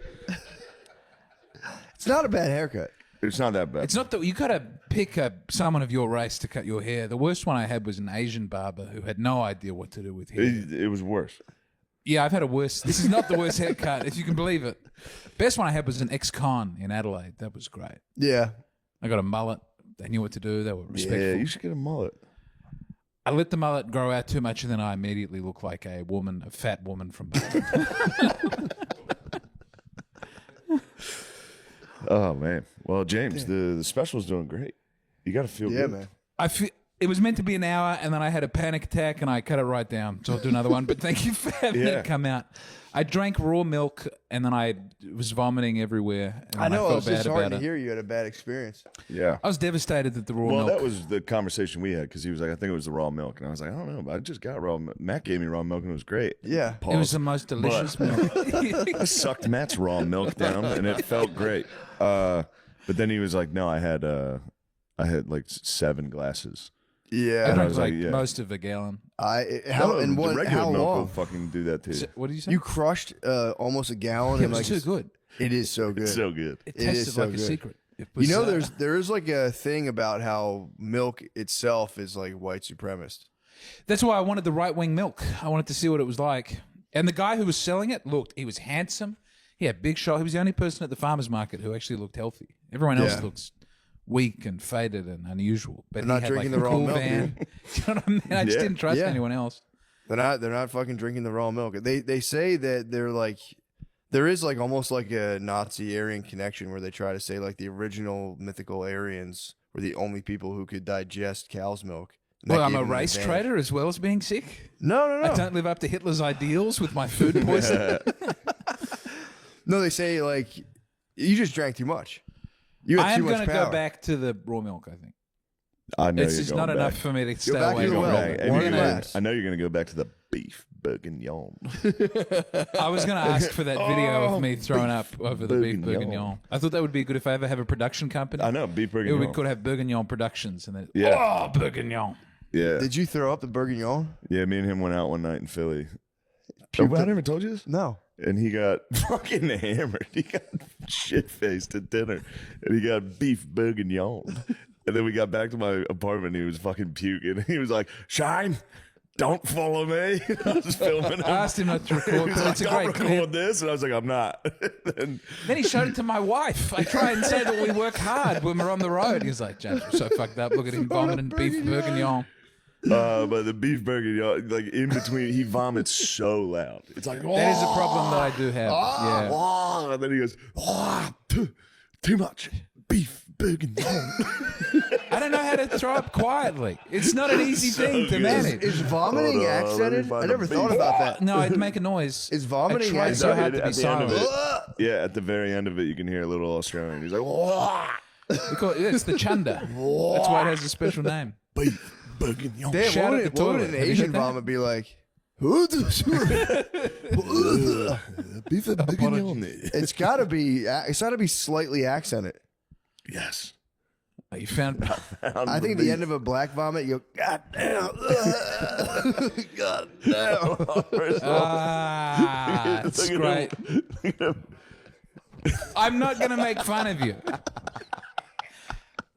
Speaker 3: It's not a bad haircut.
Speaker 1: It's not that bad.
Speaker 2: It's not that you got to pick someone of your race to cut your hair. The worst one I had was an Asian barber who had no idea what to do with hair.
Speaker 1: It was worse.
Speaker 2: Yeah, I've had a worse. This is not the worst haircut, if you can believe it. Best one I had was an ex-con in Adelaide. That was great.
Speaker 3: Yeah.
Speaker 2: I got a mullet. They knew what to do. They were respectful.
Speaker 1: Yeah, you should get a mullet.
Speaker 2: I let the mullet grow out too much, and then I immediately look like a fat woman from Bali.
Speaker 1: Oh man. Well, James, the special's doing great. You got to feel
Speaker 3: Yeah,
Speaker 1: good.
Speaker 3: man.
Speaker 2: I feel it was meant to be an hour, and then I had a panic attack, and I cut it right down. So I'll do another one. But thank you for having
Speaker 1: Yeah.
Speaker 2: it come out. I drank raw milk, and then I was vomiting everywhere. And
Speaker 3: I know.
Speaker 2: I
Speaker 3: It
Speaker 2: felt
Speaker 3: was
Speaker 2: bad
Speaker 3: just hard
Speaker 2: about
Speaker 3: to
Speaker 2: it.
Speaker 3: hear you had a bad experience.
Speaker 1: Yeah.
Speaker 2: I was devastated that the raw
Speaker 1: Well,
Speaker 2: milk.
Speaker 1: that was the conversation we had because he was like, I think it was the raw milk. And I was like, I don't know, but I just got raw milk. Matt gave me raw milk and it was great.
Speaker 3: Yeah.
Speaker 2: It was the most delicious milk.
Speaker 1: I sucked Matt's raw milk down and it felt great. But then he was like, no, I had like 7 glasses.
Speaker 2: I
Speaker 3: Yeah.
Speaker 1: And I
Speaker 2: drank
Speaker 1: was
Speaker 2: like
Speaker 1: like, yeah.
Speaker 2: most of a gallon.
Speaker 1: The regular
Speaker 3: how
Speaker 1: milk will
Speaker 3: long?
Speaker 1: fucking do that to you.
Speaker 2: What did you say?
Speaker 3: You crushed almost a gallon.
Speaker 2: it
Speaker 3: and
Speaker 2: was
Speaker 3: like
Speaker 2: too good.
Speaker 3: It is so good.
Speaker 1: It's so good.
Speaker 2: It
Speaker 3: It
Speaker 2: tasted
Speaker 3: is so
Speaker 2: like a
Speaker 3: good.
Speaker 2: secret. It was,
Speaker 3: You know, there is like a thing about how milk itself is like white supremacist.
Speaker 2: That's why I wanted the right wing milk. I wanted to see what it was like. And the guy who was selling it he was handsome. He had big shoulders. He was the only person at the farmer's market who actually looked healthy. Everyone else
Speaker 3: Yeah.
Speaker 2: looks weak and faded and unusual. But
Speaker 3: They're
Speaker 2: he
Speaker 3: not
Speaker 2: had
Speaker 3: drinking
Speaker 2: like
Speaker 3: the
Speaker 2: a
Speaker 3: raw
Speaker 2: cool
Speaker 3: milk,
Speaker 2: van. Do you know what I mean? I just
Speaker 1: Yeah.
Speaker 2: didn't trust
Speaker 3: Yeah.
Speaker 2: anyone else.
Speaker 3: They're not fucking drinking the raw milk. They say that they're like there is like almost like a Nazi Aryan connection where they try to say like the original mythical Aryans were the only people who could digest cow's milk. And that
Speaker 2: Well, I'm
Speaker 3: gave
Speaker 2: a
Speaker 3: them an
Speaker 2: race
Speaker 3: advantage.
Speaker 2: traitor as well as being sick.
Speaker 3: No.
Speaker 2: I don't live up to Hitler's ideals with my food poisoning.
Speaker 3: No, they say like you just drank too much. You
Speaker 2: I
Speaker 3: had
Speaker 2: am
Speaker 3: too much
Speaker 2: going to
Speaker 3: power.
Speaker 2: go back to the raw milk, I think.
Speaker 1: I know
Speaker 2: It's
Speaker 1: you're
Speaker 2: just
Speaker 1: going
Speaker 2: not
Speaker 1: back.
Speaker 2: enough for me to stay
Speaker 3: back
Speaker 2: away
Speaker 3: to the
Speaker 2: from
Speaker 3: well.
Speaker 2: it.
Speaker 1: And
Speaker 3: One
Speaker 1: you're
Speaker 3: glass.
Speaker 1: I know you're going to go back to the beef bourguignon.
Speaker 2: I was going to ask for that video of me throwing up over the beef
Speaker 1: bourguignon.
Speaker 2: bourguignon. I thought that would be good if I ever have a production company.
Speaker 1: I know, beef
Speaker 2: It
Speaker 1: bourguignon.
Speaker 2: would we could have Bourguignon Productions and then
Speaker 1: Yeah.
Speaker 2: oh bourguignon.
Speaker 1: Yeah.
Speaker 3: Did you throw up the bourguignon?
Speaker 1: Yeah, me and him went out one night in Philly. I never told you this?
Speaker 3: No.
Speaker 1: And he got fucking hammered. He got shit faced at dinner. And he got beef bourguignon. And then we got back to my apartment. And he was fucking puking. He was like, "Shine, don't follow me." I was filming him.
Speaker 2: I asked him not to
Speaker 1: He
Speaker 2: record,
Speaker 1: was
Speaker 2: but
Speaker 1: like,
Speaker 2: it's a
Speaker 1: "Don't
Speaker 2: great
Speaker 1: record
Speaker 2: clip.
Speaker 1: this," and I was like, "I'm not." And
Speaker 2: Then he showed it to my wife. I try and say that we work hard when we're on the road. He's like, James, we're so fucked up. Look at him vomiting beef bourguignon.
Speaker 1: but the beef bourguignon, like in between, he vomits so loud. It's like,
Speaker 2: That is a problem that I do have. Yeah.
Speaker 1: "Oh," and then he goes, "Oh, too much beef bourguignon."
Speaker 2: I don't know how to throw up quietly. It's not an easy thing to
Speaker 1: good.
Speaker 2: manage.
Speaker 3: Is vomiting
Speaker 1: Hold on, let me
Speaker 3: accented?
Speaker 1: find
Speaker 3: I
Speaker 1: the
Speaker 3: never
Speaker 1: beef.
Speaker 3: thought about that.
Speaker 2: No, I'd make a noise.
Speaker 3: Is vomiting
Speaker 2: I try so hard to
Speaker 1: At
Speaker 2: be
Speaker 1: the end of
Speaker 2: silent.
Speaker 1: it, yeah, at the very end of it, you can hear a little Australian. He's like, "Oh,
Speaker 2: It's the chunda. That's why it has a special name.
Speaker 1: beef bourguignon."
Speaker 3: Damn,
Speaker 2: Shout
Speaker 3: what
Speaker 2: at
Speaker 3: would,
Speaker 2: the
Speaker 3: what would
Speaker 2: toilet.
Speaker 3: an
Speaker 2: Have you
Speaker 3: Asian
Speaker 2: heard that?
Speaker 3: vomit be like? It's
Speaker 1: Beef bourguignon.
Speaker 3: gotta be. It's gotta be slightly accented.
Speaker 1: Yes.
Speaker 2: Oh, you found
Speaker 3: I think at the end of a black vomit, you go, God damn, God damn.
Speaker 2: it's great. I'm not going to make fun of you. I'll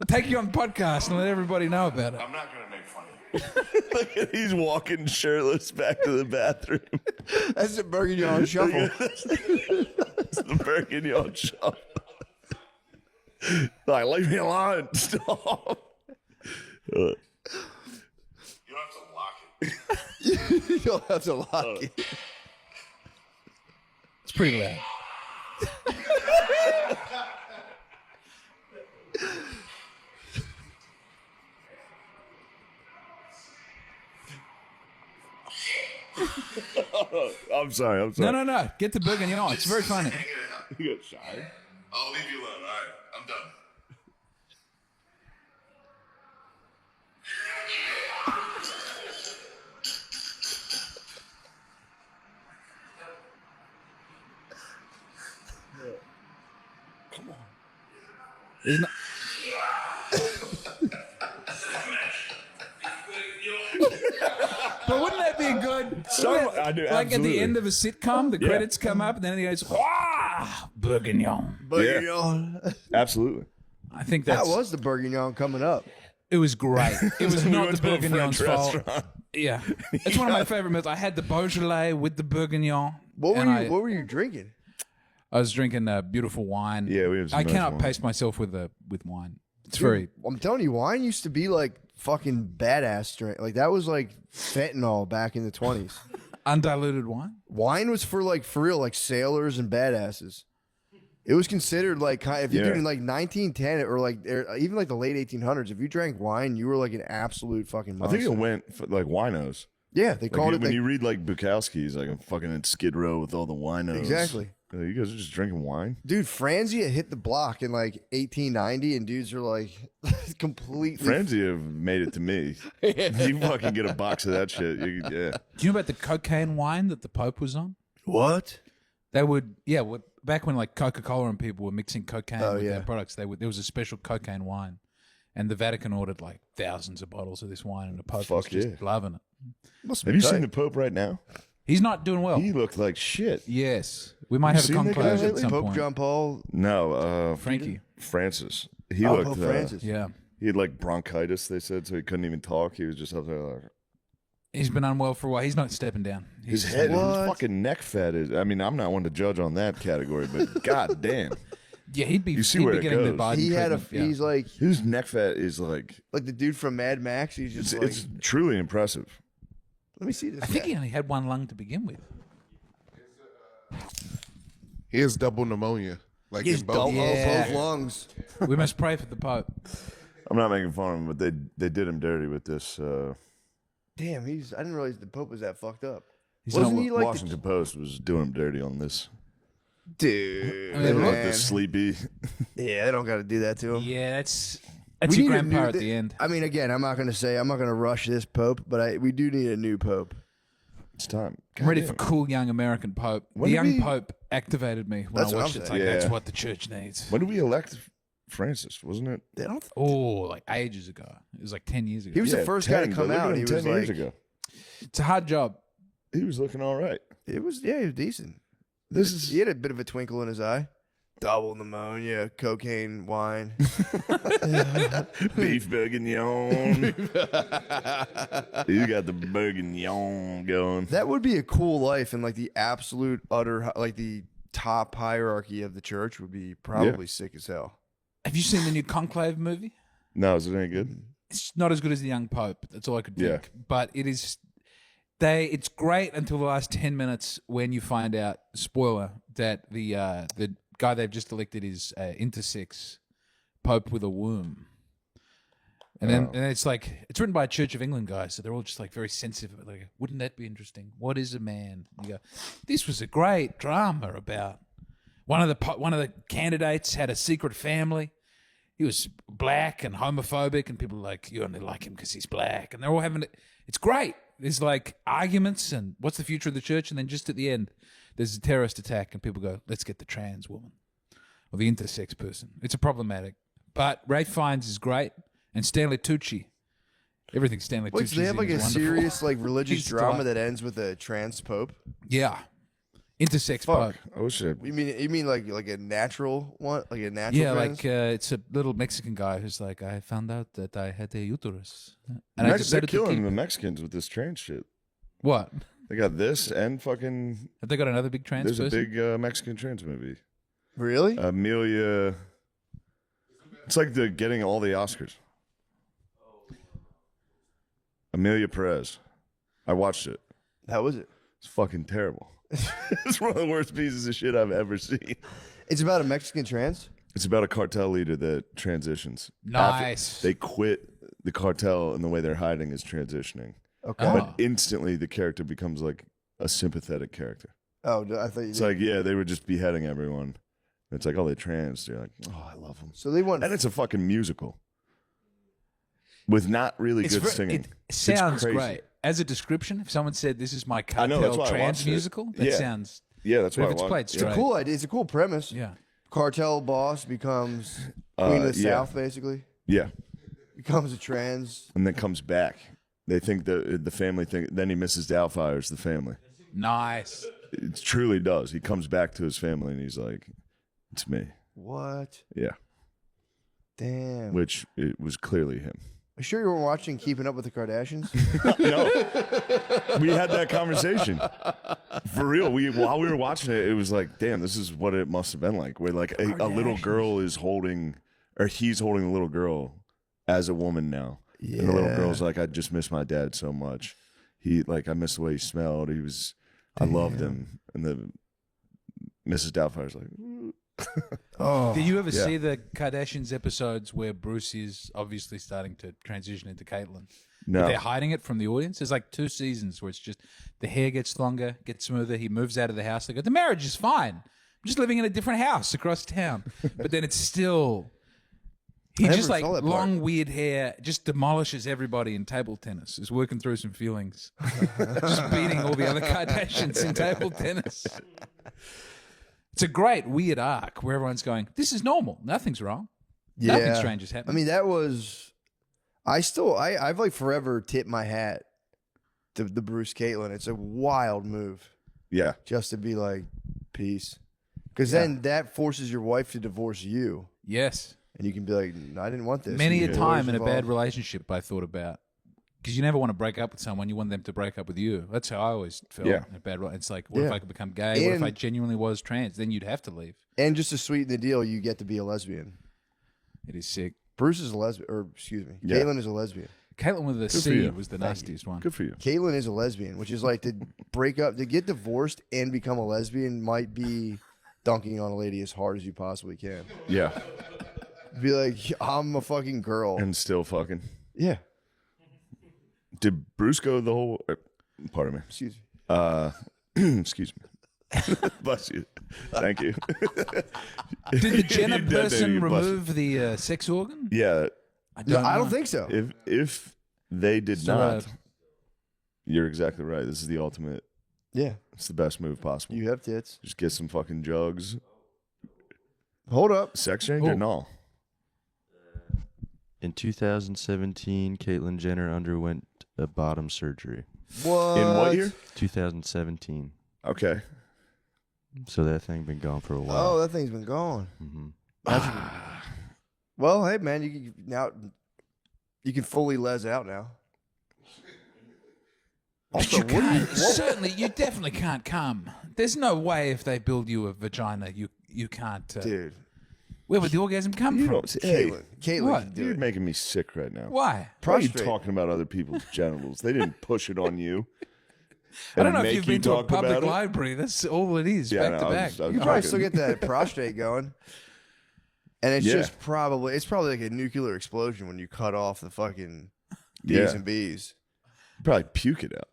Speaker 2: take you on the podcast and let everybody know about it.
Speaker 1: I'm not going to make fun of you. Look at, he's walking shirtless back to the bathroom.
Speaker 3: That's the Bourguignon shuffle.
Speaker 1: It's the bourguignon shop. Like, leave me alone. Stop.
Speaker 4: You don't have to lock it.
Speaker 3: You don't have to lock it.
Speaker 2: It's pretty loud.
Speaker 1: I'm sorry.
Speaker 2: No. Get the bourguignon. It's very funny.
Speaker 1: You got shy.
Speaker 4: I'll leave you alone. All right, I'm done.
Speaker 2: There's no- But wouldn't that be good?
Speaker 1: I do,
Speaker 2: Like at
Speaker 1: absolutely.
Speaker 2: the end of a sitcom, the
Speaker 1: Yeah.
Speaker 2: credits come up, and then he goes, "Wah, bourguignon."
Speaker 3: Bourguignon.
Speaker 1: Absolutely.
Speaker 2: I think
Speaker 3: That
Speaker 2: that's
Speaker 3: was the Bourguignon coming up.
Speaker 2: It was great. It was
Speaker 1: We
Speaker 2: not
Speaker 1: went
Speaker 2: the
Speaker 1: to a
Speaker 2: bourguignon's
Speaker 1: French
Speaker 2: fault.
Speaker 1: restaurant.
Speaker 2: Yeah, it's one of my favorite meals. I had the Beaujolais with the bourguignon.
Speaker 3: What were
Speaker 2: and
Speaker 3: you? What were you drinking?
Speaker 2: I was drinking beautiful wine.
Speaker 1: Yeah, we have some
Speaker 2: I
Speaker 1: nice
Speaker 2: cannot
Speaker 1: wine.
Speaker 2: pace myself with wine. It's very.
Speaker 3: I'm telling you, wine used to be like fucking badass drink. Like that was like fentanyl back in the 20s.
Speaker 2: Undiluted wine?
Speaker 3: Wine was for real, like sailors and badasses. It was considered like if you
Speaker 1: Yeah.
Speaker 3: did in like 1910 or like even like the late 1800s, if you drank wine, you were like an absolute fucking
Speaker 1: I
Speaker 3: monster.
Speaker 1: think it went for, like winos.
Speaker 3: Yeah, they
Speaker 1: Like,
Speaker 3: called
Speaker 1: when
Speaker 3: it like,
Speaker 1: you read like Bukowski, he's like I'm fucking in Skid Row with all the winos.
Speaker 3: Exactly.
Speaker 1: You guys are just drinking wine.
Speaker 3: dude. Franzia hit the block in like 1890, and dudes are like completely.
Speaker 1: Franzia made it to me. You fucking get a box of that shit. Yeah.
Speaker 2: Do you know about the cocaine wine that the Pope was on?
Speaker 3: What?
Speaker 2: They would, back when like Coca-Cola and people were mixing cocaine with
Speaker 3: yeah.
Speaker 2: their products, there was a special cocaine wine. And the Vatican ordered like thousands of bottles of this wine, and the Pope was
Speaker 1: Fuck
Speaker 2: just
Speaker 1: yeah.
Speaker 2: loving it.
Speaker 3: Must
Speaker 1: Have you seen the Pope right now?
Speaker 2: He's not doing well.
Speaker 1: He looked like shit.
Speaker 2: Yes. We might have a
Speaker 1: seen the guy
Speaker 2: conclave at
Speaker 1: lately?
Speaker 2: some
Speaker 3: Pope
Speaker 2: point.
Speaker 3: John Paul?
Speaker 1: No,
Speaker 2: Frankie.
Speaker 1: Francis. He
Speaker 3: Oh,
Speaker 1: looked.
Speaker 3: Pope Francis.
Speaker 2: Yeah.
Speaker 1: He had like bronchitis. They said so he couldn't even talk. He was just up there like
Speaker 2: He's been unwell for a while. He's not stepping down.
Speaker 1: his
Speaker 2: He's
Speaker 1: head, his
Speaker 3: What?
Speaker 1: fucking neck fat is. I mean, I'm not one to judge on that category, but god damn,
Speaker 2: Yeah, he'd be,
Speaker 1: You see
Speaker 2: he'd
Speaker 1: where
Speaker 2: be
Speaker 1: it
Speaker 2: getting the
Speaker 1: goes.
Speaker 2: Biden
Speaker 3: He had a.
Speaker 2: treatment, yeah.
Speaker 3: He's like
Speaker 1: his neck fat is like
Speaker 3: the dude from Mad Max. He's just like.
Speaker 1: it's truly impressive.
Speaker 3: Let me see this.
Speaker 2: I think
Speaker 3: guy.
Speaker 2: he only had one lung to begin with.
Speaker 4: He has double pneumonia. Like
Speaker 3: He's
Speaker 4: in both.
Speaker 3: double
Speaker 2: Yeah.
Speaker 3: both lungs.
Speaker 2: We must pray for the Pope.
Speaker 1: I'm not making fun of him, but they did him dirty with this.
Speaker 3: Damn, he's. I didn't realize the Pope was that fucked up.
Speaker 2: He's
Speaker 3: Wasn't
Speaker 2: not-
Speaker 3: he like
Speaker 1: Washington Post was doing him dirty on this.
Speaker 3: dude?
Speaker 2: I mean,
Speaker 1: They were like
Speaker 3: man.
Speaker 1: the sleepy.
Speaker 3: Yeah, they don't got to do that to him.
Speaker 2: Yeah, that's
Speaker 3: We
Speaker 2: your
Speaker 3: need a
Speaker 2: grandpa
Speaker 3: new-
Speaker 2: at the end.
Speaker 3: I mean, again, I'm not going to rush this Pope, but we do need a new Pope.
Speaker 1: It's time.
Speaker 2: I'm ready
Speaker 1: God
Speaker 2: for
Speaker 1: damn.
Speaker 2: cool young American Pope.
Speaker 1: When
Speaker 2: the
Speaker 1: did
Speaker 2: young
Speaker 1: we-
Speaker 2: Pope activated me when
Speaker 3: That's
Speaker 2: I
Speaker 3: what
Speaker 2: watched
Speaker 3: I'm
Speaker 2: it. It's
Speaker 3: saying.
Speaker 2: like, that's
Speaker 1: Yeah.
Speaker 2: what the church needs.
Speaker 1: When did we elect Francis? Wasn't it?
Speaker 3: They don't.
Speaker 2: Oh, like ages ago. It was like 10 years ago.
Speaker 3: He was the
Speaker 1: Yeah,
Speaker 3: first guy to
Speaker 1: 10,
Speaker 3: come
Speaker 1: but look at
Speaker 3: out.
Speaker 1: him
Speaker 3: He
Speaker 1: 10
Speaker 3: was
Speaker 1: years
Speaker 3: like,
Speaker 1: ago.
Speaker 2: It's a hard job.
Speaker 1: He was looking all right.
Speaker 3: it was he was decent.
Speaker 1: This is
Speaker 3: He had a bit of a twinkle in his eye. Double pneumonia, cocaine, wine.
Speaker 1: Beef bourguignon. You got the bourguignon going.
Speaker 3: That would be a cool life, and like the absolute utter, like the top hierarchy of the church would be probably sick as hell.
Speaker 2: Have you seen the new Conclave movie?
Speaker 1: No, is it any good?
Speaker 2: It's not as good as the Young Pope. That's all I could
Speaker 1: Yeah.
Speaker 2: think. But it is. It's great until the last 10 minutes when you find out, spoiler, that the guy they've just elected is intersex Pope with a womb. And then it's like, it's written by a Church of England guy, so they're all just like very sensitive. Like, wouldn't that be interesting? What is a man? And you go, this was a great drama about one of the candidates had a secret family. He was black and homophobic, and people are like, you only like him because he's black. And they're all having it. It's great. There's like arguments and what's the future of the church? And then just at the end, there's a terrorist attack, and people go, let's get the trans woman or the intersex person. It's a problematic. But Ray Fiennes is great, and Stanley Tucci. Everything Stanley
Speaker 3: Wait,
Speaker 2: Tucci's
Speaker 3: so they have like
Speaker 2: in
Speaker 3: a
Speaker 2: is wonderful.
Speaker 3: serious like religious
Speaker 2: He's
Speaker 3: drama
Speaker 2: delightful.
Speaker 3: that ends with a trans pope?
Speaker 2: Yeah. Intersex
Speaker 1: Fuck.
Speaker 2: Pope.
Speaker 1: I wish it.
Speaker 3: You mean like a natural one, like a natural?
Speaker 2: Yeah,
Speaker 3: trans?
Speaker 2: like it's a little Mexican guy who's like, I found out that I had a uterus. And I
Speaker 1: They're
Speaker 2: decided to
Speaker 1: killing
Speaker 2: keep
Speaker 1: the
Speaker 2: it.
Speaker 1: Mexicans with this trans shit.
Speaker 2: What?
Speaker 1: They got this and fucking.
Speaker 2: Have they got another big trans
Speaker 1: There's
Speaker 2: person?
Speaker 1: a big Mexican trans movie.
Speaker 3: Really?
Speaker 1: Amelia. It's like they're getting all the Oscars. Amelia Perez. I watched it.
Speaker 3: How was it?
Speaker 1: It's fucking terrible. It's one of the worst pieces of shit I've ever seen.
Speaker 3: It's about a Mexican trans.
Speaker 1: It's about a cartel leader that transitions.
Speaker 2: Nice.
Speaker 1: They quit the cartel, and the way they're hiding is transitioning.
Speaker 3: Okay.
Speaker 2: Oh.
Speaker 1: But instantly, the character becomes like a sympathetic character.
Speaker 3: Oh, I thought you.
Speaker 1: It's
Speaker 3: Did.
Speaker 1: like, yeah, they were just beheading everyone. It's like, oh, they're trans. You're like, oh, I love them.
Speaker 3: So they want.
Speaker 1: And it's a fucking musical with not really good singing.
Speaker 2: It sounds
Speaker 1: crazy.
Speaker 2: great. As a description, if someone said this is my
Speaker 1: I know, that's
Speaker 2: cartel
Speaker 1: why I
Speaker 2: trans
Speaker 1: watched it.
Speaker 2: musical, that
Speaker 1: Yeah.
Speaker 2: sounds.
Speaker 1: Yeah, that's
Speaker 2: But
Speaker 1: why
Speaker 2: if it's
Speaker 1: I
Speaker 2: played
Speaker 1: want.
Speaker 3: It's a
Speaker 2: straight.
Speaker 3: cool idea. It's a cool premise.
Speaker 2: Yeah.
Speaker 3: Cartel boss becomes queen of the
Speaker 1: yeah.
Speaker 3: South, basically.
Speaker 1: Yeah,
Speaker 3: Becomes a trans.
Speaker 1: and then comes back. They think the family think. Then he Mrs. Doubtfire's the family.
Speaker 2: Nice.
Speaker 1: It truly does. He comes back to his family, and he's like, "It's me."
Speaker 3: What?
Speaker 1: Yeah,
Speaker 3: Damn.
Speaker 1: which it was clearly him.
Speaker 3: Are you sure you weren't watching Keeping Up with the Kardashians?
Speaker 1: No, we had that conversation for real. While we were watching it, it was like, damn, this is what it must have been like. Where like a little girl is holding, or he's holding a little girl as a woman now, and the little girl's like, I just miss my dad so much. I miss the way he smelled. I loved him, and the Mrs. Doubtfire's like,
Speaker 3: Oh.
Speaker 2: Did you ever
Speaker 1: Yeah.
Speaker 2: see the Kardashians episodes where Bruce is obviously starting to transition into Caitlyn?
Speaker 1: no,
Speaker 2: They're hiding it from the audience. There's like 2 seasons where it's just the hair gets longer, gets smoother. He moves out of the house. They go, the marriage is fine. I'm just living in a different house across town. But then it's still, he
Speaker 3: never
Speaker 2: just like
Speaker 3: saw that part.
Speaker 2: long weird hair, just demolishes everybody in table tennis. Is working through some feelings, just beating all the other Kardashians in table tennis. It's a great weird arc where everyone's going, this is normal. Nothing's wrong. Nothing strange is
Speaker 3: I
Speaker 2: happening.
Speaker 3: mean, that was. I've like forever tipped my hat to the Bruce Caitlyn. It's a wild move
Speaker 1: yeah,
Speaker 3: just to be like, peace. Because then that forces your wife to divorce you.
Speaker 2: Yes.
Speaker 3: And you can be like, no, I didn't want this.
Speaker 2: Many a
Speaker 3: And
Speaker 2: time in a
Speaker 3: lawyers
Speaker 2: bad
Speaker 3: involved.
Speaker 2: relationship I thought about, because you never want to break up with someone, you want them to break up with you. That's how I always felt
Speaker 1: Yeah.
Speaker 2: in a bad relationship. It's like, what if
Speaker 3: Yeah.
Speaker 2: I could become gay? What if I
Speaker 3: And-
Speaker 2: genuinely was trans? Then you'd have to leave.
Speaker 3: And just to sweeten the deal, you get to be a lesbian.
Speaker 2: It is sick.
Speaker 3: Bruce is a lesbian, or excuse me,
Speaker 1: Yeah.
Speaker 3: Caitlyn is a lesbian.
Speaker 2: Caitlyn with a
Speaker 1: for
Speaker 2: C
Speaker 1: you.
Speaker 2: was the nastiest one.
Speaker 1: good for you.
Speaker 3: Caitlyn is a lesbian, which is like to break up, to get divorced and become a lesbian might be dunking on a lady as hard as you possibly can.
Speaker 1: Yeah,
Speaker 3: Be like, I'm a fucking girl.
Speaker 1: and still fucking.
Speaker 3: Yeah.
Speaker 1: Did Bruce go the whole? Pardon me.
Speaker 3: Excuse me.
Speaker 1: Excuse me. Bless you. Thank you.
Speaker 2: Did the Jenner
Speaker 1: You did,
Speaker 2: person
Speaker 1: you bless-
Speaker 2: remove the sex organ?
Speaker 1: Yeah,
Speaker 2: I
Speaker 3: No,
Speaker 2: don't
Speaker 3: I
Speaker 2: know.
Speaker 3: don't think so.
Speaker 1: if they did
Speaker 2: So,
Speaker 1: not, you're exactly right. This is the ultimate.
Speaker 3: Yeah.
Speaker 1: It's the best move possible.
Speaker 3: You have tits.
Speaker 1: Just get some fucking jugs.
Speaker 3: Hold up.
Speaker 1: Sex change or
Speaker 2: Oh.
Speaker 1: no?
Speaker 5: In 2017, Caitlyn Jenner underwent a bottom surgery.
Speaker 3: What?
Speaker 1: In what year?
Speaker 5: 2017.
Speaker 1: Okay.
Speaker 5: So that thing been gone for a while.
Speaker 3: Oh, that thing's been gone.
Speaker 5: Mm-hmm.
Speaker 3: Well, hey man, you can fully les out now. Also,
Speaker 2: You can't. Certainly, you definitely can't come. There's no way if they build you a vagina, you can't.
Speaker 3: dude?
Speaker 2: Where would the orgasm come
Speaker 1: You
Speaker 2: from?
Speaker 1: don't. Hey,
Speaker 3: Caitlin
Speaker 2: What?
Speaker 3: can do
Speaker 1: you're
Speaker 3: it.
Speaker 1: making me sick right now.
Speaker 2: Why?
Speaker 1: Why are you
Speaker 3: Prostrate.
Speaker 1: talking about other people's genitals? They didn't push it on you.
Speaker 2: I don't
Speaker 1: and
Speaker 2: know if
Speaker 1: make
Speaker 2: you've
Speaker 1: you
Speaker 2: been to a
Speaker 1: talk
Speaker 2: public
Speaker 1: about it.
Speaker 2: library. That's all it is,
Speaker 1: Yeah,
Speaker 2: back
Speaker 1: no,
Speaker 2: to
Speaker 1: I
Speaker 2: back.
Speaker 1: was- I was
Speaker 3: You can probably
Speaker 1: joking.
Speaker 3: still get that prostate going. And it's
Speaker 1: Yeah.
Speaker 3: just probably like a nuclear explosion when you cut off the fucking D's
Speaker 1: Yeah.
Speaker 3: and B's.
Speaker 1: Probably puke it out.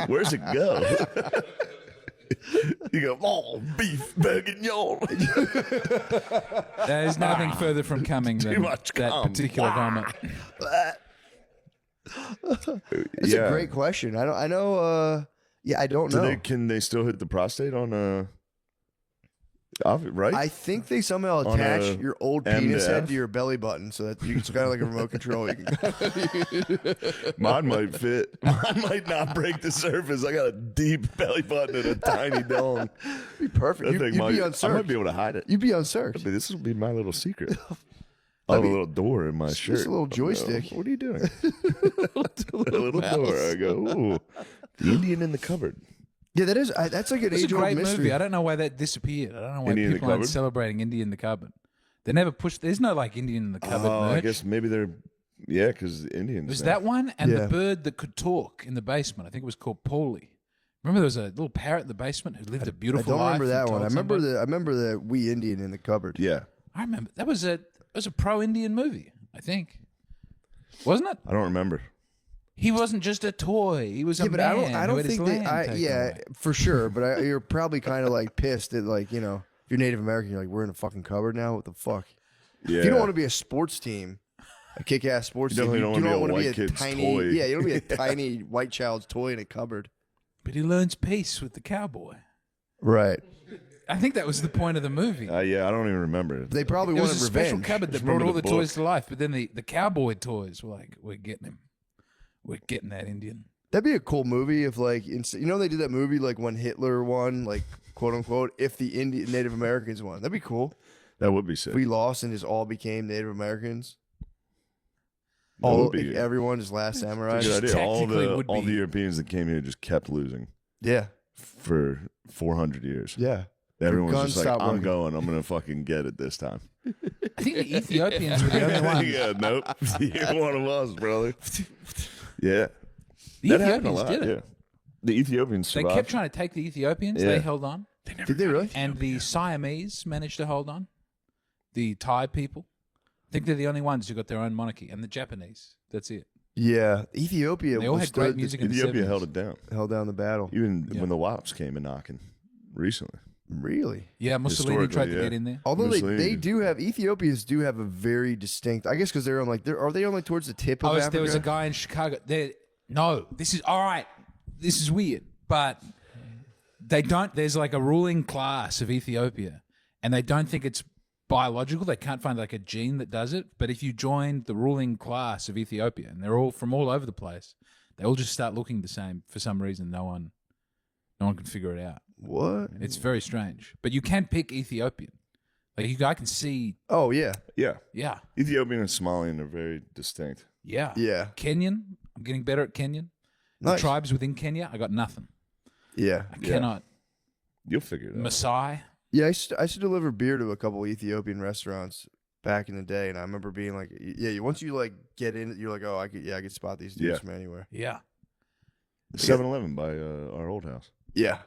Speaker 1: Where's it go? You go, oh, beef bourguignon.
Speaker 2: There's nothing further from coming than
Speaker 1: much
Speaker 2: that
Speaker 1: cum.
Speaker 2: particular vomit.
Speaker 3: That's a great question. I know. Yeah, I don't know.
Speaker 1: Can they still hit the prostate on right?
Speaker 3: I think they somehow
Speaker 1: On
Speaker 3: attach
Speaker 1: a
Speaker 3: your old
Speaker 1: M to
Speaker 3: penis head
Speaker 1: F?
Speaker 3: to your belly button so that it's kind of like a remote control. You can
Speaker 1: Mine might fit. Mine might not break the surface. I got a deep belly button and a tiny dong.
Speaker 3: be perfect.
Speaker 1: That thing
Speaker 3: You'd
Speaker 1: might,
Speaker 3: be
Speaker 1: I
Speaker 3: unsearched.
Speaker 1: might be able to hide it.
Speaker 3: You'd be unsearched.
Speaker 1: But this will be my little secret. I have a little door in my shirt.
Speaker 3: just a little
Speaker 1: Oh, no.
Speaker 3: joystick.
Speaker 1: What are you doing? a little door. I go, ooh, the Indian in the cupboard.
Speaker 3: Yeah, that's like an
Speaker 2: It's a
Speaker 3: age-old
Speaker 2: great
Speaker 3: mystery.
Speaker 2: movie. I don't know why that disappeared. I don't know why
Speaker 1: Indian in the
Speaker 2: people aren't
Speaker 1: Cupboard?
Speaker 2: celebrating Indian in the Cupboard. They never pushed. There's no like Indian in the Cupboard
Speaker 1: Oh,
Speaker 2: merch.
Speaker 1: I guess maybe they're, yeah, because Indians.
Speaker 2: There's
Speaker 1: now.
Speaker 2: that one and
Speaker 3: Yeah.
Speaker 2: the bird that could talk in the basement. I think it was called Paulie. Remember there was a little parrot in the basement who lived a
Speaker 3: I
Speaker 2: beautiful
Speaker 3: don't
Speaker 2: life.
Speaker 3: remember that
Speaker 2: and
Speaker 3: one.
Speaker 2: told
Speaker 3: I remember the wee Indian in the cupboard.
Speaker 1: Yeah.
Speaker 2: I remember that was a pro-Indian movie. I think, wasn't it?
Speaker 1: I don't remember.
Speaker 2: He wasn't just a toy. He was a
Speaker 3: Yeah, but
Speaker 2: man.
Speaker 3: I
Speaker 2: who
Speaker 3: don't
Speaker 2: had his
Speaker 3: think
Speaker 2: land
Speaker 3: that.
Speaker 2: taken
Speaker 3: Yeah,
Speaker 2: away.
Speaker 3: for sure. But you're probably kind of like pissed that, like, you know, if you're Native American, you're like, we're in a fucking cupboard now. What the fuck?
Speaker 1: Yeah.
Speaker 3: If you don't want to be a sports team, a kick-ass sports
Speaker 1: You
Speaker 3: team,
Speaker 1: definitely
Speaker 3: you
Speaker 1: don't
Speaker 3: don't
Speaker 1: wanna
Speaker 3: want
Speaker 1: be
Speaker 3: to
Speaker 1: a
Speaker 3: be a
Speaker 1: white kid's
Speaker 3: tiny.
Speaker 1: toy.
Speaker 3: Yeah, you don't be a tiny white child's toy in a cupboard.
Speaker 2: But he learns peace with the cowboy.
Speaker 3: Right.
Speaker 2: I think that was the point of the movie.
Speaker 1: Yeah, I don't even remember.
Speaker 3: They probably
Speaker 2: There was
Speaker 3: wanted
Speaker 2: a special
Speaker 3: revenge.
Speaker 2: cupboard that
Speaker 1: Just
Speaker 2: brought
Speaker 1: remember
Speaker 2: all
Speaker 1: the
Speaker 2: the toys
Speaker 1: book.
Speaker 2: to life, but then the cowboy toys were like, we're getting him. We're getting that Indian.
Speaker 3: That'd be a cool movie if, like, you know, they did that movie like when Hitler won, like, quote unquote, if the Native Americans won. That'd be cool.
Speaker 1: That would be sick.
Speaker 3: If we lost and just all became Native Americans.
Speaker 1: That would be
Speaker 3: Everyone just last samurai.
Speaker 1: good idea.
Speaker 2: technically would
Speaker 1: All
Speaker 2: be-
Speaker 1: the Europeans that came here just kept losing
Speaker 3: Yeah,
Speaker 1: for 400 years.
Speaker 3: yeah.
Speaker 1: Everyone was
Speaker 3: guns
Speaker 1: just like,
Speaker 3: stopped
Speaker 1: I'm
Speaker 3: working."
Speaker 1: going. I'm going to fucking get it this time.
Speaker 2: I think the Ethiopians were the only ones.
Speaker 1: yeah, nope. You're one of us, brother. Yeah.
Speaker 2: The
Speaker 1: That happened a
Speaker 2: Ethiopians
Speaker 1: lot,
Speaker 2: did it.
Speaker 1: yeah. The Ethiopians
Speaker 2: They
Speaker 1: survived.
Speaker 2: kept trying to take the Ethiopians.
Speaker 1: Yeah.
Speaker 2: They held on.
Speaker 3: Did they really?
Speaker 2: And the Siamese managed to hold on. The Thai people. I think they're the only ones who got their own monarchy. And the Japanese. That's it.
Speaker 3: Yeah, Ethiopia.
Speaker 2: They all had
Speaker 3: withstood
Speaker 2: great
Speaker 3: the-
Speaker 2: music in the
Speaker 1: Ethiopia
Speaker 2: 70s.
Speaker 1: held it down.
Speaker 3: held down the battle.
Speaker 1: Even
Speaker 2: Yeah.
Speaker 1: when the Wops came a knocking recently.
Speaker 3: Really?
Speaker 2: Yeah, Mussolini tried to
Speaker 1: Historically,
Speaker 2: get in there.
Speaker 3: Although they
Speaker 1: Mussolini.
Speaker 3: do have Ethiopians do have a very distinct. I guess because they're on like are they on like towards the tip of Africa?
Speaker 2: There was a guy in Chicago. No, this is all right. This is weird, but they don't. There's like a ruling class of Ethiopia, and they don't think it's biological. They can't find like a gene that does it. But if you join the ruling class of Ethiopia, and they're all from all over the place, they all just start looking the same for some reason. No one can figure it out.
Speaker 3: What?
Speaker 2: It's very strange. But you can pick Ethiopian. Like I can see.
Speaker 3: Oh yeah,
Speaker 1: Yeah.
Speaker 2: Yeah,
Speaker 1: Ethiopian and Somalian are very distinct.
Speaker 2: yeah,
Speaker 3: yeah,
Speaker 2: Kenyan. I'm getting better at Kenyan.
Speaker 3: nice.
Speaker 2: The tribes within Kenya, I got nothing.
Speaker 3: Yeah,
Speaker 2: I cannot.
Speaker 1: You'll figure it out.
Speaker 2: Maasai.
Speaker 3: yeah. I used to deliver beer to a couple Ethiopian restaurants back in the day, and I remember being like, yeah. Once you like get in, you're like, oh, I could spot these dudes
Speaker 1: Yeah.
Speaker 3: from anywhere.
Speaker 2: Yeah.
Speaker 1: 7-Eleven by our old house.
Speaker 3: Yeah.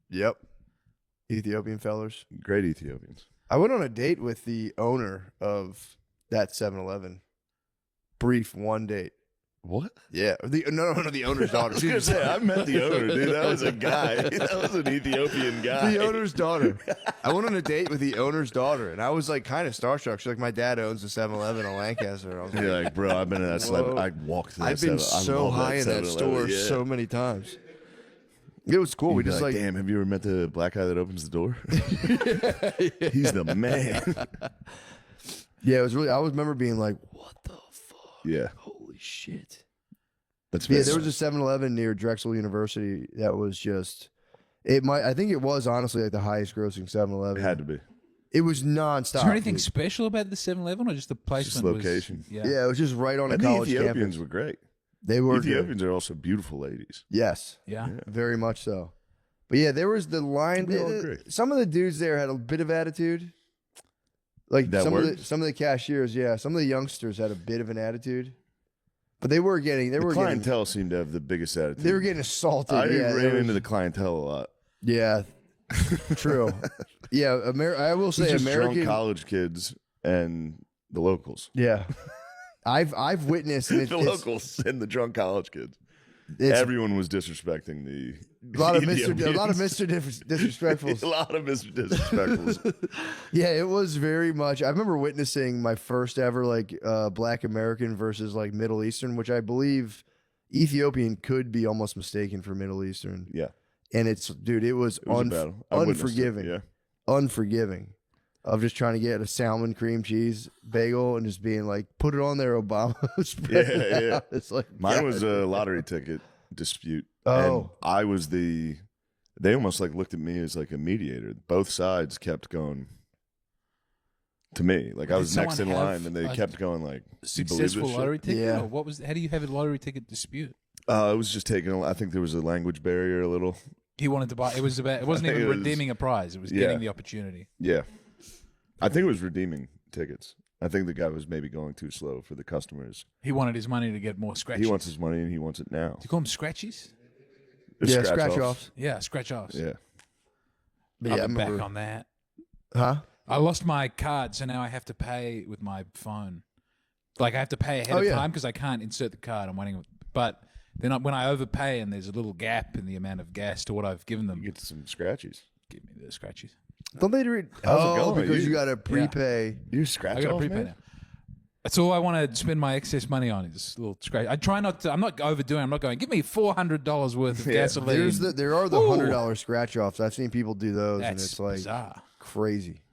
Speaker 3: Yep. Ethiopian fellers.
Speaker 1: Great Ethiopians.
Speaker 3: I went on a date with the owner of that 7-Eleven. Brief one date.
Speaker 1: What?
Speaker 3: Yeah. The owner's daughter.
Speaker 1: I was gonna say, I met the owner, dude. That was a guy. That was an Ethiopian guy.
Speaker 3: The owner's daughter. I went on a date with the owner's daughter, and I was like kind of starstruck. She's like, my dad owns the 7-Eleven in Lancaster. And I was like,
Speaker 1: You're like, bro, I've been in that
Speaker 3: Whoa.
Speaker 1: slab. I walked to that
Speaker 3: I've been
Speaker 1: 7-Eleven. I
Speaker 3: so
Speaker 1: love
Speaker 3: high in that
Speaker 1: 7-Eleven.
Speaker 3: store
Speaker 1: Yeah.
Speaker 3: so many times. It was cool.
Speaker 1: You'd
Speaker 3: We
Speaker 1: be
Speaker 3: just
Speaker 1: like,
Speaker 3: like,
Speaker 1: damn, have you ever met the black guy that opens the door? He's the man.
Speaker 3: yeah, it was really. I always remember being like, what the fuck?
Speaker 1: Yeah.
Speaker 3: Holy shit.
Speaker 1: That's
Speaker 3: Yeah,
Speaker 1: best.
Speaker 3: there was a 7-Eleven near Drexel University that was just I think it was honestly like the highest grossing 7-Eleven.
Speaker 1: It had to be.
Speaker 3: It was nonstop.
Speaker 2: Is there anything
Speaker 3: dude.
Speaker 2: special about the 7-Eleven or just the placement?
Speaker 1: location.
Speaker 2: Was,
Speaker 3: Yeah, it was just right on a
Speaker 1: And the
Speaker 3: college
Speaker 1: Ethiopians
Speaker 3: campus.
Speaker 1: were great.
Speaker 3: They were good.
Speaker 1: Ethiopians are also beautiful ladies.
Speaker 3: Yes,
Speaker 2: Yeah.
Speaker 3: very much so. But yeah, there was the line.
Speaker 1: We all agree.
Speaker 3: Some of the dudes there had a bit of attitude. Like
Speaker 1: That
Speaker 3: some
Speaker 1: worked?
Speaker 3: of the cashiers, yeah. Some of the youngsters had a bit of an attitude. But they were getting
Speaker 1: The clientele seemed to have the biggest attitude.
Speaker 3: they were getting assaulted.
Speaker 1: I
Speaker 3: yeah,
Speaker 1: ran into the clientele a lot.
Speaker 3: yeah. True. Yeah, I will
Speaker 1: It was
Speaker 3: say
Speaker 1: just
Speaker 3: American
Speaker 1: drunk college kids and the locals.
Speaker 3: Yeah. I've witnessed and
Speaker 1: The locals and the drunk college kids.
Speaker 3: it's
Speaker 1: Everyone was disrespecting the
Speaker 3: a lot of Mr.
Speaker 1: Ethiopians.
Speaker 3: Disrespectfuls.
Speaker 1: A lot of Mr. Disrespectfuls.
Speaker 3: Yeah, it was very much. I remember witnessing my first ever like Black American versus like Middle Eastern, which I believe Ethiopian could be almost mistaken for Middle Eastern.
Speaker 1: Yeah,
Speaker 3: And it was
Speaker 1: it was a battle. I witnessed it,
Speaker 3: unforgiving.
Speaker 1: Yeah,
Speaker 3: Unforgiving. Of just trying to get a salmon cream cheese bagel and just being like, put it on there, Obama. Spread it
Speaker 1: Yeah.
Speaker 3: out. It's like
Speaker 1: mine
Speaker 3: God.
Speaker 1: was a lottery ticket dispute.
Speaker 3: Oh.
Speaker 1: And I was they almost like looked at me as like a mediator. Both sides kept going to me. Like I
Speaker 2: Did
Speaker 1: was next in
Speaker 2: someone
Speaker 1: line
Speaker 2: have
Speaker 1: and they
Speaker 2: a
Speaker 1: kept going like, "You believe this
Speaker 2: Successful
Speaker 1: shit?"
Speaker 2: lottery ticket?
Speaker 3: Yeah.
Speaker 2: Or what was? How do you have a lottery ticket dispute?
Speaker 1: It was just taking, I think there was a language barrier a little.
Speaker 2: He wanted to buy. It wasn't
Speaker 1: I think
Speaker 2: even
Speaker 1: it was-
Speaker 2: redeeming a prize. It was
Speaker 1: Yeah.
Speaker 2: getting the opportunity.
Speaker 1: Yeah. I think it was redeeming tickets. I think the guy was maybe going too slow for the customers.
Speaker 2: He wanted his money to get more scratches.
Speaker 1: He wants his money and he wants it now.
Speaker 2: Do you call them scratchies?
Speaker 3: Yeah, scratch offs.
Speaker 2: Yeah, scratch offs.
Speaker 1: Yeah.
Speaker 3: But
Speaker 2: I'll
Speaker 3: yeah, I
Speaker 2: be back
Speaker 3: remember.
Speaker 2: on that.
Speaker 3: Huh?
Speaker 2: I lost my card, so now I have to pay with my phone. Like I have to pay ahead
Speaker 3: Oh,
Speaker 2: of
Speaker 3: yeah.
Speaker 2: time because I can't insert the card. I'm waiting, but then when I overpay and there's a little gap in the amount of gas to what I've given them,
Speaker 1: You get some scratchies.
Speaker 2: give me the scratchies.
Speaker 3: Don't they read?
Speaker 1: How's it
Speaker 3: Oh,
Speaker 1: going?
Speaker 3: because
Speaker 1: You-
Speaker 3: you got to prepay.
Speaker 1: You scratch
Speaker 2: I got to
Speaker 1: off,
Speaker 2: prepay
Speaker 1: man?
Speaker 2: now. That's all I want to spend my excess money on is a little scratch. I try not to. I'm not overdoing. I'm not going. Give me $400 worth of
Speaker 1: Yeah.
Speaker 2: gasoline.
Speaker 3: There are the
Speaker 2: Ooh.
Speaker 3: $100 scratch offs. I've seen people do those, and
Speaker 2: That's
Speaker 3: it's like
Speaker 2: bizarre.
Speaker 3: crazy.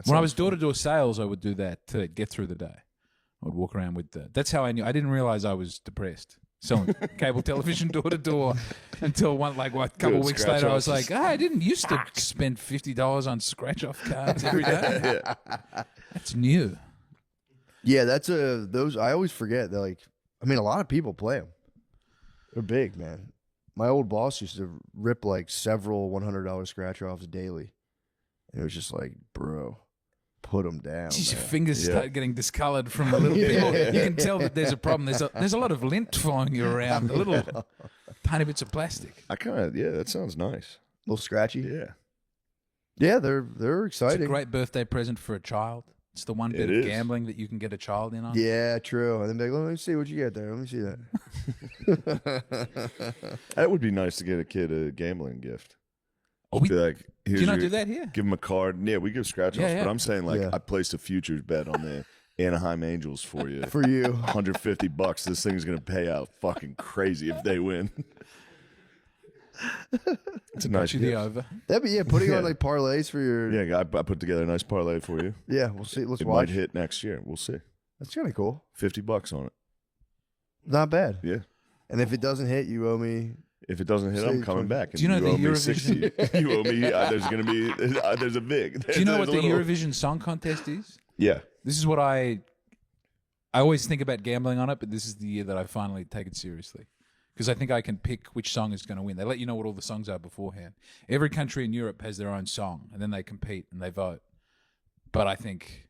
Speaker 2: When I was door-to-door sales, I would do that to get through the day. I would walk around with that's how I knew. I didn't realize I was depressed selling cable television door-to-door until a couple
Speaker 1: Good
Speaker 2: of weeks
Speaker 1: scratch
Speaker 2: later, I was
Speaker 1: offs.
Speaker 2: like, I didn't used to spend $50 on scratch-off cards every day.
Speaker 1: Yeah.
Speaker 2: That's new.
Speaker 3: Yeah, that's those. I always forget that. Like, I mean, a lot of people play them. They're big, man. My old boss used to rip like several $100 scratch offs daily. It was just like, bro, put them down.
Speaker 2: Jeez, your
Speaker 3: man.
Speaker 2: fingers
Speaker 1: Yeah.
Speaker 2: start getting discolored from a little bit. You can tell that there's a problem. There's a lot of lint following you around. A little tiny bits of plastic.
Speaker 1: I kind of, yeah, that sounds nice.
Speaker 3: A little scratchy.
Speaker 1: Yeah.
Speaker 3: Yeah, they're
Speaker 2: It's a
Speaker 3: exciting.
Speaker 2: great birthday present for a child. It's the one bit
Speaker 1: It
Speaker 2: of
Speaker 1: is.
Speaker 2: gambling that you can get a child in on.
Speaker 3: Yeah, true. And then be like, let me see what you get there. Let me see that.
Speaker 1: That would be nice to get a kid a gambling gift.
Speaker 2: Oh, we-
Speaker 1: Be like,
Speaker 2: Do
Speaker 1: here's
Speaker 2: you not
Speaker 1: your-
Speaker 2: do that here?
Speaker 1: Give them a card. Yeah, we give scratch offs,
Speaker 2: Yeah, yeah.
Speaker 1: but I'm saying like
Speaker 3: Yeah.
Speaker 1: I placed a futures bet on the Anaheim Angels for you.
Speaker 3: For you.
Speaker 1: $150. This thing's gonna pay out fucking crazy if they win. It's a nice
Speaker 2: Got you the
Speaker 1: gift.
Speaker 2: over.
Speaker 3: That'd be putting
Speaker 1: Yeah.
Speaker 3: on like parlays for your.
Speaker 1: Yeah, I put together a nice parlay for you.
Speaker 3: Yeah, we'll see. Let's
Speaker 1: It
Speaker 3: watch.
Speaker 1: might hit next year. We'll see.
Speaker 3: That's kind of cool.
Speaker 1: $50 on it.
Speaker 3: Not bad.
Speaker 1: Yeah.
Speaker 3: And if it doesn't hit, you owe me.
Speaker 1: If it doesn't hit, I'm
Speaker 3: Say
Speaker 1: coming
Speaker 3: 20.
Speaker 1: back. And
Speaker 2: Do you know the
Speaker 1: owe me
Speaker 2: Eurovision-
Speaker 1: 60. You owe me. There's gonna be. There's a big.
Speaker 2: Do you know what the
Speaker 1: there's a little-
Speaker 2: Eurovision Song Contest is?
Speaker 1: Yeah.
Speaker 2: This is what I always think about gambling on it, but this is the year that I finally take it seriously. Because I think I can pick which song is going to win. They let you know what all the songs are beforehand. Every country in Europe has their own song, and then they compete and they vote. But I think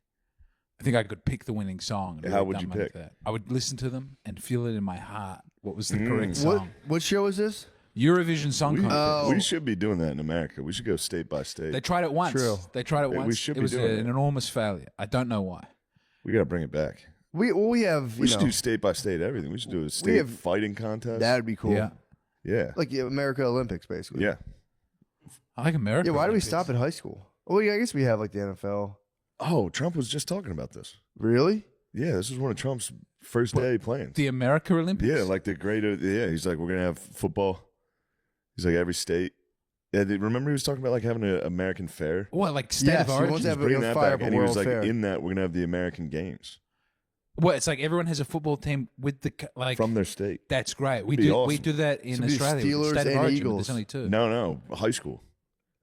Speaker 2: I could pick the winning song. and
Speaker 1: How
Speaker 2: really
Speaker 1: would
Speaker 2: dumb
Speaker 1: you
Speaker 2: money
Speaker 1: pick?
Speaker 2: for that. I would listen to them and feel it in my heart what was the correct
Speaker 3: What
Speaker 2: song.
Speaker 3: what show is this?
Speaker 2: Eurovision Song
Speaker 1: We,
Speaker 2: Contest.
Speaker 1: we should be doing that in America. We should go state by state.
Speaker 2: They tried it once.
Speaker 3: True.
Speaker 2: They tried it
Speaker 1: Yeah, we
Speaker 2: once.
Speaker 1: should
Speaker 2: It
Speaker 1: be
Speaker 2: was
Speaker 1: doing
Speaker 2: an
Speaker 1: it.
Speaker 2: enormous failure. I don't know why.
Speaker 1: We gotta bring it back.
Speaker 3: We have.
Speaker 1: We
Speaker 3: You
Speaker 1: should
Speaker 3: know,
Speaker 1: do state by state everything. We should do a state
Speaker 3: have-
Speaker 1: fighting contest.
Speaker 3: that would be cool.
Speaker 2: Yeah.
Speaker 1: yeah.
Speaker 3: Like America Olympics, basically.
Speaker 1: Yeah.
Speaker 2: I like America.
Speaker 3: Yeah. Why do we
Speaker 2: Olympics.
Speaker 3: stop at high school? Well, yeah, I guess we have like the NFL.
Speaker 1: Oh, Trump was just talking about this.
Speaker 3: Really?
Speaker 1: Yeah, this was one of Trump's first day playing.
Speaker 2: The America Olympics?
Speaker 1: Yeah, like the greater. Yeah, he's like, we're gonna have football. He's like every state. Yeah, remember he was talking about like having an American fair.
Speaker 2: What, like state
Speaker 3: Yes,
Speaker 2: of
Speaker 3: he
Speaker 2: origin?
Speaker 3: wants to have
Speaker 1: He's bringing
Speaker 3: a
Speaker 1: that
Speaker 3: fire
Speaker 1: back,
Speaker 3: up a
Speaker 1: and he was
Speaker 3: world
Speaker 1: like,
Speaker 3: fair.
Speaker 1: in that we're gonna have the American Games.
Speaker 2: Well, it's like everyone has a football team with the like.
Speaker 1: From their state.
Speaker 2: That's great. We
Speaker 1: Be
Speaker 2: do
Speaker 1: awesome.
Speaker 2: that in
Speaker 3: So it'd be
Speaker 2: Australia. with the
Speaker 3: Steelers
Speaker 2: state of
Speaker 3: and
Speaker 2: origin, but
Speaker 3: Eagles.
Speaker 2: there's only two.
Speaker 1: No, high school.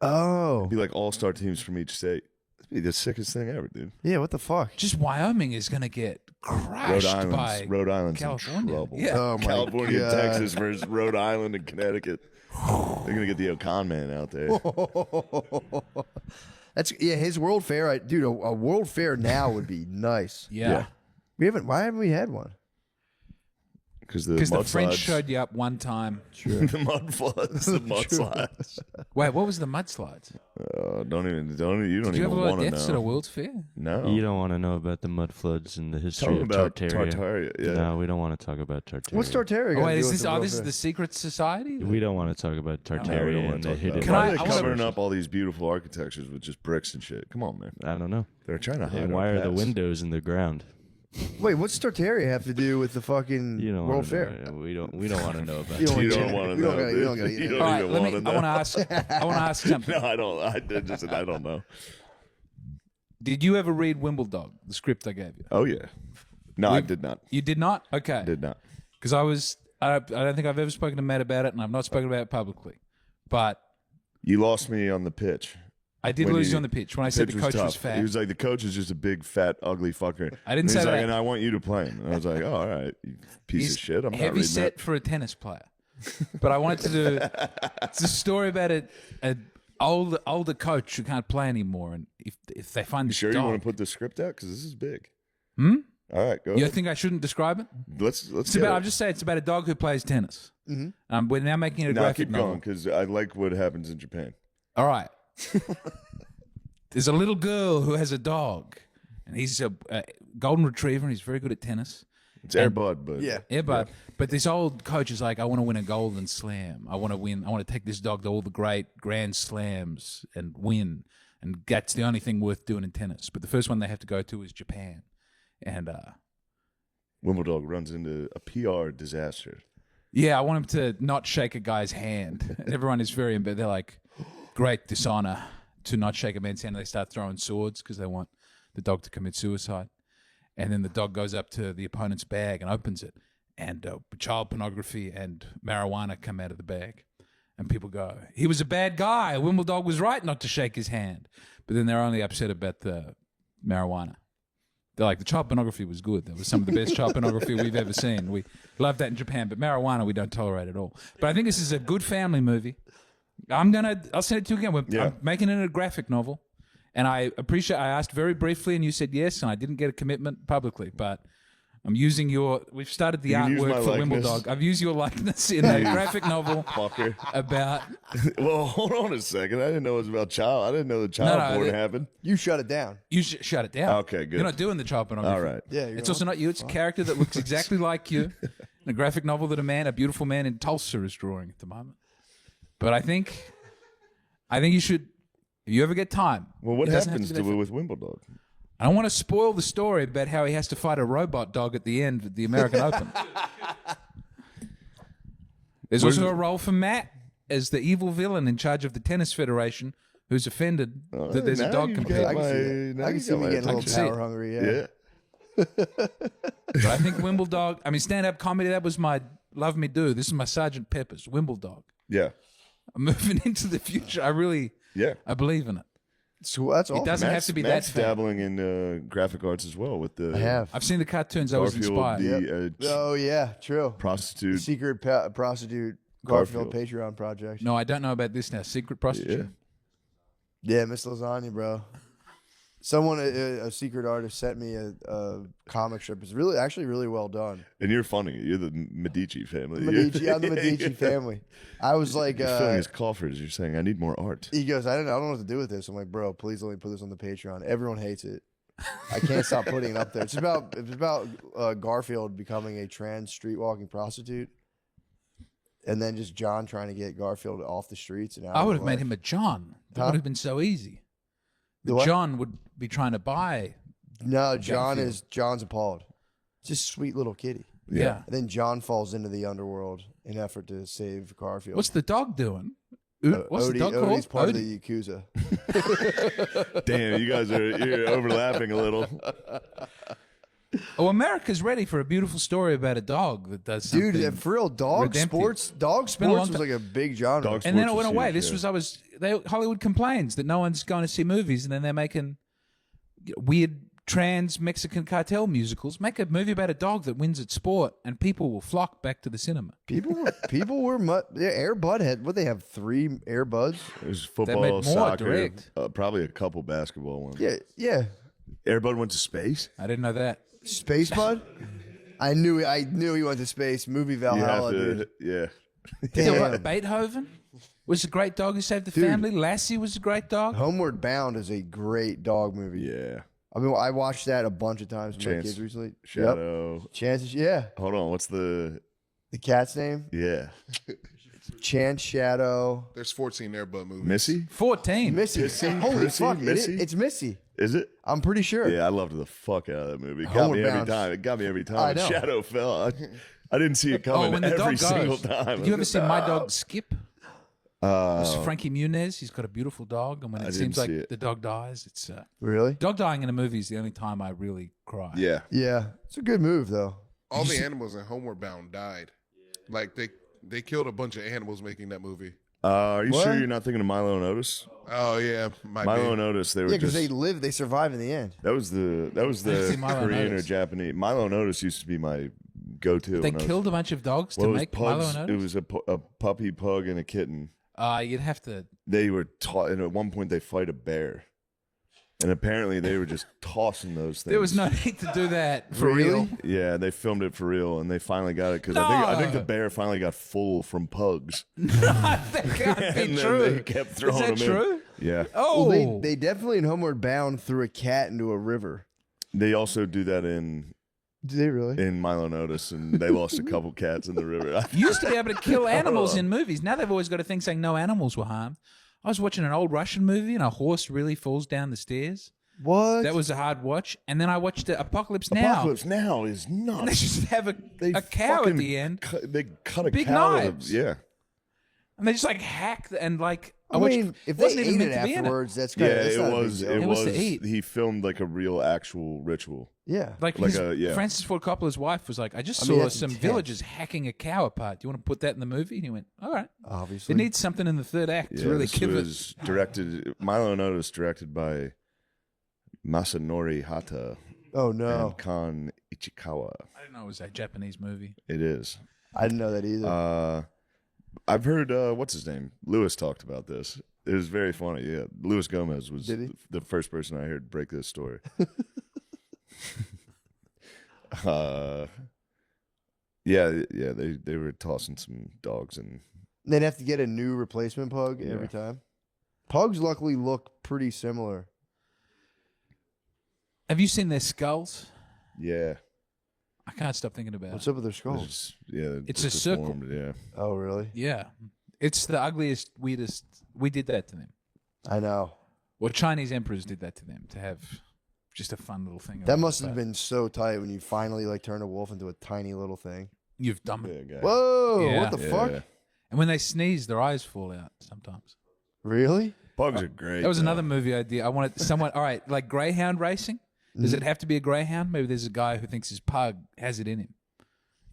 Speaker 3: Oh.
Speaker 1: It'd be like all-star teams from each state. It'd be the sickest thing ever, dude.
Speaker 3: Yeah, what the fuck?
Speaker 2: Just Wyoming is going to get crashed by
Speaker 1: Rhode Island's
Speaker 2: California.
Speaker 1: in trouble.
Speaker 2: Yeah.
Speaker 3: Oh, my
Speaker 1: California and
Speaker 3: God.
Speaker 1: Texas versus Rhode Island and Connecticut. They're gonna get the Ocon man out there.
Speaker 3: That's his World Fair. Dude, a World Fair now would be nice.
Speaker 2: Yeah.
Speaker 3: Why haven't we had one?
Speaker 1: Because the
Speaker 2: Because the
Speaker 1: mud
Speaker 2: French
Speaker 1: slides-
Speaker 2: showed you up one time.
Speaker 1: the mud floods, the mud slides.
Speaker 2: Wait, what was the mudslides?
Speaker 1: You don't
Speaker 2: Did you
Speaker 1: even
Speaker 2: have a lot
Speaker 1: want
Speaker 2: of
Speaker 1: to
Speaker 2: deaths at a
Speaker 1: know.
Speaker 2: World's Fair?
Speaker 1: No,
Speaker 5: You don't want to know about the mud floods and the history
Speaker 1: Talk
Speaker 5: of
Speaker 1: about
Speaker 5: Tartaria.
Speaker 1: Tartaria. Yeah.
Speaker 5: No, we don't want to talk about Tartaria.
Speaker 3: What's Tartaria?
Speaker 2: Oh,
Speaker 3: got to
Speaker 2: wait,
Speaker 3: do
Speaker 2: is
Speaker 3: with
Speaker 2: this?
Speaker 3: the
Speaker 2: Oh,
Speaker 3: World
Speaker 2: this is
Speaker 3: Fair?
Speaker 2: the secret society.
Speaker 5: We don't want to talk about
Speaker 1: No, we
Speaker 5: Tartaria
Speaker 1: don't want
Speaker 5: and
Speaker 1: to
Speaker 5: the
Speaker 1: talk
Speaker 5: hidden.
Speaker 1: about it.
Speaker 2: Can
Speaker 1: Why
Speaker 2: I-
Speaker 1: are they
Speaker 2: I wanna-
Speaker 1: covering up all these beautiful architectures with just bricks and shit? Come on, man.
Speaker 5: I don't know.
Speaker 1: They're trying to hide.
Speaker 5: And why
Speaker 1: our
Speaker 5: are the
Speaker 1: past.
Speaker 5: windows in the ground?
Speaker 3: Wait, what's Tartaria have to do with the fucking
Speaker 5: You don't
Speaker 3: World
Speaker 5: wanna
Speaker 3: Fair?
Speaker 5: know. We don't want to know about
Speaker 3: You
Speaker 5: it.
Speaker 3: don't
Speaker 1: You
Speaker 3: wanna-
Speaker 1: don't want to
Speaker 3: we don't
Speaker 1: know.
Speaker 3: gotta- you don't gotta-
Speaker 1: dude. You
Speaker 3: you
Speaker 1: don't
Speaker 2: All right,
Speaker 1: even
Speaker 2: let me.
Speaker 1: want to
Speaker 2: I
Speaker 1: know.
Speaker 2: want to ask. I want to ask something.
Speaker 1: No, I don't. I don't know.
Speaker 2: Did you ever read Wimbledon, the script I gave you?
Speaker 1: Oh yeah. No, I did not.
Speaker 2: You did not. Okay.
Speaker 1: Did not.
Speaker 2: Because I don't think I've ever spoken to Matt about it, and I've not spoken about it publicly. But
Speaker 1: You lost me on the pitch.
Speaker 2: I did
Speaker 1: When
Speaker 2: lose
Speaker 1: you-
Speaker 2: you on the pitch when I said
Speaker 1: Pitch
Speaker 2: the coach was
Speaker 1: tough.
Speaker 2: fat.
Speaker 1: He was like, the coach is just a big, fat, ugly fucker.
Speaker 2: I didn't
Speaker 1: And
Speaker 2: say
Speaker 1: he's
Speaker 2: that.
Speaker 1: like, and I want you to play him. And I was like, oh, all right, you piece
Speaker 2: He's
Speaker 1: of shit. I'm not
Speaker 2: heavy
Speaker 1: reading
Speaker 2: set for a tennis player. But I wanted to do. It's a story about an older coach who can't play anymore, and if they find
Speaker 1: You
Speaker 2: this
Speaker 1: sure you
Speaker 2: dog,
Speaker 1: want to put the script out? Because this is big.
Speaker 2: Hmm?
Speaker 1: All right, go
Speaker 2: You
Speaker 1: ahead.
Speaker 2: think I shouldn't describe it?
Speaker 1: Let's
Speaker 2: It's
Speaker 1: get
Speaker 2: about.
Speaker 1: it.
Speaker 2: I'm just saying it's about a dog who plays tennis. We're now making it a
Speaker 1: No,
Speaker 2: graphic
Speaker 1: keep
Speaker 2: novel.
Speaker 1: going because I like what happens in Japan.
Speaker 2: All right. There's a little girl who has a dog, and he's a golden retriever, and he's very good at tennis.
Speaker 1: It's Air Bud, but
Speaker 3: Yeah.
Speaker 2: Yeah, but this old coach is like, I want to win a golden slam. I want to win. I want to take this dog to all the great grand slams and win. And that's the only thing worth doing in tennis. But the first one they have to go to is Japan, and
Speaker 1: Wimbledon runs into a PR disaster.
Speaker 2: yeah, I want him to not shake a guy's hand. And everyone is very, but they're like, great dishonor to not shake a man's hand. They start throwing swords because they want the dog to commit suicide. And then the dog goes up to the opponent's bag and opens it, and child pornography and marijuana come out of the bag. And people go, he was a bad guy. Wimbledon was right not to shake his hand. But then they're only upset about the marijuana. They're like, the child pornography was good. That was some of the best child pornography we've ever seen. We love that in Japan, but marijuana we don't tolerate at all. But I think this is a good family movie. I'll send it to you again. I'm making it a graphic novel. And I asked very briefly and you said yes, and I didn't get a commitment publicly, but I'm using we've started the
Speaker 1: You can use my
Speaker 2: artwork for
Speaker 1: likeness.
Speaker 2: Wimbledon. I've used your likeness in a graphic novel
Speaker 1: Fucker.
Speaker 2: about,
Speaker 1: Well, hold on a second. I didn't know it was about child. I didn't know the child
Speaker 2: No,
Speaker 1: porn
Speaker 2: it-
Speaker 1: happened.
Speaker 3: You shut it down.
Speaker 2: you shut it down.
Speaker 1: Okay, good.
Speaker 2: You're not doing the child pornography.
Speaker 1: All right.
Speaker 3: Yeah,
Speaker 2: It's also not you. It's a character that looks exactly like you in a graphic novel that a beautiful man in Tulsa is drawing at the moment. But I think you should, if you ever get time.
Speaker 1: Well, what
Speaker 2: it doesn't have
Speaker 1: happens
Speaker 2: be that
Speaker 1: with Wimbledon?
Speaker 2: I don't want to spoil the story about how he has to fight a robot dog at the end of the American Open. There's also a role for Matt as the evil villain in charge of the tennis federation who's offended that there's a
Speaker 1: now
Speaker 2: dog
Speaker 1: you've
Speaker 2: competing.
Speaker 1: got
Speaker 3: I can see
Speaker 1: my-
Speaker 3: it.
Speaker 1: now
Speaker 3: I
Speaker 1: you
Speaker 3: can see
Speaker 1: got
Speaker 3: me
Speaker 1: my
Speaker 3: getting a
Speaker 2: I
Speaker 3: little
Speaker 2: can see
Speaker 3: power
Speaker 2: it.
Speaker 3: hungry. Yeah.
Speaker 1: Yeah.
Speaker 2: But I think Wimbledon, stand-up comedy, that was my love me do. This is my Sergeant Pepper's, Wimbledon.
Speaker 1: Yeah.
Speaker 2: I'm moving into the future.
Speaker 1: Yeah.
Speaker 2: I believe in it.
Speaker 3: So that's all.
Speaker 2: It doesn't have to be
Speaker 1: Matt's
Speaker 2: that fan.
Speaker 1: dabbling in graphic arts as well with the
Speaker 3: I have.
Speaker 2: I've seen the cartoons. I was
Speaker 1: Garfield,
Speaker 2: inspired.
Speaker 1: the
Speaker 3: Oh yeah, true.
Speaker 1: prostitute.
Speaker 3: Secret prostitute Garfield Patreon project.
Speaker 2: No, I don't know about this now. Secret prostitute.
Speaker 3: Yeah, Miss Lasagna, bro. Someone, a secret artist, sent me a comic strip. It's actually really well done.
Speaker 1: And you're funny. You're the Medici family.
Speaker 3: Medici, I'm the Medici family. I was like,
Speaker 1: You're filling his coffers. You're saying, I need more art.
Speaker 3: he goes, I don't know what to do with this. I'm like, bro, please let me put this on the Patreon. Everyone hates it. I can't stop putting it up there. It's about Garfield becoming a trans street walking prostitute, and then just John trying to get Garfield off the streets. And out
Speaker 2: I
Speaker 3: of
Speaker 2: would
Speaker 3: his
Speaker 2: have made
Speaker 3: life.
Speaker 2: him a John. That
Speaker 3: Huh?
Speaker 2: would have been so easy.
Speaker 3: The what?
Speaker 2: John would be trying to buy.
Speaker 3: No, John's
Speaker 2: Garfield.
Speaker 3: appalled. It's just a sweet little kitty.
Speaker 2: Yeah.
Speaker 3: And then John falls into the underworld in effort to save Garfield.
Speaker 2: What's the dog doing? What's
Speaker 3: Odie,
Speaker 2: the dog
Speaker 3: Odie's
Speaker 2: called?
Speaker 3: part
Speaker 2: Odie.
Speaker 3: of the Yakuza.
Speaker 1: Damn, you're overlapping a little.
Speaker 2: Oh, America's ready for a beautiful story about a dog that does something.
Speaker 3: Dude, for real,
Speaker 2: redemptive.
Speaker 3: dog
Speaker 2: been a long
Speaker 3: sports was like a big genre.
Speaker 1: Dog
Speaker 2: And then it
Speaker 1: sports
Speaker 2: went
Speaker 1: is
Speaker 2: away.
Speaker 1: huge, yeah.
Speaker 2: Hollywood complains that no one's going to see movies, and then they're making weird trans Mexican cartel musicals. Make a movie about a dog that wins at sport, and people will flock back to the cinema.
Speaker 3: People were Air Bud had what they have 3 Air Buds.
Speaker 1: It was
Speaker 2: made
Speaker 1: football,
Speaker 2: more
Speaker 1: soccer,
Speaker 2: direct.
Speaker 1: Probably a couple basketball ones.
Speaker 3: Yeah.
Speaker 1: Airbud went to space.
Speaker 2: I didn't know that.
Speaker 3: Space Bud. I knew he went to space. Movie
Speaker 1: You
Speaker 3: Valhalla,
Speaker 1: have to,
Speaker 3: dude.
Speaker 1: yeah.
Speaker 3: Damn.
Speaker 2: Beethoven was a great dog who saved the family. Lassie was a great dog.
Speaker 3: Homeward Bound is a great dog movie.
Speaker 1: Yeah.
Speaker 3: I mean, I watched that a bunch of times with my
Speaker 1: Chance,
Speaker 3: kids recently.
Speaker 1: Shadow.
Speaker 3: Yep. Chances, yeah.
Speaker 1: Hold on. What's the?
Speaker 3: The cat's name?
Speaker 1: Yeah.
Speaker 3: Chance, Shadow,
Speaker 4: There's 14 Airbud movies.
Speaker 1: Missy?
Speaker 2: 14.
Speaker 3: Missy.
Speaker 1: Pissy?
Speaker 3: Holy
Speaker 1: Prissy?
Speaker 3: fuck!
Speaker 1: Missy?
Speaker 3: It's Missy.
Speaker 1: Is it?
Speaker 3: I'm pretty sure.
Speaker 1: Yeah, I loved the fuck out of that movie. It got
Speaker 3: Homeward
Speaker 1: me every
Speaker 3: Bound.
Speaker 1: time. It got me every
Speaker 3: I
Speaker 1: time.
Speaker 3: know.
Speaker 1: Shadow fell. I didn't see it
Speaker 2: Oh,
Speaker 1: coming
Speaker 2: when the
Speaker 1: every
Speaker 2: dog
Speaker 1: single
Speaker 2: goes.
Speaker 1: time.
Speaker 2: Did you ever see My Dog Skip? It's
Speaker 1: Uh,
Speaker 2: Frankie Muniz. He's got a beautiful dog, and when
Speaker 1: I
Speaker 2: it
Speaker 1: didn't
Speaker 2: seems like
Speaker 1: see it.
Speaker 2: the dog dies, it's
Speaker 3: Really?
Speaker 2: dog dying in a movie is the only time I really cry.
Speaker 1: yeah.
Speaker 3: Yeah. It's a good move though.
Speaker 4: All the animals in Homeward Bound died. Like they killed a bunch of animals making that movie.
Speaker 1: Are you
Speaker 3: What?
Speaker 1: sure you're not thinking of Milo and Otis?
Speaker 4: Oh yeah,
Speaker 1: Milo and Otis, they were
Speaker 3: Yeah, because
Speaker 1: just
Speaker 3: they survive in the end.
Speaker 1: that was the
Speaker 2: see Milo and
Speaker 1: Korean or
Speaker 2: Otis.
Speaker 1: Japanese. Milo and Otis used to be my go-to.
Speaker 2: They
Speaker 1: when I was-
Speaker 2: killed a bunch of dogs
Speaker 1: well,
Speaker 2: to
Speaker 1: it was
Speaker 2: make
Speaker 1: pugs.
Speaker 2: Milo and
Speaker 1: It
Speaker 2: Otis.
Speaker 1: was a puppy, pug, and a kitten.
Speaker 2: You'd have to.
Speaker 1: They were taught, and at one point they fight a bear, and apparently they were just tossing those things.
Speaker 2: There was no need to do that for
Speaker 3: Really?
Speaker 2: real.
Speaker 1: Yeah, they filmed it for real, and they finally got it because I think
Speaker 2: No.
Speaker 1: the bear finally got full from pugs.
Speaker 2: that can't be
Speaker 1: And then
Speaker 2: true.
Speaker 1: they kept
Speaker 2: Is
Speaker 1: throwing
Speaker 2: that
Speaker 1: them
Speaker 2: true?
Speaker 1: in. Yeah,
Speaker 2: Oh,
Speaker 3: Well, they definitely in Homeward Bound threw a cat into a river.
Speaker 1: they also do that in
Speaker 3: Do they really?
Speaker 1: Milo and Otis, and they lost a couple cats in the river.
Speaker 2: you used to be able to kill animals in movies. Now they've always got a thing saying no animals were harmed. I was watching an old Russian movie, and a horse really falls down the stairs.
Speaker 3: What?
Speaker 2: That was a hard watch. And then I watched Apocalypse Now.
Speaker 1: Apocalypse Now is
Speaker 2: And they
Speaker 1: nuts.
Speaker 2: just have a
Speaker 1: They
Speaker 2: cow at
Speaker 1: fucking
Speaker 2: the end,
Speaker 1: They cut a
Speaker 2: Big
Speaker 1: cow. with a-
Speaker 2: knives.
Speaker 1: Yeah,
Speaker 2: and they just like hack and like.
Speaker 3: I mean, if they
Speaker 2: wasn't even
Speaker 3: ate
Speaker 2: meant
Speaker 3: it
Speaker 2: to be in
Speaker 3: afterwards, that's
Speaker 1: yeah.
Speaker 3: kind of
Speaker 1: It
Speaker 3: not a big
Speaker 1: was.
Speaker 3: deal.
Speaker 1: It
Speaker 2: It was
Speaker 1: was.
Speaker 2: to eat.
Speaker 1: He filmed like a real, actual ritual.
Speaker 3: Yeah.
Speaker 2: Like,
Speaker 1: Like
Speaker 2: his,
Speaker 1: yeah.
Speaker 2: Francis Ford Coppola's wife was like, I just
Speaker 3: I
Speaker 2: saw
Speaker 3: mean, that's
Speaker 2: some
Speaker 3: intense.
Speaker 2: villagers hacking a cow apart. Do you want to put that in the movie? And he went, all right.
Speaker 3: Obviously.
Speaker 2: It needs something in the third act
Speaker 1: Yeah,
Speaker 2: to really
Speaker 1: this
Speaker 2: give it.
Speaker 1: was directed. Milo and Otis directed by Masanori Hata
Speaker 3: Oh no,
Speaker 1: and Kan Ichikawa.
Speaker 2: I didn't know it was a Japanese movie.
Speaker 1: It is.
Speaker 3: I didn't know that either.
Speaker 1: I've heard what's his name? Lewis talked about this. It was very funny. Yeah, Luis Gomez was
Speaker 3: Did he?
Speaker 1: the first person I heard break this story. Yeah, they were tossing some dogs and
Speaker 3: They'd have to get a new replacement pug
Speaker 1: Yeah.
Speaker 3: every time. Pugs luckily look pretty similar.
Speaker 2: Have you seen their skulls?
Speaker 1: yeah,
Speaker 2: I can't stop thinking about
Speaker 3: What's
Speaker 2: it.
Speaker 3: up with their skulls?
Speaker 1: just, yeah,
Speaker 2: It's
Speaker 1: just
Speaker 2: a circle.
Speaker 1: deformed, Yeah,
Speaker 3: Oh really?
Speaker 2: Yeah. It's the ugliest, weirdest. We did that to them.
Speaker 3: I know.
Speaker 2: Well, Chinese emperors did that to them to have just a fun little thing.
Speaker 3: That
Speaker 2: around
Speaker 3: must
Speaker 2: the
Speaker 3: have
Speaker 2: back.
Speaker 3: been so tight when you finally like turn a wolf into a tiny little thing.
Speaker 2: You've done it.
Speaker 1: yeah, guy.
Speaker 3: Whoa!
Speaker 2: Yeah.
Speaker 3: What the
Speaker 1: Yeah.
Speaker 3: fuck?
Speaker 2: And when they sneeze, their eyes fall out sometimes.
Speaker 3: Really?
Speaker 1: Pugs are great.
Speaker 2: That was
Speaker 1: though.
Speaker 2: another movie idea. I wanted someone, all right, like greyhound racing. Does
Speaker 3: Mm-hmm.
Speaker 2: it have to be a greyhound? Maybe there's a guy who thinks his pug has it in him,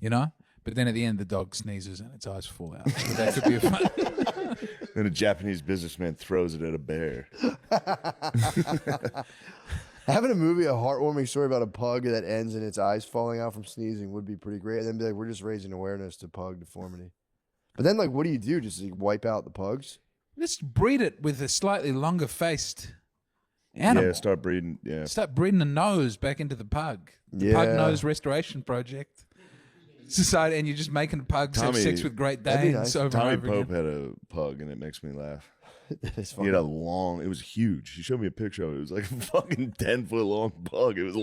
Speaker 2: you know? But then at the end, the dog sneezes and its eyes fall out. So that could be a fun.
Speaker 1: Then a Japanese businessman throws it at a bear.
Speaker 3: Having a movie, a heartwarming story about a pug that ends in its eyes falling out from sneezing would be pretty great. And then be like, we're just raising awareness to pug deformity. But then, like, what do you do? Just like, wipe out the pugs?
Speaker 2: Let's breed it with a slightly longer faced animal.
Speaker 1: Yeah, start breeding. Yeah,
Speaker 2: Start breeding a nose back into the pug. The Pug
Speaker 3: Yeah.
Speaker 2: Nose Restoration Project. Society, and you're just making pugs have
Speaker 1: Tommy-
Speaker 2: sex with Great
Speaker 3: That'd be
Speaker 2: Danes
Speaker 3: nice.
Speaker 2: over
Speaker 1: Tommy
Speaker 2: and over
Speaker 1: Pope
Speaker 2: again.
Speaker 1: had a pug, and it makes me laugh.
Speaker 3: It's
Speaker 1: He
Speaker 3: funny.
Speaker 1: had a long. It was huge. He showed me a picture of it. It was like a fucking 10-foot long pug. It was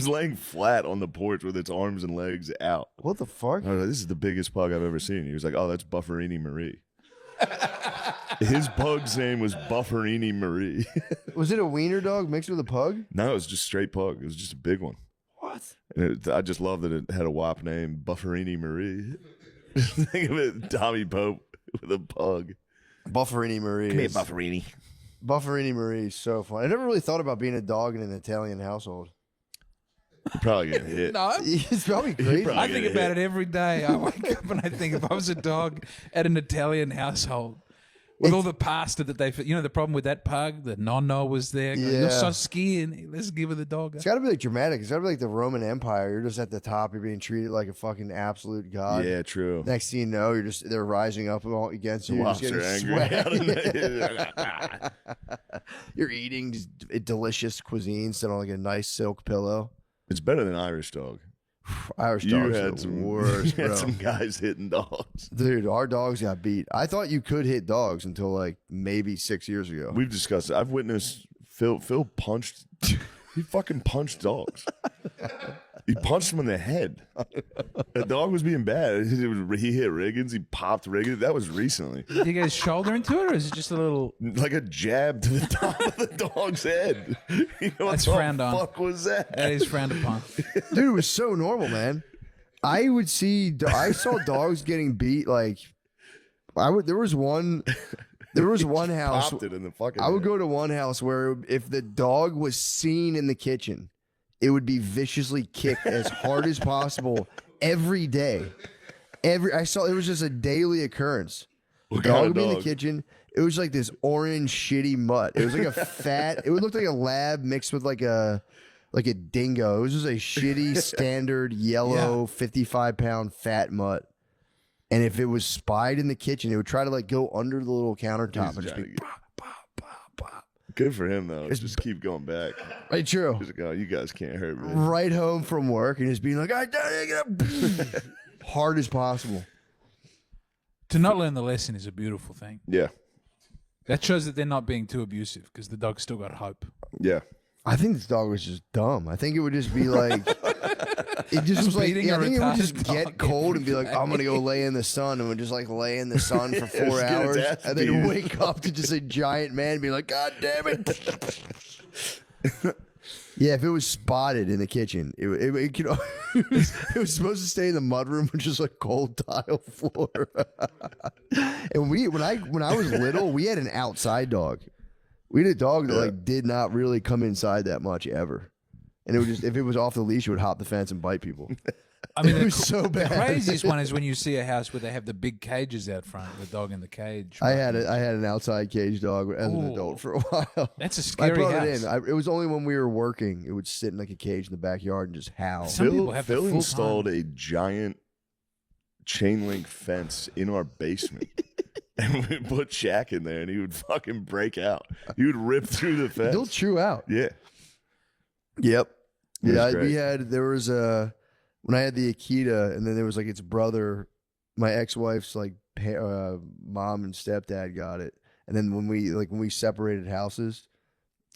Speaker 1: laying flat on the porch with its arms and legs out.
Speaker 3: What the fuck?
Speaker 1: I was like, this is the biggest pug I've ever seen. He was like, oh, that's Bufferini Marie. His pug's name was Bufferini Marie.
Speaker 3: Was it a wiener dog mixed with a pug?
Speaker 1: No, it was just straight pug. It was just a big one.
Speaker 3: What?
Speaker 1: And I just love that it had a WAP name, Bufferini Marie. Think of it, Tommy Pope with a pug.
Speaker 3: Bufferini Marie.
Speaker 1: Come here, Bufferini.
Speaker 3: Bufferini Marie is so fun. I never really thought about being a dog in an Italian household.
Speaker 1: You're probably getting hit.
Speaker 2: No.
Speaker 3: It's probably crazy.
Speaker 1: probably
Speaker 2: I think
Speaker 1: get
Speaker 2: about
Speaker 1: hit.
Speaker 2: it every day. I wake up and I think if I was a dog at an Italian household with all the pasta that they, the problem with that pug, the nonno was there. Going,
Speaker 3: Yeah.
Speaker 2: You're so skinny. Let's give her the dog.
Speaker 3: It's got to be like dramatic. It's got to be like the Roman Empire. You're just at the top. You're being treated like a fucking absolute god.
Speaker 1: Yeah, true.
Speaker 3: Next thing you know, they're rising up against you. You're just
Speaker 1: Lobster
Speaker 3: getting
Speaker 1: angry. Out
Speaker 3: sweaty.
Speaker 1: of
Speaker 3: You're eating just delicious cuisine, sitting on like a nice silk pillow.
Speaker 1: It's better than Irish dog.
Speaker 3: Irish
Speaker 1: You
Speaker 3: dogs are
Speaker 1: had
Speaker 3: the
Speaker 1: some
Speaker 3: worst,
Speaker 1: you had
Speaker 3: bro.
Speaker 1: some guys hitting dogs.
Speaker 3: Dude, our dogs got beat. I thought you could hit dogs until like maybe 6 years ago.
Speaker 1: We've discussed it. I've witnessed Phil punched. He fucking punched dogs. He punched him in the head. The dog was being bad. He hit Riggins. He popped Riggins. That was recently.
Speaker 2: Do you get his shoulder into it, or is it just a little?
Speaker 1: Like a jab to the top of the dog's head. You know
Speaker 2: That's
Speaker 1: what
Speaker 2: frowned
Speaker 1: the
Speaker 2: on.
Speaker 1: fuck was that?
Speaker 2: That is frowned upon.
Speaker 3: Dude, it was so normal, man. I saw dogs getting beat. Like, there was one house.
Speaker 1: Popped it in the fucking
Speaker 3: I would
Speaker 1: head.
Speaker 3: go to one house where if the dog was seen in the kitchen, it would be viciously kicked as hard as possible every day. It was just a daily occurrence.
Speaker 1: What
Speaker 3: Dog
Speaker 1: kind
Speaker 3: would
Speaker 1: of
Speaker 3: be in the
Speaker 1: dog?
Speaker 3: kitchen. It was like this orange shitty mutt. It was like a fat. It would look like a lab mixed with like a dingo. It was just a shitty standard yellow 55-pound fat mutt. And if it was spied in the kitchen, it would try to like go under the little countertop and just be pop, pop, pop, pop.
Speaker 1: Good for him though. Just keep going back.
Speaker 3: Right, true.
Speaker 1: He's like, oh, you guys can't hurt me.
Speaker 3: Right home from work and just being like, I gotta get up hard as possible.
Speaker 2: To not learn the lesson is a beautiful thing.
Speaker 1: Yeah,
Speaker 2: That shows that they're not being too abusive because the dog's still got hope.
Speaker 1: yeah.
Speaker 3: I think this dog was just dumb. I think it would just be like, it just was like,
Speaker 2: beating
Speaker 3: I
Speaker 2: a
Speaker 3: think it would
Speaker 2: retarded
Speaker 3: just get
Speaker 2: dog
Speaker 3: cold and be like,
Speaker 2: every
Speaker 3: I'm gonna go lay in the sun, and would just like lay in the sun for 4
Speaker 1: Just get its
Speaker 3: hours,
Speaker 1: ass
Speaker 3: and then
Speaker 1: beat.
Speaker 3: wake up to just a giant man being like, God damn it. Yeah, if it was spotted in the kitchen, it could, it was supposed to stay in the mudroom, which is like cold tile floor. And when I was little, we had an outside dog. We had a dog that like did not really come inside that much ever, and it would just if it was off the leash, it would hop the fence and bite people.
Speaker 2: I mean,
Speaker 3: It was so
Speaker 2: the
Speaker 3: bad.
Speaker 2: craziest one is when you see a house where they have the big cages out front, the dog in the cage.
Speaker 3: I had an outside cage dog as an
Speaker 2: Ooh.
Speaker 3: adult for a while.
Speaker 2: That's a
Speaker 3: I
Speaker 2: scary
Speaker 3: brought
Speaker 2: house.
Speaker 3: it in. It was only when we were working. It would sit in like a cage in the backyard and just howl.
Speaker 2: Some people have the
Speaker 1: Phil
Speaker 2: full
Speaker 1: installed
Speaker 2: time.
Speaker 1: a giant chain link fence in our basement. And we put Shaq in there and he would fucking break out. He would rip through the fence.
Speaker 3: He'll chew out.
Speaker 1: Yeah.
Speaker 3: Yep.
Speaker 1: It was
Speaker 3: Yeah,
Speaker 1: great.
Speaker 3: there was when I had the Akita, and then there was like its brother, my ex-wife's like mom and stepdad got it, and then when we separated houses,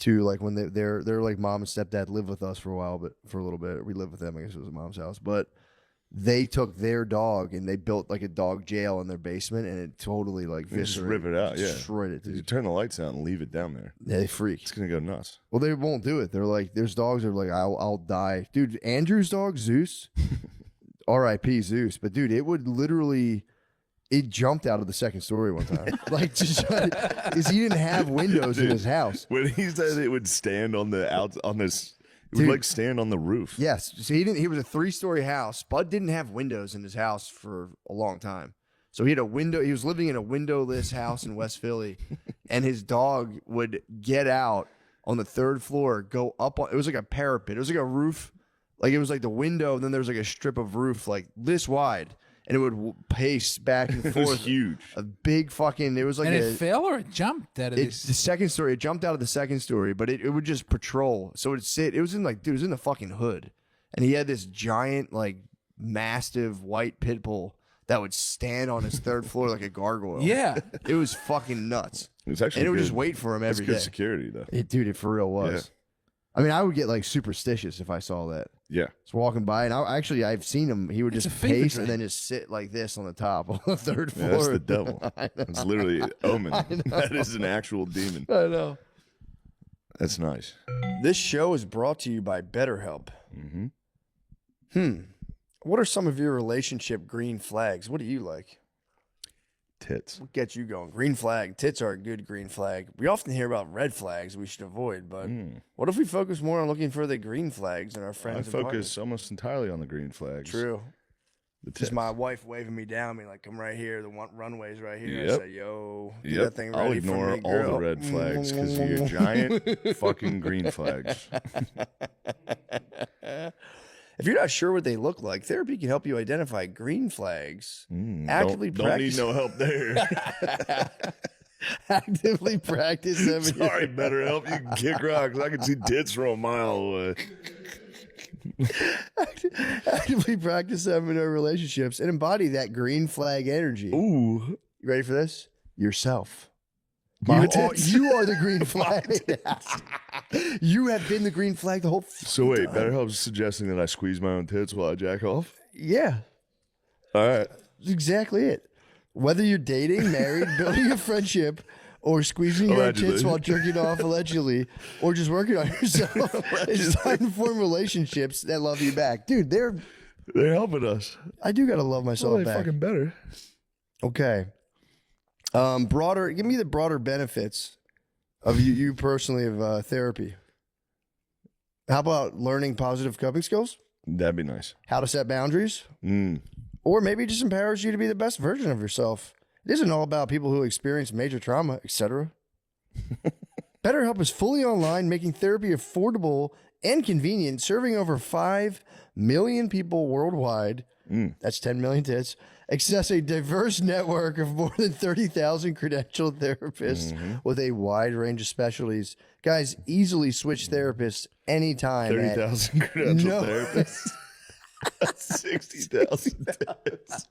Speaker 3: to like when they're like mom and stepdad lived with us for a little bit. We lived with them. I guess it was a mom's house, but they took their dog and they built like a dog jail in their basement, and it totally like
Speaker 1: You just
Speaker 3: viscerated,
Speaker 1: rip it out, yeah.
Speaker 3: destroyed it.
Speaker 1: You
Speaker 3: Dude.
Speaker 1: turn the lights out and leave it down there.
Speaker 3: Yeah, they freak.
Speaker 1: It's gonna go nuts.
Speaker 3: Well, they won't do it. They're like, there's dogs that are like, I'll die. Dude, Andrew's dog, Zeus, R.I.P. Zeus. But dude, it would literally, it jumped out of the second story one time. Like, just because he didn't have windows in his house.
Speaker 1: When he said it would stand on the it
Speaker 3: Dude.
Speaker 1: would like stand on the roof.
Speaker 3: Yes. So he was a 3-story house. Bud didn't have windows in his house for a long time. So he had a window. He was living in a windowless house in West Philly, and his dog would get out on the 3rd floor, go up on. It was like a parapet. It was like a roof, like it was like the window, and then there was like a strip of roof like this wide, and it would pace back and
Speaker 1: It was
Speaker 3: forth.
Speaker 1: huge.
Speaker 3: A big fucking. It was like
Speaker 2: and
Speaker 3: a.
Speaker 2: it fell or it jumped out of
Speaker 3: It's the
Speaker 2: this.
Speaker 3: second story. It jumped out of the second story, but it would just patrol. So it'd sit. It was in like, dude, it was in the fucking hood, and he had this giant, like, mastiff white pit bull that would stand on his 3rd floor like a gargoyle.
Speaker 2: Yeah.
Speaker 3: It was fucking nuts.
Speaker 1: It's actually
Speaker 3: And it would
Speaker 1: good.
Speaker 3: just wait for him
Speaker 1: It's
Speaker 3: every
Speaker 1: good
Speaker 3: day.
Speaker 1: security though.
Speaker 3: Dude, it for real was.
Speaker 1: Yeah.
Speaker 3: I mean, I would get like superstitious if I saw that.
Speaker 1: Yeah.
Speaker 3: Just walking by, and I've seen him. He would
Speaker 2: It's
Speaker 3: just
Speaker 2: a fever
Speaker 3: pace
Speaker 2: dream.
Speaker 3: and then just sit like this on the top on the 3rd
Speaker 1: Yeah,
Speaker 3: floor.
Speaker 1: that's the devil.
Speaker 3: I know.
Speaker 1: It's literally omen. That is an actual demon.
Speaker 3: I know.
Speaker 1: That's nice.
Speaker 3: This show is brought to you by BetterHelp.
Speaker 1: Mm-hmm.
Speaker 3: What are some of your relationship green flags? What do you like?
Speaker 1: Tits.
Speaker 3: What gets you going? Green flag. Tits are a good green flag. We often hear about red flags we should avoid, but what if we focus more on looking for the green flags in our
Speaker 1: I
Speaker 3: friends? and
Speaker 1: focus
Speaker 3: partners?
Speaker 1: almost entirely on the green flags.
Speaker 3: True.
Speaker 1: The
Speaker 3: Just
Speaker 1: tits.
Speaker 3: my wife waving me down, being like, "Come right here. The runway's right here." I
Speaker 1: Yep.
Speaker 3: say, "Yo, get
Speaker 1: Yep.
Speaker 3: that thing
Speaker 1: I'll
Speaker 3: ready for
Speaker 1: ignore
Speaker 3: me,
Speaker 1: all the
Speaker 3: girl."
Speaker 1: red flags because you're giant fucking green flags.
Speaker 3: If you're not sure what they look like, therapy can help you identify green flags. Actively
Speaker 1: don't need
Speaker 3: practice.
Speaker 1: no help there.
Speaker 3: Actively practice them. in your-
Speaker 1: Sorry, better help. You can kick rocks. I can see tits from a mile away.
Speaker 3: Actively practice them in our relationships and embody that green flag energy.
Speaker 1: Ooh,
Speaker 3: You ready for this? Yourself.
Speaker 1: my
Speaker 3: You
Speaker 1: tits.
Speaker 3: are the green flag. You have been the green flag the whole.
Speaker 1: So wait, BetterHelp's suggesting that I squeeze my own tits while I jack off?
Speaker 3: Yeah,
Speaker 1: All right.
Speaker 3: that's exactly it. Whether you're dating, married, building a friendship, or squeezing your own tits
Speaker 1: Allegedly.
Speaker 3: while jerking off allegedly, or just working on yourself, it's time to form relationships that love you back, dude.
Speaker 1: They're helping us.
Speaker 3: I do gotta love myself
Speaker 1: Well, they
Speaker 3: back.
Speaker 1: fucking better.
Speaker 3: Okay. Give me the broader benefits of you personally of therapy. How about learning positive coping skills?
Speaker 1: That'd be nice.
Speaker 3: How to set boundaries? Or maybe it just empowers you to be the best version of yourself. It isn't all about people who experience major trauma, etc. BetterHelp is fully online, making therapy affordable and convenient, serving over 5 million people worldwide. That's 10 million tits. Access a diverse network of more than 30,000 credentialed therapists with a wide range of specialties. Guys, easily switch therapists anytime.
Speaker 1: 30,000 credentialed
Speaker 3: No.
Speaker 1: therapists. 60,000 tits.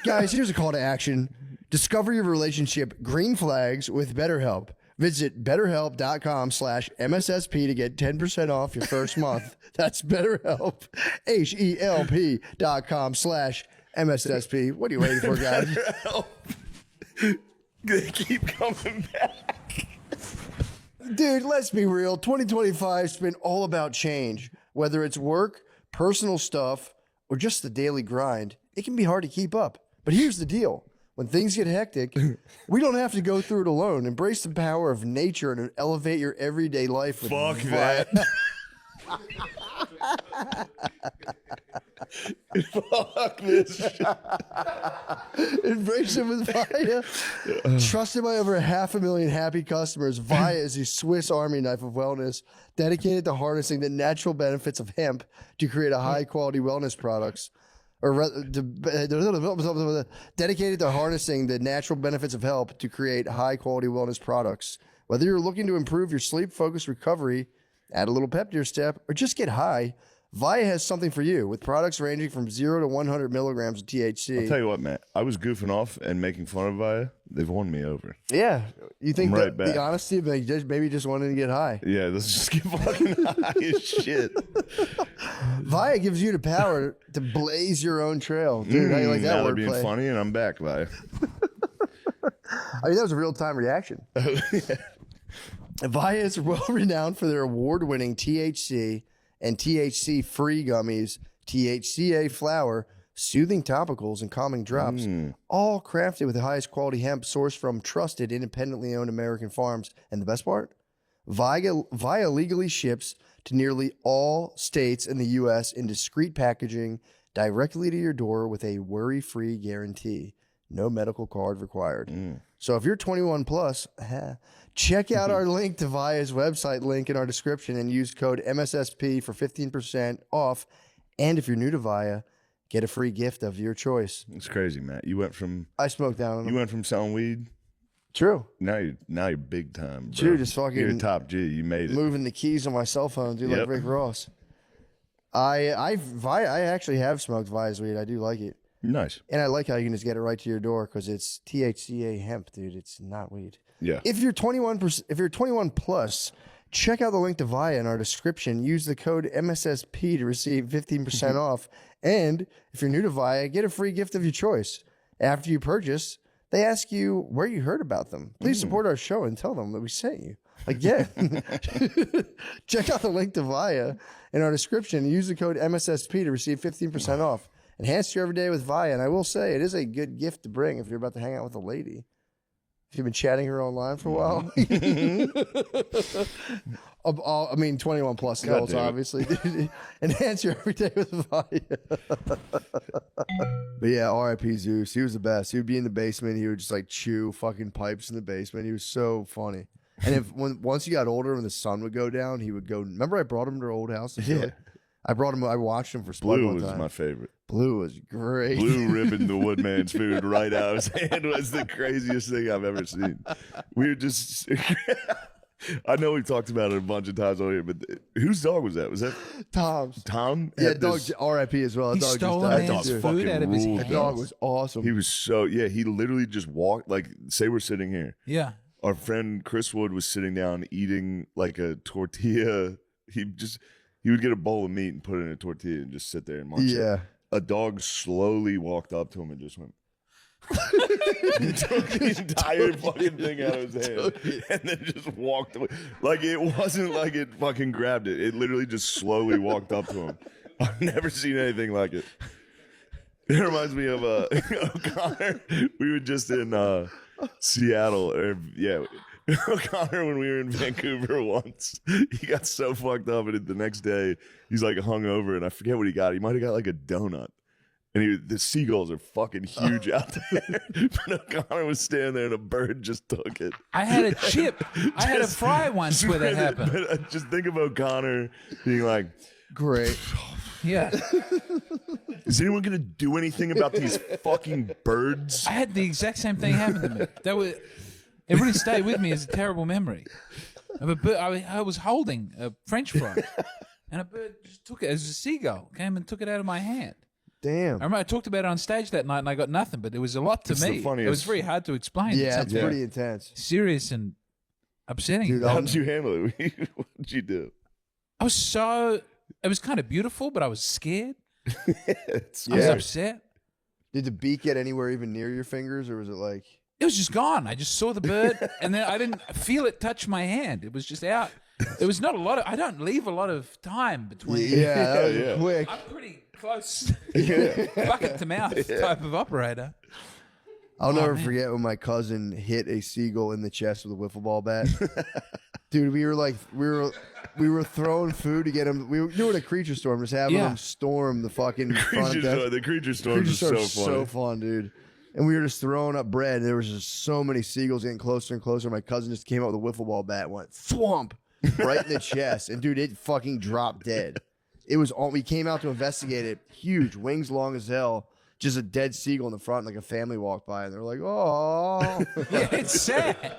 Speaker 3: Guys, here's a call to action. Discover your relationship green flags with BetterHelp. Visit betterhelp.com/MSSP to get 10% off your first month. That's BetterHelp. HELP.com/MSSP. What are you waiting for, guys?
Speaker 1: They keep coming back.
Speaker 3: Dude, let's be real. 2025's been all about change. Whether it's work, personal stuff, or just the daily grind, it can be hard to keep up. But here's the deal. When things get hectic, we don't have to go through it alone. Embrace the power of nature and elevate your everyday life with
Speaker 1: Fuck
Speaker 3: Vi-
Speaker 1: that. Fuck this shit.
Speaker 3: Embrace it with Via. Trusted by over 500,000 happy customers, Via is a Swiss Army knife of wellness, dedicated to harnessing the natural benefits of hemp to create a high-quality wellness products. Dedicated to harnessing the natural benefits of hemp to create high-quality wellness products. Whether you're looking to improve your sleep, focus, recovery, add a little pep to your step, or just get high, Via has something for you with products ranging from 0 to 100 milligrams of THC.
Speaker 1: I'll tell you what, Matt. I was goofing off and making fun of Via. They've won me over.
Speaker 3: Yeah, you think
Speaker 1: I'm right back.
Speaker 3: the honesty of like, maybe just wanting to get high.
Speaker 1: Yeah, let's just get fucking high as shit.
Speaker 3: Via gives you the power to blaze your own trail, dude. How you like that
Speaker 1: now they're being
Speaker 3: wordplay?
Speaker 1: funny, and I'm back, Via.
Speaker 3: I mean, that was a real time reaction. Via is well renowned for their award-winning THC and THC-free gummies, THCA flower, soothing topicals, and calming drops, all crafted with the highest quality hemp sourced from trusted, independently owned American farms. And the best part? Via legally ships to nearly all states in the U.S. in discreet packaging directly to your door with a worry-free guarantee. No medical card required. So if you're 21 plus, check out our link to Via's website link in our description and use code MSSP for 15% off. And if you're new to Via, get a free gift of your choice.
Speaker 1: It's crazy, Matt. You went from
Speaker 3: I smoked down on them.
Speaker 1: selling weed.
Speaker 3: True.
Speaker 1: Now you're big time, bro.
Speaker 3: Dude, just fucking
Speaker 1: You're top G. You made it.
Speaker 3: Moving the keys on my cell phone, dude, like
Speaker 1: Yep.
Speaker 3: Rick Ross. I actually have smoked Via's weed. I do like it.
Speaker 1: Nice.
Speaker 3: And I like how you can just get it right to your door because it's THCA hemp, dude. It's not weed.
Speaker 1: Yeah.
Speaker 3: If you're 21 plus, check out the link to Via in our description. Use the code MSSP to receive 15% off. And if you're new to Via, get a free gift of your choice. After you purchase, they ask you where you heard about them. Please support our show and tell them that we sent you. Again, check out the link to Via in our description. Use the code MSSP to receive 15% off. Enhance your everyday with Via. And I will say, it is a good gift to bring if you're about to hang out with a lady. If you've been chatting her online for a while. I mean, 21 plus adults, obviously. Enhance your everyday with Via. But yeah, R.I.P. Zeus. He was the best. He would be in the basement. He would just like chew fucking pipes in the basement. He was so funny. And once he got older, when the sun would go down, he would go. Remember, I brought him to our old house.
Speaker 1: Yeah.
Speaker 3: I brought him. I watched him for Spud
Speaker 1: Blue
Speaker 3: one
Speaker 1: was
Speaker 3: time.
Speaker 1: my favorite.
Speaker 3: Blue was great.
Speaker 1: Blue ripping the woodman's food right out of his hand was the craziest thing I've ever seen. We were just. I know we've talked about it a bunch of times on here, but whose dog was that? Was that
Speaker 3: Tom's.
Speaker 1: Tom?
Speaker 3: Yeah, dog. R.I.P. as well.
Speaker 2: He
Speaker 3: That dog
Speaker 2: stole
Speaker 3: just
Speaker 2: a
Speaker 3: died.
Speaker 2: man's
Speaker 3: too.
Speaker 2: food out of his
Speaker 1: ruled.
Speaker 3: That
Speaker 2: hands.
Speaker 3: dog was awesome.
Speaker 1: He was so he literally just walked like say we're sitting here.
Speaker 2: Yeah.
Speaker 1: Our friend Chris Wood was sitting down eating like a tortilla. He would get a bowl of meat and put it in a tortilla and just sit there and munch it.
Speaker 3: Yeah.
Speaker 1: A dog slowly walked up to him and just went. He took the entire fucking thing out of his hand and then just walked away. Like it wasn't like it fucking grabbed it. It literally just slowly walked up to him. I've never seen anything like it. It reminds me of O'Connor. We were just in Seattle. O'Connor, when we were in Vancouver once, he got so fucked up, and the next day he's like hungover, and I forget what he got. He might have got like a donut. And the seagulls are fucking huge out there. But O'Connor was standing there and a bird just took it.
Speaker 2: I had a chip. I had a fry once where that happened.
Speaker 1: But just think of O'Connor being like,
Speaker 3: Great.
Speaker 2: Yeah.
Speaker 1: is anyone going to do anything about these fucking birds?
Speaker 2: I had the exact same thing happen to me. It really stayed with me as a terrible memory. Of a bird, I was holding a French fry, and a bird just took it as a seagull came and took it out of my hand.
Speaker 3: Damn.
Speaker 2: I remember I talked about it on stage that night, and I got nothing. But it was a lot to
Speaker 1: It's the
Speaker 2: me. It
Speaker 1: funniest-
Speaker 2: was very hard to explain.
Speaker 3: Yeah, it's
Speaker 2: Something
Speaker 3: pretty intense.
Speaker 2: serious and upsetting.
Speaker 3: Dude,
Speaker 1: How did you handle it? What did you do?
Speaker 2: I was so. It was kind of beautiful, but I was scared.
Speaker 1: It's
Speaker 2: I was
Speaker 3: Yeah.
Speaker 2: upset.
Speaker 3: Did the beak get anywhere even near your fingers, or was it like?
Speaker 2: It was just gone. I just saw the bird, and then I didn't feel it touch my hand. It was just out. There was not a lot of. I don't leave a lot of time between.
Speaker 3: Yeah, that was
Speaker 1: Yeah.
Speaker 3: quick.
Speaker 2: I'm pretty close, bucket to mouth type of operator.
Speaker 3: I'll never
Speaker 2: man.
Speaker 3: forget when my cousin hit a seagull in the chest with a wiffle ball bat. Dude, we were throwing food to get him. We were doing a creature storm, just having
Speaker 2: Yeah.
Speaker 3: him storm the fucking front desk.
Speaker 1: The creature storm
Speaker 3: Creature
Speaker 1: is so
Speaker 3: storm's
Speaker 1: funny.
Speaker 3: so fun, dude. And we were just throwing up bread, and there was just so many seagulls getting closer and closer. My cousin just came out with a wiffle ball bat, and went thwomp right in the chest, and dude, it fucking dropped dead. It was all. We came out to investigate it. Huge, wings long as hell. Just a dead seagull in the front. Like a family walked by, and they're like, "Oh."
Speaker 2: Yeah, it's sad.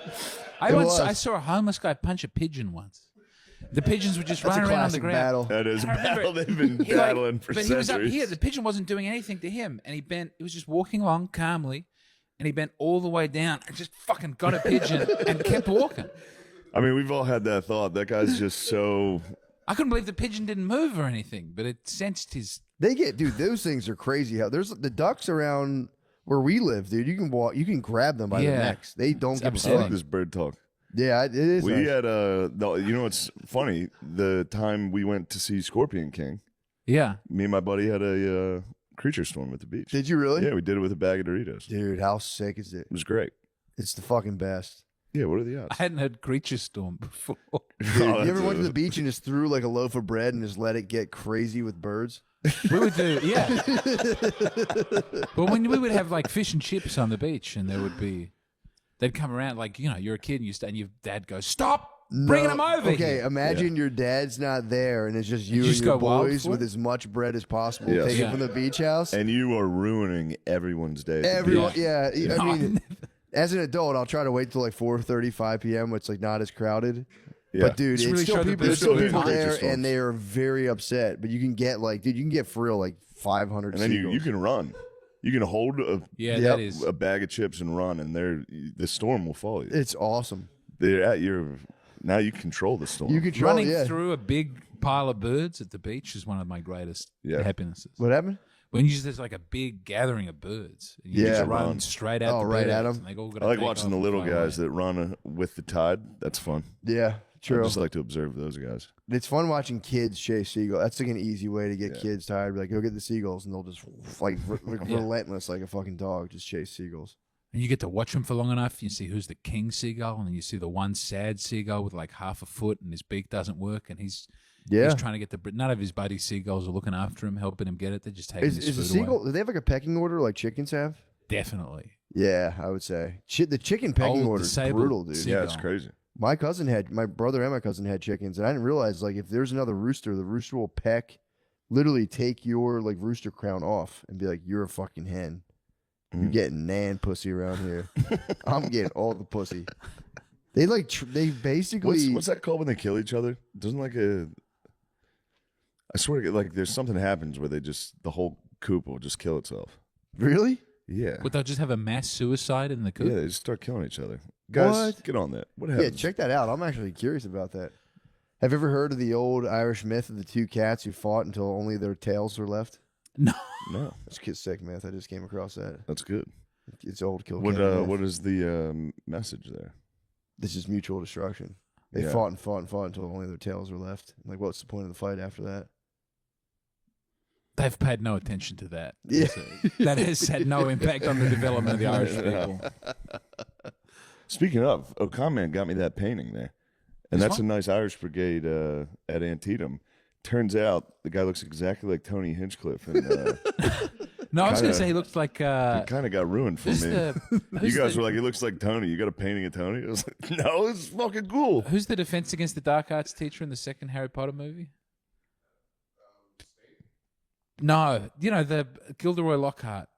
Speaker 2: I saw a homeless guy punch a pigeon once. The pigeons were just
Speaker 3: That's a
Speaker 2: running around on the
Speaker 3: classic
Speaker 2: ground.
Speaker 3: battle.
Speaker 1: That is a
Speaker 2: I remember
Speaker 1: battle they've been
Speaker 2: He, like-
Speaker 1: battling for
Speaker 2: but
Speaker 1: centuries.
Speaker 2: he was up here. The pigeon wasn't doing anything to him, and he bent. He was just walking along calmly, and he bent all the way down and just fucking got a pigeon and kept walking.
Speaker 1: I mean, we've all had that thought. That guy's just so.
Speaker 2: I couldn't believe the pigeon didn't move or anything, but it sensed his.
Speaker 3: They get, dude. Those things are crazy. How there's the ducks around where we live, dude. You can walk. You can grab them by the
Speaker 2: Yeah.
Speaker 3: necks. They don't give a
Speaker 1: I
Speaker 2: upsetting.
Speaker 1: like
Speaker 3: fuck.
Speaker 1: this bird talk.
Speaker 3: Yeah, it is.
Speaker 1: We
Speaker 3: nice.
Speaker 1: had no, you know what's funny? The time we went to see Scorpion King,
Speaker 2: Yeah.
Speaker 1: me and my buddy had a creature storm at the beach.
Speaker 3: Did you really?
Speaker 1: Yeah, we did it with a bag of Doritos.
Speaker 3: Dude, how sick is it?
Speaker 1: It was great.
Speaker 3: It's the fucking best.
Speaker 1: Yeah, what are the
Speaker 2: I
Speaker 1: odds?
Speaker 2: hadn't heard creature storm before.
Speaker 3: Dude, you ever went to the beach and just threw like a loaf of bread and just let it get crazy with birds?
Speaker 2: We would do, yeah. But when we would have like fish and chips on the beach, and they'd come around like, you know, you're a kid and your dad goes, "Stop bringing them over
Speaker 3: Okay,
Speaker 2: here."
Speaker 3: imagine your dad's not there and it's just you
Speaker 2: just
Speaker 3: and your
Speaker 2: go wild
Speaker 3: boys
Speaker 2: for
Speaker 3: with
Speaker 2: it?
Speaker 3: as much bread as possible.
Speaker 1: Yes.
Speaker 3: Take
Speaker 2: Yeah.
Speaker 3: it from the beach house.
Speaker 1: And you are ruining everyone's day. at the
Speaker 3: Everyone,
Speaker 1: beach.
Speaker 3: yeah. I
Speaker 2: No,
Speaker 3: mean, as an adult, I'll try to wait till like 4:30, 5 p.m. when it's like not as crowded.
Speaker 1: Yeah.
Speaker 3: But dude,
Speaker 2: Just
Speaker 3: it's
Speaker 2: really
Speaker 3: still
Speaker 2: show the
Speaker 3: people,
Speaker 2: best
Speaker 3: there's still
Speaker 1: of
Speaker 3: people
Speaker 1: it.
Speaker 3: there,
Speaker 1: Creature
Speaker 3: and they are very upset. But you can get like, dude, you can get for real like 500
Speaker 1: And then you
Speaker 3: seagulls.
Speaker 1: can run. You can hold
Speaker 2: Yeah,
Speaker 3: Yep.
Speaker 2: that is.
Speaker 1: a bag of chips and run, and the storm will follow you.
Speaker 3: It's awesome.
Speaker 1: They're at your. Now you control the storm.
Speaker 3: You control.
Speaker 2: Running
Speaker 3: Yeah.
Speaker 2: through a big pile of birds at the beach is one of my greatest
Speaker 1: Yeah.
Speaker 2: happinesses.
Speaker 3: What happened?
Speaker 2: When there's like a big gathering of birds, and you
Speaker 3: Yeah.
Speaker 2: just run
Speaker 1: Run.
Speaker 2: straight at
Speaker 3: Oh,
Speaker 2: the
Speaker 3: right
Speaker 2: birds,
Speaker 3: at 'em.
Speaker 2: and they all
Speaker 1: I
Speaker 2: gotta
Speaker 1: like
Speaker 2: take
Speaker 1: watching
Speaker 2: off
Speaker 1: the
Speaker 2: and
Speaker 1: little
Speaker 2: fly
Speaker 1: guys
Speaker 2: away.
Speaker 1: that run with the tide. That's fun.
Speaker 3: Yeah. True.
Speaker 1: I just like to observe those guys.
Speaker 3: It's fun watching kids chase seagulls. That's like an easy way to get
Speaker 1: Yeah.
Speaker 3: kids tired. Like, go get the seagulls, and they'll just like relentless, like a fucking dog, just chase seagulls.
Speaker 2: And you get to watch them for long enough. You see who's the king seagull, and you see the one sad seagull with like half a foot, and his beak doesn't work, and he's trying to get the. None of his buddy seagulls are looking after him, helping him get it. They're just taking his
Speaker 3: Is a
Speaker 2: food
Speaker 3: seagull?
Speaker 2: away.
Speaker 3: Do they have like a pecking order like chickens have?
Speaker 2: Definitely.
Speaker 3: Yeah, I would say the chicken pecking
Speaker 2: Old
Speaker 3: order is
Speaker 2: disabled
Speaker 3: brutal, dude.
Speaker 2: seagull.
Speaker 1: Yeah, it's crazy.
Speaker 3: My brother and my cousin had chickens, and I didn't realize like if there's another rooster, the rooster will literally take your like rooster crown off and be like, "You're a fucking hen. You're getting nan pussy around here. I'm getting all the pussy." They like they basically
Speaker 1: What's that called when they kill each other? Doesn't like a. I swear to God, like there's something happens where the whole coop will just kill itself.
Speaker 3: really.
Speaker 1: Yeah.
Speaker 2: Would they just have a mass suicide in the coop?
Speaker 1: Yeah, they just start killing each other. Guys,
Speaker 3: What?
Speaker 1: get on that. What
Speaker 3: Yeah,
Speaker 1: happens?
Speaker 3: check that out. I'm actually curious about that. Have you ever heard of the old Irish myth of the two cats who fought until only their tails were left?
Speaker 2: No.
Speaker 1: No,
Speaker 3: That's a sick myth. I just came across that.
Speaker 1: that's good.
Speaker 3: It's old kill.
Speaker 1: What
Speaker 3: myth.
Speaker 1: what is the message there?
Speaker 3: This is mutual destruction. They
Speaker 1: Yeah.
Speaker 3: fought and fought and fought until only their tails were left. Like, what's the point of the fight after that?
Speaker 2: They've paid no attention to that.
Speaker 3: Yeah.
Speaker 2: So that has had no impact on the development of the Irish people.
Speaker 1: Speaking of, O'Connor got me that painting there, and
Speaker 2: This
Speaker 1: that's
Speaker 2: one?
Speaker 1: a nice Irish Brigade at Antietam. Turns out the guy looks exactly like Tony Hinchcliffe, and
Speaker 2: No, I was going
Speaker 1: Kinda-
Speaker 2: to say he looks like.
Speaker 1: it kind of got ruined for
Speaker 2: Who's
Speaker 1: me.
Speaker 2: the,
Speaker 1: You
Speaker 2: who's
Speaker 1: guys
Speaker 2: the,
Speaker 1: were like, "It looks like Tony." You got a painting of Tony? I was like, "No, it's fucking cool."
Speaker 2: who's the Defense Against the Dark Arts teacher in the second Harry Potter movie? No, the Gilderoy Lockhart.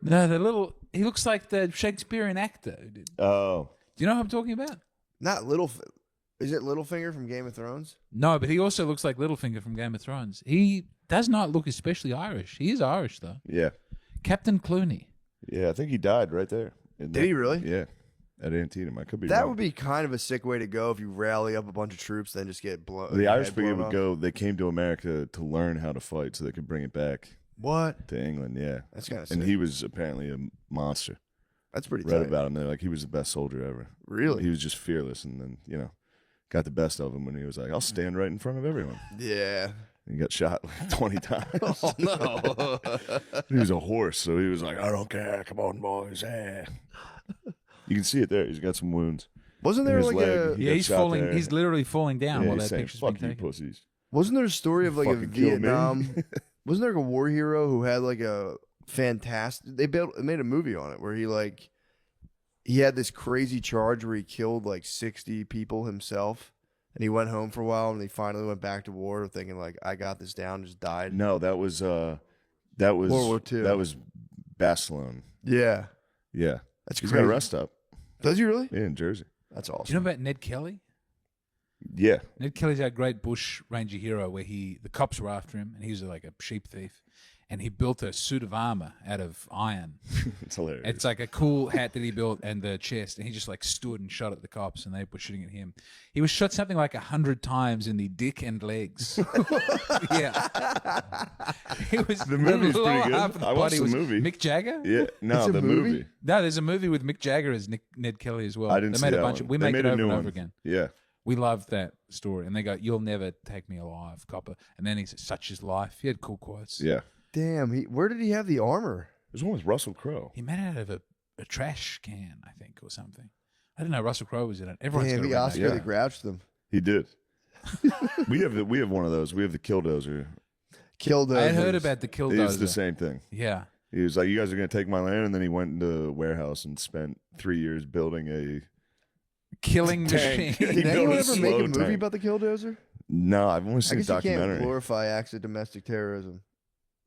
Speaker 2: No, the little. He looks like the Shakespearean actor. Do
Speaker 1: Oh,
Speaker 2: you know who I'm talking about?
Speaker 3: Not Is it Littlefinger from Game of Thrones?
Speaker 2: No, but he also looks like Littlefinger from Game of Thrones. He does not look especially Irish. He is Irish though.
Speaker 1: yeah,
Speaker 2: Captain Clooney.
Speaker 1: yeah. I think he died right there.
Speaker 3: Did he really?
Speaker 1: Yeah, at Antietam. I could be.
Speaker 3: That
Speaker 1: wrong.
Speaker 3: would be kind of a sick way to go if you rally up a bunch of troops, then just get blown.
Speaker 1: The Irish Brigade would go. They came to America to learn how to fight, so they could bring it back
Speaker 3: What?
Speaker 1: to England. Yeah,
Speaker 3: That's kind of
Speaker 1: and
Speaker 3: sick.
Speaker 1: he was apparently a monster.
Speaker 3: That's pretty
Speaker 1: Read
Speaker 3: tight.
Speaker 1: about him. They're like he was the best soldier ever.
Speaker 3: Really?
Speaker 1: He was just fearless, and then got the best of him when he was like, "I'll stand right in front of everyone."
Speaker 3: Yeah.
Speaker 1: He got shot like 20 times.
Speaker 3: Oh no.
Speaker 1: He was a horse, so he was like, "I don't care. Come on, boys." Eh. You can see it there. He's got some wounds.
Speaker 3: Wasn't
Speaker 1: in
Speaker 3: there
Speaker 1: his
Speaker 3: like
Speaker 1: leg.
Speaker 3: a?
Speaker 1: He
Speaker 2: Yeah,
Speaker 1: got
Speaker 2: he's
Speaker 1: shot
Speaker 2: falling.
Speaker 1: there.
Speaker 2: He's literally falling down
Speaker 1: Yeah,
Speaker 2: while
Speaker 1: he's
Speaker 2: that
Speaker 1: saying,
Speaker 2: picture's being
Speaker 1: "Fuck you,
Speaker 2: taken.
Speaker 1: pussies."
Speaker 3: Wasn't there a story of like a
Speaker 1: Fucking kill me.
Speaker 3: Vietnam? Wasn't there like a war hero who had like a fantastic? They made a movie on it where he had this crazy charge where he killed like 60 people himself, and he went home for a while, and he finally went back to war, thinking like, "I got this down." Just died.
Speaker 1: No, that was World
Speaker 3: War II.
Speaker 1: That was Barcelona.
Speaker 3: Yeah,
Speaker 1: Yeah,
Speaker 3: that's
Speaker 1: he's
Speaker 3: crazy.
Speaker 1: got a rest stop.
Speaker 3: Does he really?
Speaker 1: Yeah, in Jersey.
Speaker 3: That's
Speaker 2: Do
Speaker 3: awesome.
Speaker 2: you know about Ned Kelly?
Speaker 1: Yeah,
Speaker 2: Ned Kelly's our great bush ranger hero where the cops were after him and he was like a sheep thief. And he built a suit of armor out of iron.
Speaker 1: it's hilarious.
Speaker 2: It's like a cool hat that he built and the chest. And he just like stood and shot at the cops and they were shooting at him. He was shot something like 100 times in the dick and legs. Yeah. He was,
Speaker 1: The movie's
Speaker 2: lower
Speaker 1: pretty good.
Speaker 2: half of the
Speaker 1: I watched
Speaker 2: body
Speaker 1: the
Speaker 2: was
Speaker 1: movie.
Speaker 2: Mick Jagger?
Speaker 1: Yeah, no,
Speaker 3: It's a
Speaker 1: the
Speaker 3: movie?
Speaker 1: movie.
Speaker 2: No, there's a movie with Mick Jagger as Ned Kelly as well.
Speaker 1: I didn't
Speaker 2: they
Speaker 1: see
Speaker 2: made
Speaker 1: that
Speaker 2: a bunch
Speaker 1: one.
Speaker 2: of we
Speaker 1: They
Speaker 2: make it
Speaker 1: made a
Speaker 2: over
Speaker 1: new
Speaker 2: and
Speaker 1: one.
Speaker 2: over again.
Speaker 1: Yeah,
Speaker 2: We loved that story. And they go, "You'll never take me alive, copper." And then he said, "Such is life." He had cool quotes.
Speaker 1: yeah.
Speaker 3: Damn. Where did he have the armor?
Speaker 1: There's one with Russell Crowe.
Speaker 2: He made it out of a trash can, I think, or something. I didn't know Russell Crowe was in it. Everyone's
Speaker 3: Damn,
Speaker 2: got
Speaker 3: he
Speaker 2: a
Speaker 3: Oscar
Speaker 1: Yeah.
Speaker 3: the Grouched them.
Speaker 1: He did. we have one of those. We have the Killdozer.
Speaker 3: Killed.
Speaker 2: I had heard about the
Speaker 1: It's
Speaker 2: Killdozer.
Speaker 1: the same thing.
Speaker 2: Yeah.
Speaker 1: He was like, "You guys are going to take my land," and then he went into a warehouse and spent 3 years building a.
Speaker 2: Killing
Speaker 1: Tank.
Speaker 2: machine.
Speaker 1: He
Speaker 3: Did
Speaker 1: built
Speaker 3: anyone
Speaker 1: a
Speaker 3: ever make
Speaker 1: slow
Speaker 3: a movie
Speaker 1: tank.
Speaker 3: about the Killdozer?
Speaker 1: No, I've only
Speaker 3: I
Speaker 1: seen a
Speaker 3: guess you can't
Speaker 1: documentary.
Speaker 3: glorify acts of domestic terrorism.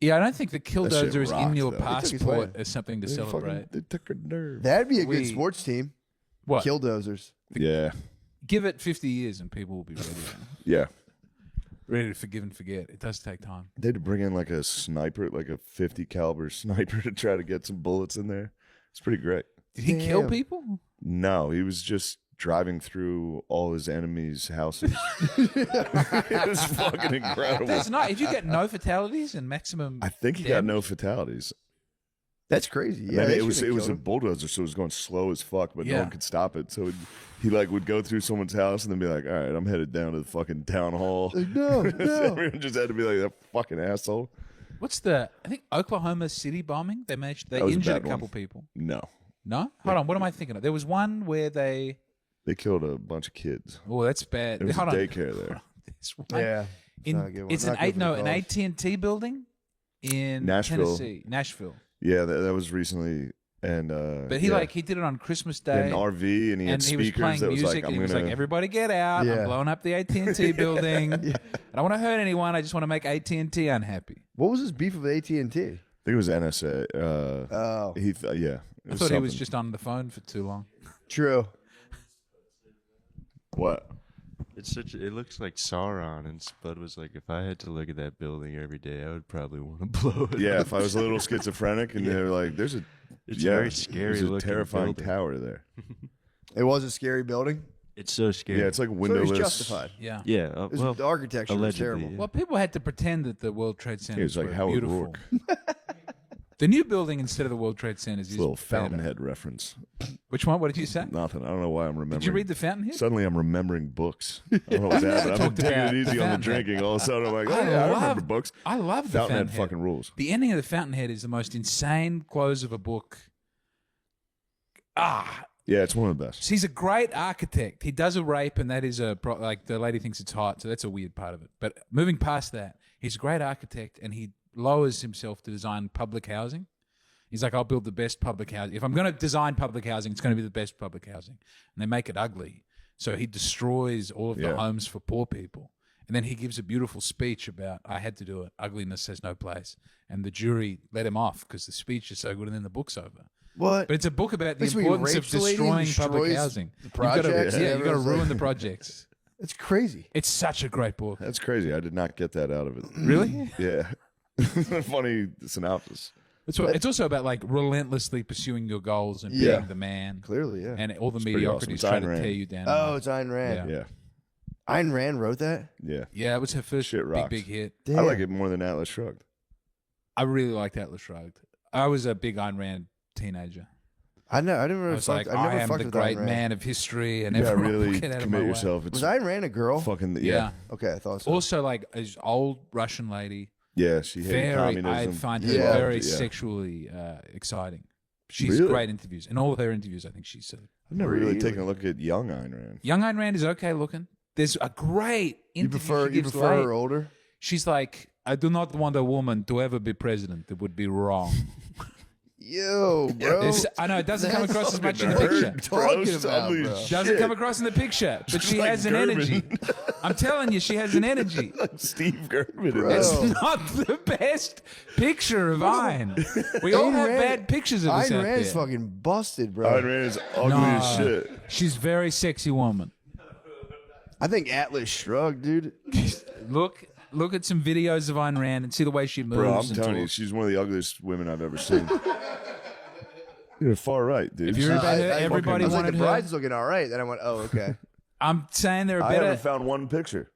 Speaker 2: Yeah, I don't think the
Speaker 1: That shit
Speaker 2: Killdozer is in
Speaker 1: rocked,
Speaker 2: your
Speaker 1: though.
Speaker 3: They took his
Speaker 2: passport
Speaker 3: land.
Speaker 2: as something to
Speaker 1: They fucking-
Speaker 2: celebrate.
Speaker 1: They took her nerve.
Speaker 3: That'd be a good
Speaker 2: We-
Speaker 3: sports team.
Speaker 2: What?
Speaker 3: Killdozers.
Speaker 1: Yeah,
Speaker 2: Give it 50 years and people will be
Speaker 1: yeah.
Speaker 2: ready to forgive and forget. It does take time.
Speaker 1: They had to bring in like a sniper, like a 50 caliber sniper, to try to get some bullets in there. It's pretty great.
Speaker 2: Did he kill
Speaker 3: Damn.
Speaker 2: people?
Speaker 1: No, he was just driving through all his enemies' houses. It was fucking incredible.
Speaker 2: There's not. If you get no fatalities and maximum.
Speaker 1: I think he got no fatalities.
Speaker 3: That's crazy.
Speaker 1: And
Speaker 3: Yeah,
Speaker 1: then
Speaker 3: they
Speaker 1: it was
Speaker 3: should've
Speaker 1: a
Speaker 3: killed him.
Speaker 1: bulldozer, so it was going slow as fuck, but no
Speaker 2: Yeah.
Speaker 1: one could stop it. So he like would go through someone's house and then be like, "All right, I'm headed down to the fucking town hall."
Speaker 3: Like, no, no.
Speaker 1: Everyone just had to be like, "That fucking asshole."
Speaker 2: What's I think Oklahoma City bombing? They
Speaker 1: That was a
Speaker 2: injured a
Speaker 1: bad one.
Speaker 2: couple people.
Speaker 1: No,
Speaker 2: No? Hold on. What am I thinking of? There was one where they.
Speaker 1: they killed a bunch of kids.
Speaker 2: Oh, that's bad.
Speaker 1: There was a
Speaker 2: Hold on.
Speaker 1: daycare there.
Speaker 2: There's one
Speaker 3: Yeah. Not a good one.
Speaker 2: It's
Speaker 3: Not
Speaker 2: an
Speaker 3: good for the
Speaker 2: an
Speaker 3: cause.
Speaker 2: AT&T building in
Speaker 1: Nashville.
Speaker 2: Tennessee. Nashville.
Speaker 1: Yeah, that was recently, and
Speaker 2: But he
Speaker 1: yeah.
Speaker 2: he did it on Christmas
Speaker 1: He had
Speaker 2: Day.
Speaker 1: an RV and he had
Speaker 2: and he was
Speaker 1: speakers
Speaker 2: playing
Speaker 1: that was
Speaker 2: music.
Speaker 1: like,
Speaker 2: He was
Speaker 1: "I'm
Speaker 2: like,
Speaker 1: gonna."
Speaker 2: "Everybody get out!
Speaker 3: Yeah.
Speaker 2: I'm blowing up the AT&T building. I don't want to hurt anyone. I just want to make AT&T unhappy."
Speaker 3: What was his beef with AT&T?
Speaker 1: I think it was NSA.
Speaker 3: Oh,
Speaker 1: Yeah.
Speaker 2: I thought he was just on the phone for too long.
Speaker 3: true.
Speaker 1: what?
Speaker 5: It looks like Sauron, and Spud was like, if I had to look at that building every day, I would probably want to blow it.
Speaker 1: Yeah,
Speaker 5: up.
Speaker 1: if I was a little schizophrenic and they were like, "There's a
Speaker 5: It's a very
Speaker 1: there's
Speaker 5: scary
Speaker 1: a
Speaker 5: looking
Speaker 1: terrifying
Speaker 5: building.
Speaker 1: tower there."
Speaker 3: It was a scary building.
Speaker 5: It's so scary.
Speaker 1: Yeah, it's like
Speaker 3: So
Speaker 1: windowless.
Speaker 3: he's justified.
Speaker 2: Yeah.
Speaker 5: yeah.
Speaker 3: It was, the architecture was
Speaker 5: allegedly,
Speaker 3: terrible.
Speaker 5: yeah.
Speaker 2: Well, people had to pretend that the World Trade Center
Speaker 1: It was like
Speaker 2: were
Speaker 1: Howard
Speaker 2: beautiful.
Speaker 1: Rourke.
Speaker 2: The new building instead of the World Trade Centers is
Speaker 1: Little
Speaker 2: better.
Speaker 1: Fountainhead reference.
Speaker 2: Which one? What did you say?
Speaker 1: Nothing. I don't know why I'm remembering.
Speaker 2: Did you read the Fountainhead?
Speaker 1: Suddenly I'm remembering books. I don't know what's happening. I've been
Speaker 2: talked
Speaker 1: taking
Speaker 2: about
Speaker 1: it easy
Speaker 2: the
Speaker 1: on the
Speaker 2: Fountainhead.
Speaker 1: drinking. All of a sudden I'm like, "Oh
Speaker 2: I
Speaker 1: yeah, I
Speaker 2: love-
Speaker 1: remember books."
Speaker 2: I love the
Speaker 1: Fountainhead
Speaker 2: Fountainhead.
Speaker 1: fucking rules.
Speaker 2: The ending of the Fountainhead is the most insane close of a book.
Speaker 1: Yeah, it's one of the best.
Speaker 2: He's a great architect. He does a rape, and that is like the lady thinks it's hot, so that's a weird part of it. But moving past that, he's a great architect, and he lowers himself to design public housing. He's like, "I'll build the best public housing. If I'm going to design public housing, it's going to be the best public housing." And they make it ugly, so he destroys all of the
Speaker 1: Yeah.
Speaker 2: homes for poor people. And then he gives a beautiful speech about, "I had to do it. Ugliness has no place." And the jury let him off because the speech is so good, and then the book's over.
Speaker 3: What?
Speaker 2: But it's a book about the
Speaker 3: That's when he
Speaker 2: importance of
Speaker 3: rapes the lady and
Speaker 2: destroying public
Speaker 3: destroys
Speaker 2: housing.
Speaker 3: the projects and
Speaker 2: You got to
Speaker 3: everyone's
Speaker 2: ruin
Speaker 3: like-
Speaker 2: the projects.
Speaker 3: It's crazy.
Speaker 2: It's such a great book.
Speaker 1: That's crazy. I did not get that out of it.
Speaker 2: Really?
Speaker 1: Yeah. Funny synopsis.
Speaker 2: It's also about like relentlessly pursuing your goals and
Speaker 3: Yeah.
Speaker 2: being the man.
Speaker 3: Clearly, yeah.
Speaker 2: And all the
Speaker 1: pretty
Speaker 2: mediocrities
Speaker 1: awesome. It's
Speaker 2: try
Speaker 1: Ayn
Speaker 2: to
Speaker 1: Rand.
Speaker 2: tear you down.
Speaker 3: Oh, it's Ayn Rand.
Speaker 1: Yeah.
Speaker 3: Ayn Rand wrote that?
Speaker 1: Yeah.
Speaker 2: Yeah, it was her first
Speaker 1: Shit rocks.
Speaker 2: big hit.
Speaker 3: Damn.
Speaker 1: I like it more than Atlas Shrugged.
Speaker 2: I really liked Atlas Shrugged. I was a big Ayn Rand teenager.
Speaker 3: I know. I never
Speaker 2: I
Speaker 3: really
Speaker 2: was
Speaker 3: fucked.
Speaker 2: like,
Speaker 3: I
Speaker 2: I
Speaker 3: never
Speaker 2: am
Speaker 3: fucked
Speaker 2: the
Speaker 3: with
Speaker 2: great
Speaker 3: Ayn Rand.
Speaker 2: man of history, and
Speaker 1: Yeah,
Speaker 2: everyone will
Speaker 1: really
Speaker 2: get out of
Speaker 1: commit
Speaker 2: my way.
Speaker 1: yourself. It's
Speaker 3: Was Ayn Rand a girl?
Speaker 1: fucking
Speaker 2: Yeah.
Speaker 3: Okay, I thought so.
Speaker 2: Also, like an old Russian lady.
Speaker 1: Yeah, she hated
Speaker 2: Very,
Speaker 1: communism.
Speaker 2: I find her
Speaker 3: Yeah.
Speaker 2: very
Speaker 1: Yeah.
Speaker 2: sexually exciting. She's
Speaker 1: Really?
Speaker 2: great interviews. In all of her interviews, I think she's said.
Speaker 1: I've never really
Speaker 3: Really?
Speaker 1: taken a look at young Ayn Rand.
Speaker 2: Young Ayn Rand is okay looking. There's a great
Speaker 3: you
Speaker 2: interview
Speaker 3: prefer
Speaker 2: she
Speaker 3: you
Speaker 2: gives
Speaker 3: prefer
Speaker 2: late.
Speaker 3: her older?
Speaker 2: She's like, "I do not want a woman to ever be president. It would be wrong."
Speaker 3: Yo, bro.
Speaker 2: I know it doesn't come
Speaker 3: That's
Speaker 2: across as much in the
Speaker 1: fucking
Speaker 2: picture.
Speaker 1: nerd,
Speaker 3: Talking
Speaker 1: bro.
Speaker 3: about,
Speaker 1: Somebody's
Speaker 3: bro.
Speaker 2: Doesn't
Speaker 1: shit.
Speaker 2: come across in the picture, but she
Speaker 1: like
Speaker 2: has an
Speaker 1: German.
Speaker 2: energy. I'm telling you, she has an energy.
Speaker 1: Steve German. in
Speaker 3: Bro.
Speaker 1: this.
Speaker 2: It's not the best picture of Ayn. We all
Speaker 3: Ayn
Speaker 2: have
Speaker 3: Rand-
Speaker 2: bad pictures of us
Speaker 3: Ayn
Speaker 2: out
Speaker 3: Rand's
Speaker 2: there.
Speaker 3: fucking busted, bro.
Speaker 1: Ayn Rand is ugly
Speaker 2: Nah.
Speaker 1: as shit.
Speaker 2: She's a very sexy woman.
Speaker 3: I think Atlas Shrugged, dude.
Speaker 2: Look at some videos of Ayn Rand and see the way she moves.
Speaker 1: Bro, I'm
Speaker 2: and
Speaker 1: telling you,
Speaker 2: talks.
Speaker 1: she's one of the ugliest women I've ever seen. You're far right, dude.
Speaker 2: If you heard about her, everybody
Speaker 3: I was like,
Speaker 2: wanted
Speaker 3: the
Speaker 2: her.
Speaker 3: bride's looking all right. Then I went, oh, okay.
Speaker 2: I'm saying there are
Speaker 1: I haven't
Speaker 2: better.
Speaker 1: found one picture.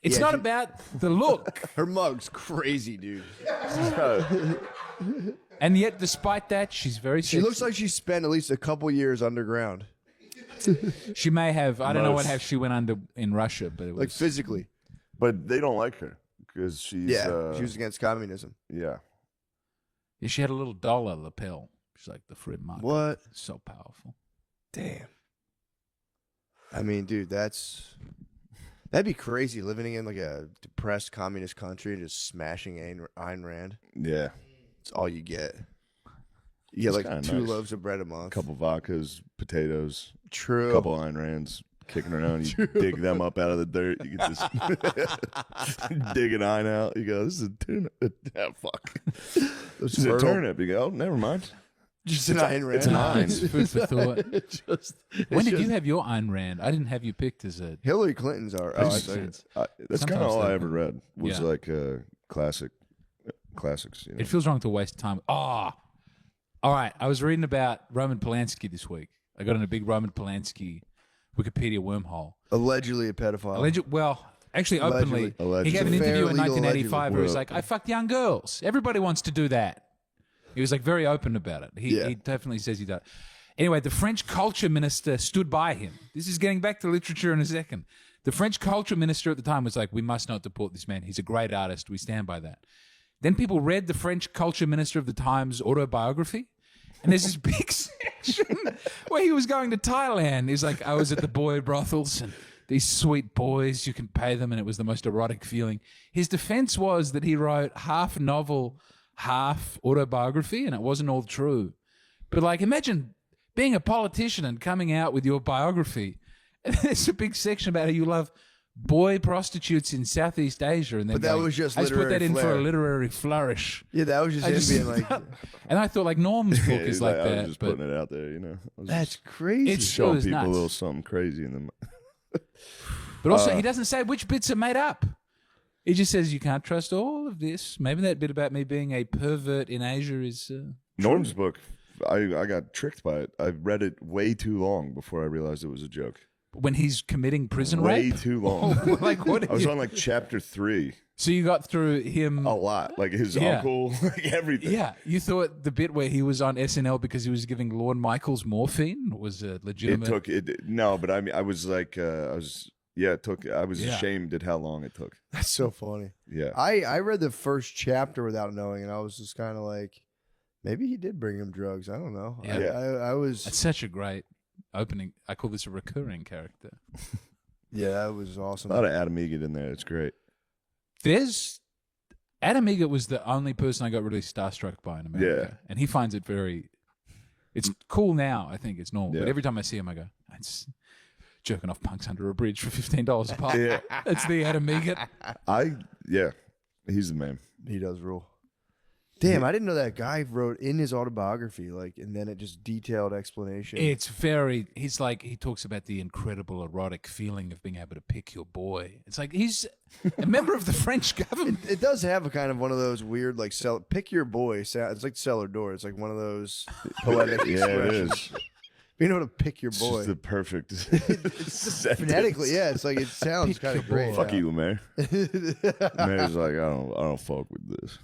Speaker 2: It's
Speaker 3: Yeah,
Speaker 2: not
Speaker 3: she-
Speaker 2: about the look,
Speaker 3: Her mug's crazy, dude.
Speaker 2: and yet despite that, she's very.
Speaker 3: She
Speaker 2: sexy.
Speaker 3: looks like she spent at least a couple years underground,
Speaker 2: She may have. I don't know what
Speaker 1: Most.
Speaker 2: have she went under in Russia, but it was
Speaker 3: like physically.
Speaker 1: But they don't like her because she's
Speaker 3: Yeah, she was against communism.
Speaker 1: yeah.
Speaker 2: Yeah, she had a little dollar lapel. She's like the Fred market.
Speaker 3: What?
Speaker 2: So powerful.
Speaker 3: Damn. I mean, dude, that'd be crazy living in like a depressed communist country and just smashing Ayn Rand.
Speaker 1: Yeah.
Speaker 3: It's all you get. You get
Speaker 1: It's
Speaker 3: like
Speaker 1: kinda
Speaker 3: 2
Speaker 1: nice.
Speaker 3: loaves of bread a month.
Speaker 1: Couple vodkas, potatoes,
Speaker 3: True.
Speaker 1: couple Ayn Rands kicking around. You dig them up out of the dirt. You get this dig an Ayn out. You go, this is a turnip. Yeah, fuck. This is a
Speaker 3: fertile.
Speaker 1: turnip. You go, oh, never mind.
Speaker 3: Just an Ayn Rand.
Speaker 1: It's an Ayn.
Speaker 2: It's food for thought.
Speaker 3: Just-
Speaker 2: When
Speaker 3: it's
Speaker 2: did
Speaker 3: just-
Speaker 2: you have your Ayn Rand? I didn't have you picked as a.
Speaker 3: Hillary Clinton's are. Oh, I
Speaker 2: Makes
Speaker 3: see.
Speaker 2: sense.
Speaker 1: That's kind
Speaker 2: Sometimes
Speaker 1: of all I
Speaker 2: they-
Speaker 1: ever read was
Speaker 2: Yeah.
Speaker 1: like classics. You know?
Speaker 2: It feels wrong to waste time. All right. I was reading about Roman Polanski this week. I got in a big Roman Polanski Wikipedia wormhole.
Speaker 3: Allegedly a pedophile.
Speaker 2: Well, actually, openly.
Speaker 3: Allegedly.
Speaker 2: He gave an
Speaker 3: Fair
Speaker 2: interview in
Speaker 3: legal
Speaker 2: 1985 where he's
Speaker 1: allegedly.
Speaker 2: like, I fucked young girls. Everybody wants to do that. He was like very open about it. He definitely says he does. Anyway, the French culture minister stood by him. This is getting back to literature in a second. The French culture minister at the time was like, we must not deport this man. He's a great artist. We stand by that. Then people read the French culture minister of the time's autobiography. And there's this big section where he was going to Thailand. He's like, I was at the boy brothels and these sweet boys, you can pay them. And it was the most erotic feeling. His defense was that he wrote half novel, half autobiography, and it wasn't all true. But like, imagine being a politician and coming out with your biography. And there's a big section about how you love boy prostitutes in Southeast Asia. And then
Speaker 3: But that was just
Speaker 2: I just put that in for
Speaker 3: literary
Speaker 2: a literary flourish.
Speaker 3: Yeah, that was just him being like,
Speaker 2: And I thought like Norm's book
Speaker 1: Yeah,
Speaker 2: is
Speaker 1: he's
Speaker 2: like
Speaker 1: I
Speaker 2: that.
Speaker 1: was just
Speaker 2: but
Speaker 1: putting it out there, you know. I was
Speaker 3: that's
Speaker 1: just
Speaker 3: crazy.
Speaker 2: It's-
Speaker 1: showing
Speaker 2: was
Speaker 1: people
Speaker 2: nuts.
Speaker 1: a little something crazy in them.
Speaker 2: But also, he doesn't say which bits are made up. He just says you can't trust all of this. Maybe that bit about me being a pervert in Asia is
Speaker 1: Norm's book, I got tricked by it. I read it way too long before I realized it was a joke.
Speaker 2: when he's committing prison
Speaker 1: Way
Speaker 2: rape.
Speaker 1: too long.
Speaker 2: Like what?
Speaker 1: I was on like chapter 3.
Speaker 2: So you got through him.
Speaker 1: A lot. Like his
Speaker 2: Yeah.
Speaker 1: uncle, like everything.
Speaker 2: Yeah, you thought the bit where he was on SNL because he was giving Lorne Michaels morphine was a
Speaker 1: It
Speaker 2: legitimate.
Speaker 1: took it. No, but I mean, I was like, it took. I was
Speaker 2: Yeah.
Speaker 1: ashamed at how long it took.
Speaker 3: That's so funny.
Speaker 1: Yeah.
Speaker 3: I read the first chapter without knowing, and I was just kind of like, maybe he did bring him drugs. I don't know.
Speaker 2: Yeah.
Speaker 3: I was.
Speaker 2: That's such a great opening. I call this a recurring character.
Speaker 3: Yeah, that was awesome.
Speaker 1: A lot of Adam Egan in there. It's great.
Speaker 2: There's Adam Egan was the only person I got really starstruck by in America, and he finds it very. It's cool now. I think it's normal, but
Speaker 1: Yeah.
Speaker 2: every time I see him, I go, "It's jerking off punks under a bridge for $15 a pop."
Speaker 1: Yeah.
Speaker 2: That's the Adam Egan.
Speaker 1: He's the man.
Speaker 3: He does rule. Damn, I didn't know that guy wrote in his autobiography, like, and then it just detailed explanation.
Speaker 2: It's very. He's like he talks about the incredible erotic feeling of being able to pick your boy. It's like he's a member of the French government.
Speaker 3: It does have a kind of one of those weird, like, pick your boy sound. It's like cellar door. It's like one of those poetic
Speaker 1: Yeah, it
Speaker 3: expressions.
Speaker 1: is.
Speaker 3: Being able to pick your
Speaker 1: It's
Speaker 3: boy.
Speaker 1: just the perfect.
Speaker 3: Phonetically, yeah, it's like it sounds
Speaker 2: Pick
Speaker 3: kind
Speaker 2: your
Speaker 3: of great.
Speaker 2: boy.
Speaker 1: Fuck you, Mayor. Mayor's like, I don't fuck with this.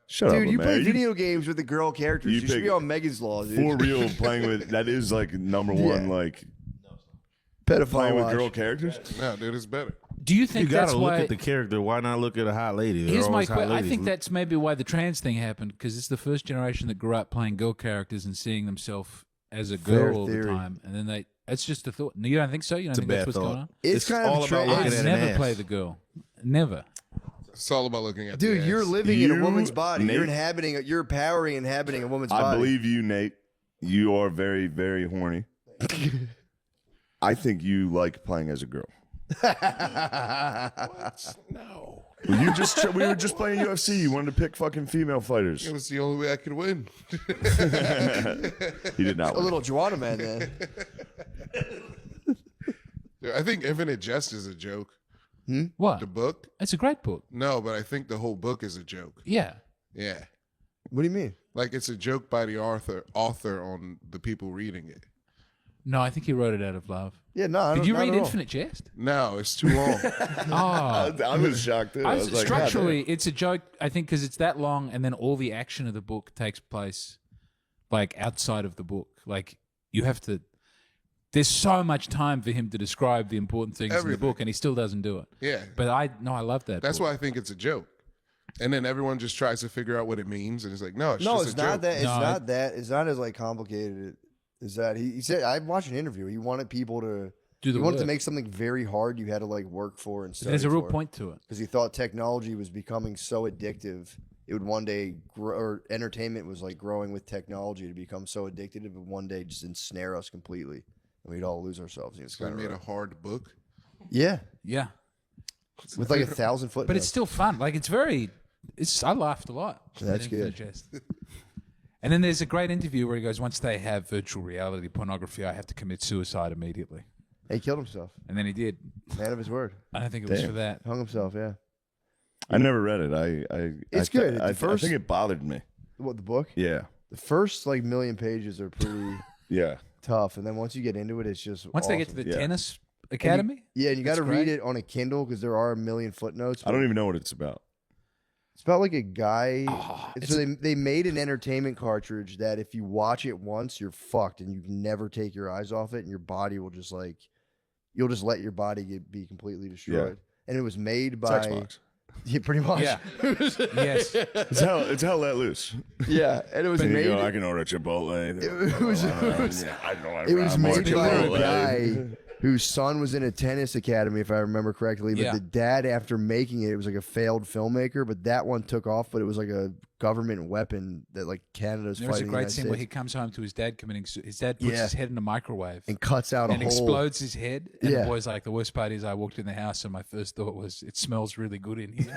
Speaker 1: Shut up,
Speaker 3: Dude, you
Speaker 1: Mayor.
Speaker 3: play video games with the girl characters.
Speaker 1: you
Speaker 3: You, should
Speaker 1: pick-
Speaker 3: be on Megan's Law, dude.
Speaker 1: For real, playing with that is like number one,
Speaker 3: Yeah.
Speaker 1: like
Speaker 3: Pedophile
Speaker 1: playing with
Speaker 3: watch.
Speaker 1: girl characters.
Speaker 4: No, dude, it's better.
Speaker 2: Do you
Speaker 6: You
Speaker 2: think
Speaker 6: gotta
Speaker 2: that's
Speaker 6: look
Speaker 2: why?
Speaker 6: at the character. Why not look at a hot lady? They're
Speaker 2: Here's my
Speaker 6: always hot
Speaker 2: question. I
Speaker 6: ladies.
Speaker 2: think that's maybe why the trans thing happened because it's the first generation that grew up playing girl characters and seeing themselves as a
Speaker 3: Fair
Speaker 2: girl all the
Speaker 3: theory.
Speaker 2: time, and then it's just a thought. No, you don't think so? You don't
Speaker 6: It's a
Speaker 2: think that's
Speaker 6: bad
Speaker 2: what's going
Speaker 6: thought.
Speaker 2: on?
Speaker 3: It's kind of
Speaker 6: all
Speaker 3: a
Speaker 6: about
Speaker 3: trend.
Speaker 6: looking
Speaker 2: I
Speaker 6: at an
Speaker 2: never
Speaker 6: ass.
Speaker 2: play the girl. Never.
Speaker 4: It's all about looking at
Speaker 3: Dude,
Speaker 4: the
Speaker 3: you're
Speaker 4: ass.
Speaker 3: living in a
Speaker 1: You,
Speaker 3: woman's body. You're
Speaker 1: Nate-
Speaker 3: you're powering inhabiting a woman's
Speaker 1: I
Speaker 3: body.
Speaker 1: believe you, Nate. You are very, very horny. I think you like playing as a girl.
Speaker 4: No.
Speaker 1: Well, we were just playing UFC. You wanted to pick fucking female fighters.
Speaker 4: It was the only way I could win.
Speaker 1: He did not.
Speaker 3: a
Speaker 1: win.
Speaker 3: little Juana man then.
Speaker 4: Dude, I think Infinite Jest is a joke.
Speaker 2: What?
Speaker 4: The book?
Speaker 2: It's a great book.
Speaker 4: No, but I think the whole book is a joke.
Speaker 2: Yeah.
Speaker 4: Yeah.
Speaker 3: What do you mean?
Speaker 4: Like it's a joke by the author on the people reading it.
Speaker 2: No, I think he wrote it out of love.
Speaker 3: Yeah, no. I
Speaker 2: Did
Speaker 3: don't-
Speaker 2: you
Speaker 3: not
Speaker 2: read
Speaker 3: at all.
Speaker 2: Infinite Jest?
Speaker 4: No, it's too long.
Speaker 2: Oh.
Speaker 1: I was shocked too. I was like, God,
Speaker 2: structurally, it's a joke. I think because it's that long, and then all the action of the book takes place, like outside of the book. Like you have to. There's so much time for him to describe the important things in the
Speaker 4: Everything.
Speaker 2: book, and he still doesn't do it.
Speaker 4: Yeah.
Speaker 2: But I love that.
Speaker 4: That's
Speaker 2: book.
Speaker 4: why I think it's a joke. And then everyone just tries to figure out what it means, and it's like, no, it's
Speaker 3: No,
Speaker 4: just
Speaker 3: it's
Speaker 4: a
Speaker 3: not
Speaker 4: joke.
Speaker 3: that. It's
Speaker 2: No,
Speaker 3: not that. It's not as like complicated as that. He said I watched an interview. He wanted people to
Speaker 2: Do the
Speaker 3: He wanted to
Speaker 2: work.
Speaker 3: make something very hard. You had to like work for and study.
Speaker 2: There's a real point to it.
Speaker 3: because he thought technology was becoming so addictive. It would one day grow, or entertainment was like growing with technology to become so addictive. It would one day just ensnare us completely, and we'd all lose ourselves. It's
Speaker 4: So they
Speaker 3: kind
Speaker 4: made a
Speaker 3: of
Speaker 4: hard book.
Speaker 3: yeah,
Speaker 2: Yeah,
Speaker 3: with like 1,000 footnotes.
Speaker 2: but it's still fun. Like it's very. I laughed a lot.
Speaker 3: That's
Speaker 2: at Infinite
Speaker 3: good.
Speaker 2: Jest. And then there's a great interview where he goes, "Once they have virtual reality pornography, I have to commit suicide immediately."
Speaker 3: He killed himself.
Speaker 2: And then he did.
Speaker 3: Man of his word.
Speaker 2: I don't think it was
Speaker 1: Damn.
Speaker 2: for that.
Speaker 3: Hung himself. Yeah.
Speaker 1: I never read it.
Speaker 3: It's good. The
Speaker 1: I
Speaker 3: first-
Speaker 1: think it bothered me.
Speaker 3: What the book?
Speaker 1: Yeah.
Speaker 3: The first like million pages are pretty
Speaker 1: Yeah.
Speaker 3: tough, and then once you get into it, it's just
Speaker 2: Once they get to
Speaker 3: awesome.
Speaker 2: the
Speaker 1: Yeah.
Speaker 2: tennis academy,
Speaker 3: Yeah, and you got to
Speaker 2: That's
Speaker 3: read
Speaker 2: great.
Speaker 3: it on a Kindle because there are a million footnotes.
Speaker 1: I don't even know what it's about.
Speaker 3: It's about like a guy.
Speaker 2: Oh,
Speaker 3: So they made an entertainment cartridge that if you watch it once, you're fucked, and you can never take your eyes off it, and your body will just like you'll just let your body be completely destroyed. And it was made
Speaker 1: It's
Speaker 3: by
Speaker 1: Xbox.
Speaker 3: yeah, pretty much.
Speaker 2: Yeah. Yes.
Speaker 1: It's how let loose.
Speaker 3: Yeah, and it was
Speaker 1: And you
Speaker 3: made.
Speaker 1: go, I can order Chipotle.
Speaker 3: It was
Speaker 1: it
Speaker 3: made by a
Speaker 1: Chipotle.
Speaker 3: guy whose son was in a tennis academy, if I remember correctly. But
Speaker 2: Yeah.
Speaker 3: the dad, after making it, it was like a failed filmmaker. But that one took off. But it was like a government weapon that like Canada's
Speaker 2: There was a
Speaker 3: fighting. the
Speaker 2: great
Speaker 3: United
Speaker 2: scene where
Speaker 3: States.
Speaker 2: he comes home to his dad committing. His dad puts
Speaker 3: Yeah.
Speaker 2: his head in a microwave
Speaker 3: And cuts out
Speaker 2: and
Speaker 3: a hole.
Speaker 2: explodes his head. And
Speaker 3: Yeah.
Speaker 2: the boy's like, the worst part is I walked in the house and my first thought was, it smells really good in here.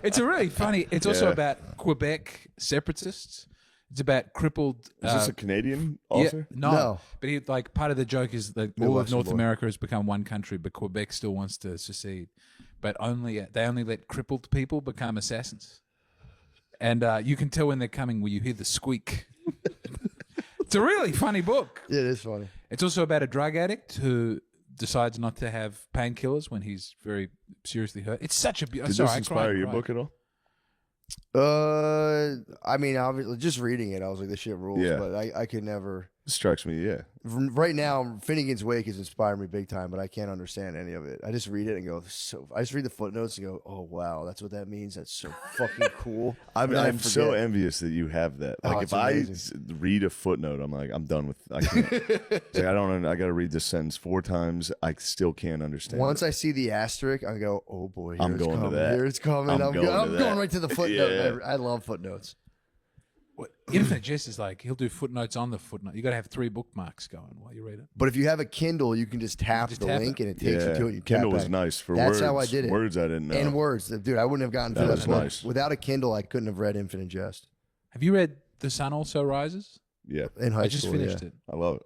Speaker 2: It's a really funny. It's also
Speaker 1: Yeah.
Speaker 2: about Quebec separatists. It's about crippled.
Speaker 1: Is this a Canadian
Speaker 2: yeah,
Speaker 1: author?
Speaker 3: No.
Speaker 2: but he like part of the joke is that all of
Speaker 3: Midwestern
Speaker 2: North
Speaker 3: boy.
Speaker 2: America has become one country, but Quebec still wants to secede. But they only let crippled people become assassins, and you can tell when they're coming when you hear the squeak. It's a really funny book.
Speaker 3: Yeah, it is funny.
Speaker 2: It's also about a drug addict who decides not to have painkillers when he's very seriously hurt. It's such a
Speaker 1: Did this inspire your book at all?
Speaker 3: I mean, obviously, just reading it, I was like, "This shit rules."
Speaker 1: Yeah.
Speaker 3: But I could never.
Speaker 1: It strikes me, yeah.
Speaker 3: Right now, Finnegan's Wake has inspired me big time, but I can't understand any of it. I just read it and go, so. I just read the footnotes and go, "Oh wow, that's what that means. That's so fucking cool." And then I
Speaker 1: I'm so
Speaker 3: forget.
Speaker 1: envious that you have that. Like,
Speaker 3: Oh,
Speaker 1: if
Speaker 3: it's
Speaker 1: I
Speaker 3: amazing.
Speaker 1: read a footnote, I'm like, I'm done with. I can't. It's like, I don't. I got to read this sentence 4 times. I still can't understand.
Speaker 3: Once
Speaker 1: it.
Speaker 3: I see the asterisk, I go, "Oh boy, here
Speaker 1: I'm
Speaker 3: it's
Speaker 1: going to
Speaker 3: coming.
Speaker 1: that.
Speaker 3: Here it's coming."
Speaker 1: I'm
Speaker 3: I'm
Speaker 1: going to
Speaker 3: going
Speaker 1: that.
Speaker 3: right to the footnote.
Speaker 1: Yeah.
Speaker 3: I love footnotes.
Speaker 2: Infinite Jest is like he'll do footnotes on the footnote. You got to have 3 bookmarks going while you read it.
Speaker 3: But if you have a Kindle, you can just tap
Speaker 2: Just
Speaker 3: the
Speaker 2: tap
Speaker 3: link
Speaker 2: it.
Speaker 3: and it takes you to it. And you tap
Speaker 1: Kindle was
Speaker 3: back.
Speaker 1: nice for
Speaker 3: That's
Speaker 1: words.
Speaker 3: how I did it.
Speaker 1: Words I didn't know.
Speaker 3: And words, dude. I wouldn't have gotten through
Speaker 1: That
Speaker 3: that
Speaker 1: was
Speaker 3: book
Speaker 1: nice.
Speaker 3: without a Kindle. I couldn't have read Infinite Jest
Speaker 2: Have you read The Sun Also Rises?
Speaker 1: Yeah,
Speaker 3: in high
Speaker 2: I just
Speaker 3: school.
Speaker 2: finished
Speaker 3: yeah.
Speaker 2: it.
Speaker 1: I love it.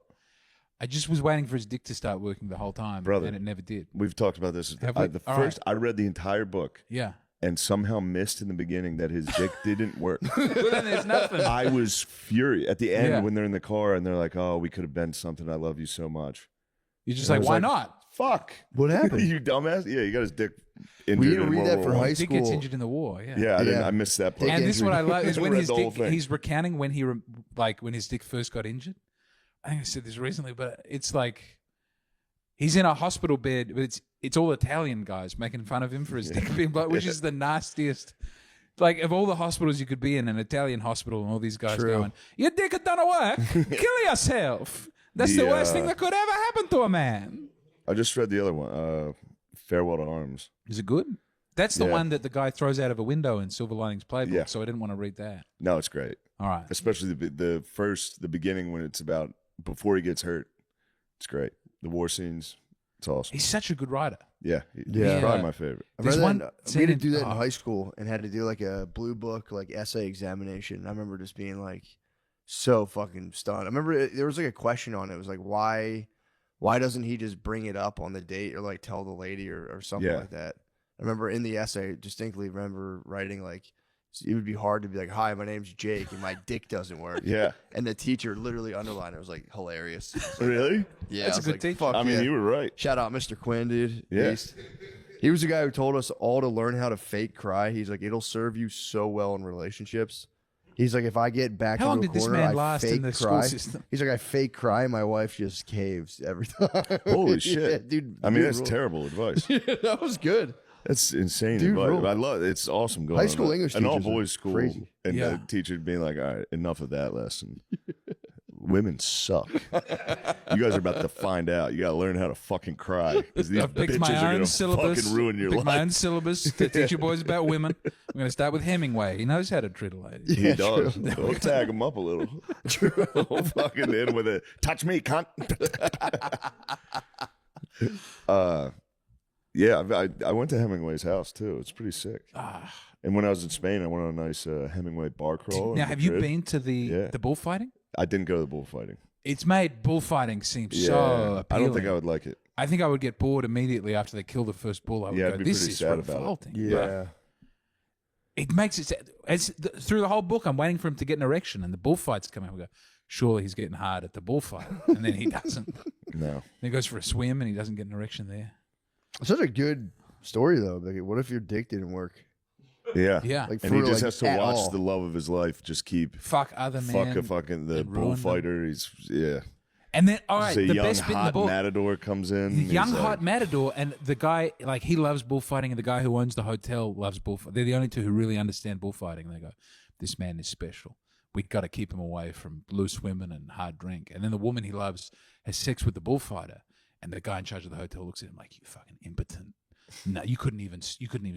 Speaker 2: I just was waiting for his dick to start working the whole time,
Speaker 1: Brother.
Speaker 2: and it never did.
Speaker 1: We've talked about this.
Speaker 2: Have we?
Speaker 1: The
Speaker 2: All
Speaker 1: first,
Speaker 2: right.
Speaker 1: I read the entire book
Speaker 2: Yeah.
Speaker 1: and somehow missed in the beginning that his dick didn't work.
Speaker 2: But then there's nothing.
Speaker 1: I was furious at the end
Speaker 2: Yeah.
Speaker 1: when they're in the car and they're like, "Oh, we could have been something. I love you so much."
Speaker 2: You're just
Speaker 1: I
Speaker 2: like,
Speaker 1: was
Speaker 2: why
Speaker 1: like,
Speaker 2: not?
Speaker 1: Fuck.
Speaker 3: What happened?
Speaker 1: You dumbass. Yeah, you got his dick injured.
Speaker 3: We didn't
Speaker 1: in
Speaker 3: read
Speaker 1: World
Speaker 3: that
Speaker 1: War
Speaker 3: for
Speaker 1: One.
Speaker 3: high
Speaker 2: His dick gets
Speaker 3: school.
Speaker 2: injured in the war. Yeah.
Speaker 1: Yeah, I didn't.
Speaker 3: Yeah.
Speaker 1: I missed that part.
Speaker 3: Dick
Speaker 2: And this is what I love is when
Speaker 1: Read
Speaker 2: his
Speaker 1: the whole
Speaker 2: dick,
Speaker 1: thing.
Speaker 2: he's recounting when when his dick first got injured. I think I said this recently, but it's like he's in a hospital bed, but it's all Italian guys making fun of him for his dick being blown, which is the nastiest. Like, of all the hospitals you could be in, an Italian hospital, and all these guys
Speaker 3: True.
Speaker 2: going, "Your dick had done a work, kill yourself." That's the worst thing that could ever happen to a man.
Speaker 1: I just read the other one. Farewell to Arms.
Speaker 2: Is it good? That's the
Speaker 1: Yeah.
Speaker 2: one that the guy throws out of a window in Silver Linings Playbook.
Speaker 1: Yeah.
Speaker 2: So I didn't want to read that.
Speaker 1: No, it's great.
Speaker 2: All right.
Speaker 1: Especially the beginning when it's about before he gets hurt. It's great. The war scenes. It's awesome.
Speaker 2: He's such a good writer.
Speaker 1: Yeah,
Speaker 3: Yeah.
Speaker 1: he's probably my favorite.
Speaker 3: I
Speaker 2: There's
Speaker 3: remember
Speaker 2: one
Speaker 3: we
Speaker 2: scene
Speaker 3: had to
Speaker 2: in-
Speaker 3: do that in
Speaker 2: oh.
Speaker 3: high school and had to do like a blue book like essay examination. I remember just being like so fucking stunned. I remember there was like a question on it. It was like why doesn't he just bring it up on the date or like tell the lady or something
Speaker 1: Yeah.
Speaker 3: like that? I remember in the essay distinctly remember writing like it would be hard to be like, "Hi, my name's Jake and my dick doesn't work."
Speaker 1: Yeah.
Speaker 3: And the teacher literally underlined it. It was like hilarious.
Speaker 1: Really?
Speaker 3: Yeah,
Speaker 2: That's
Speaker 3: I
Speaker 2: a
Speaker 3: was
Speaker 2: good
Speaker 3: like,
Speaker 2: teacher.
Speaker 3: Fuck
Speaker 1: I mean,
Speaker 3: yeah.
Speaker 1: you were right.
Speaker 3: Shout out Mr. Quinn, dude.
Speaker 1: Yeah.
Speaker 3: He was the guy who told us all to learn how to fake cry. He's like, it'll serve you so well in relationships. He's like, if I get back
Speaker 2: How long
Speaker 3: into a
Speaker 2: did this
Speaker 3: corner,
Speaker 2: man
Speaker 3: I
Speaker 2: last in
Speaker 3: fake
Speaker 2: the school
Speaker 3: cry.
Speaker 2: system?
Speaker 3: He's like, I fake cry. My wife just caves every time.
Speaker 1: Holy shit.
Speaker 3: Yeah, dude.
Speaker 1: I mean,
Speaker 3: dude
Speaker 1: that's
Speaker 3: ruled.
Speaker 1: terrible advice.
Speaker 3: That was good.
Speaker 1: That's insane
Speaker 3: Dude
Speaker 1: advice.
Speaker 3: ruled.
Speaker 1: I love it. It's awesome going
Speaker 3: High
Speaker 1: on
Speaker 3: school
Speaker 1: that.
Speaker 3: English
Speaker 1: an all
Speaker 3: teachers are
Speaker 1: boys school,
Speaker 3: crazy.
Speaker 1: and
Speaker 2: Yeah.
Speaker 1: the teacher being like, "All right, enough of that lesson. Women suck. You guys are about to find out. You got to learn how to fucking cry because these
Speaker 2: I've picked
Speaker 1: bitches
Speaker 2: my
Speaker 1: are
Speaker 2: own
Speaker 1: gonna
Speaker 2: syllabus.
Speaker 1: fucking ruin your
Speaker 2: picked my own
Speaker 1: life."
Speaker 2: syllabus to teach you boys about women. I'm going to start with Hemingway. He knows how to treat a lady.
Speaker 1: He
Speaker 3: Yeah,
Speaker 1: does.
Speaker 3: true.
Speaker 1: We'll tag him up a little. We'll fucking end with a touch me, cunt. Yeah, I went to Hemingway's house too. It's pretty sick. And when I was in Spain, I went on a nice Hemingway bar crawl. in
Speaker 2: Now, have you
Speaker 1: Madrid.
Speaker 2: been to
Speaker 1: Yeah.
Speaker 2: the bullfighting?
Speaker 1: I didn't go to the bullfighting.
Speaker 2: It's made bullfighting seem
Speaker 1: Yeah,
Speaker 2: so appealing.
Speaker 1: I don't think I would like it.
Speaker 2: I think I would get bored immediately after they kill the first bull. I would
Speaker 1: Yeah, I'd
Speaker 2: go,
Speaker 1: be
Speaker 2: this
Speaker 1: pretty
Speaker 2: is
Speaker 1: sad about it.
Speaker 2: revolting.
Speaker 3: Yeah.
Speaker 2: It makes it through the whole book. I'm waiting for him to get an erection, and the bullfights come out. We go, surely he's getting hard at the bullfight, and then he doesn't. Then
Speaker 1: No.
Speaker 2: he goes for a swim, and he doesn't get an erection there.
Speaker 3: Such a good story though. Like, what if your dick didn't work?
Speaker 1: Yeah.
Speaker 2: Yeah.
Speaker 3: Like
Speaker 1: And he
Speaker 3: for,
Speaker 1: just
Speaker 3: like,
Speaker 1: has to
Speaker 3: at
Speaker 1: watch
Speaker 3: all.
Speaker 1: the love of his life just keep
Speaker 2: Fuck other men.
Speaker 1: fuck a fucking the
Speaker 2: and ruin them.
Speaker 1: bullfighter. He's
Speaker 2: And then, all right,
Speaker 1: so
Speaker 2: the
Speaker 1: young
Speaker 2: best bit in the
Speaker 1: hot
Speaker 2: book.
Speaker 1: matador comes in.
Speaker 2: The
Speaker 1: he's
Speaker 2: young
Speaker 1: like,
Speaker 2: hot matador and the guy, like, he loves bullfighting, and the guy who owns the hotel loves bullfighting. They're the only two who really understand bullfighting. They go, this man is special. We got to keep him away from loose women and hard drink. And then the woman he loves has sex with the bullfighter, and the guy in charge of the hotel looks at him like, you fucking impotent. No, you couldn't even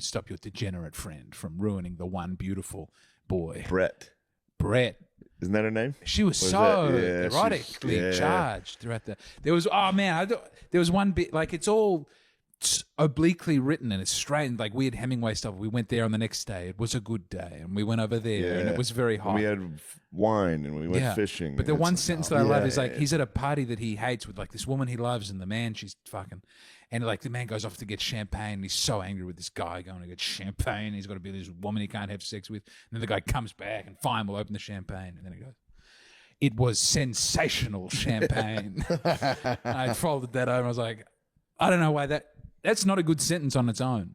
Speaker 2: stop your degenerate friend from ruining the one beautiful boy,
Speaker 1: Brett. Isn't that her name?
Speaker 2: She was
Speaker 1: Was
Speaker 2: so
Speaker 1: that- yeah,
Speaker 2: erotically
Speaker 1: she's- yeah.
Speaker 2: charged throughout there was, oh man, there was one bit, like, it's all obliquely written and it's strange, like weird Hemingway stuff. We went there on the next day. It was a good day, and we went over there, and it was very hot.
Speaker 1: And we had wine and we went fishing.
Speaker 2: But the
Speaker 1: and
Speaker 2: one
Speaker 1: it's
Speaker 2: sentence
Speaker 1: like,
Speaker 2: that I love
Speaker 1: yeah.
Speaker 2: is like, he's at a party that he hates with like this woman he loves, and the man she's fucking, and like the man goes off to get champagne, and he's so angry with this guy going to get champagne. He's got to be this woman he can't have sex with, and then the guy comes back and fine, we'll open the champagne, and then he goes, it was sensational champagne. I folded that over. I was like, I don't know why that's not a good sentence on its own,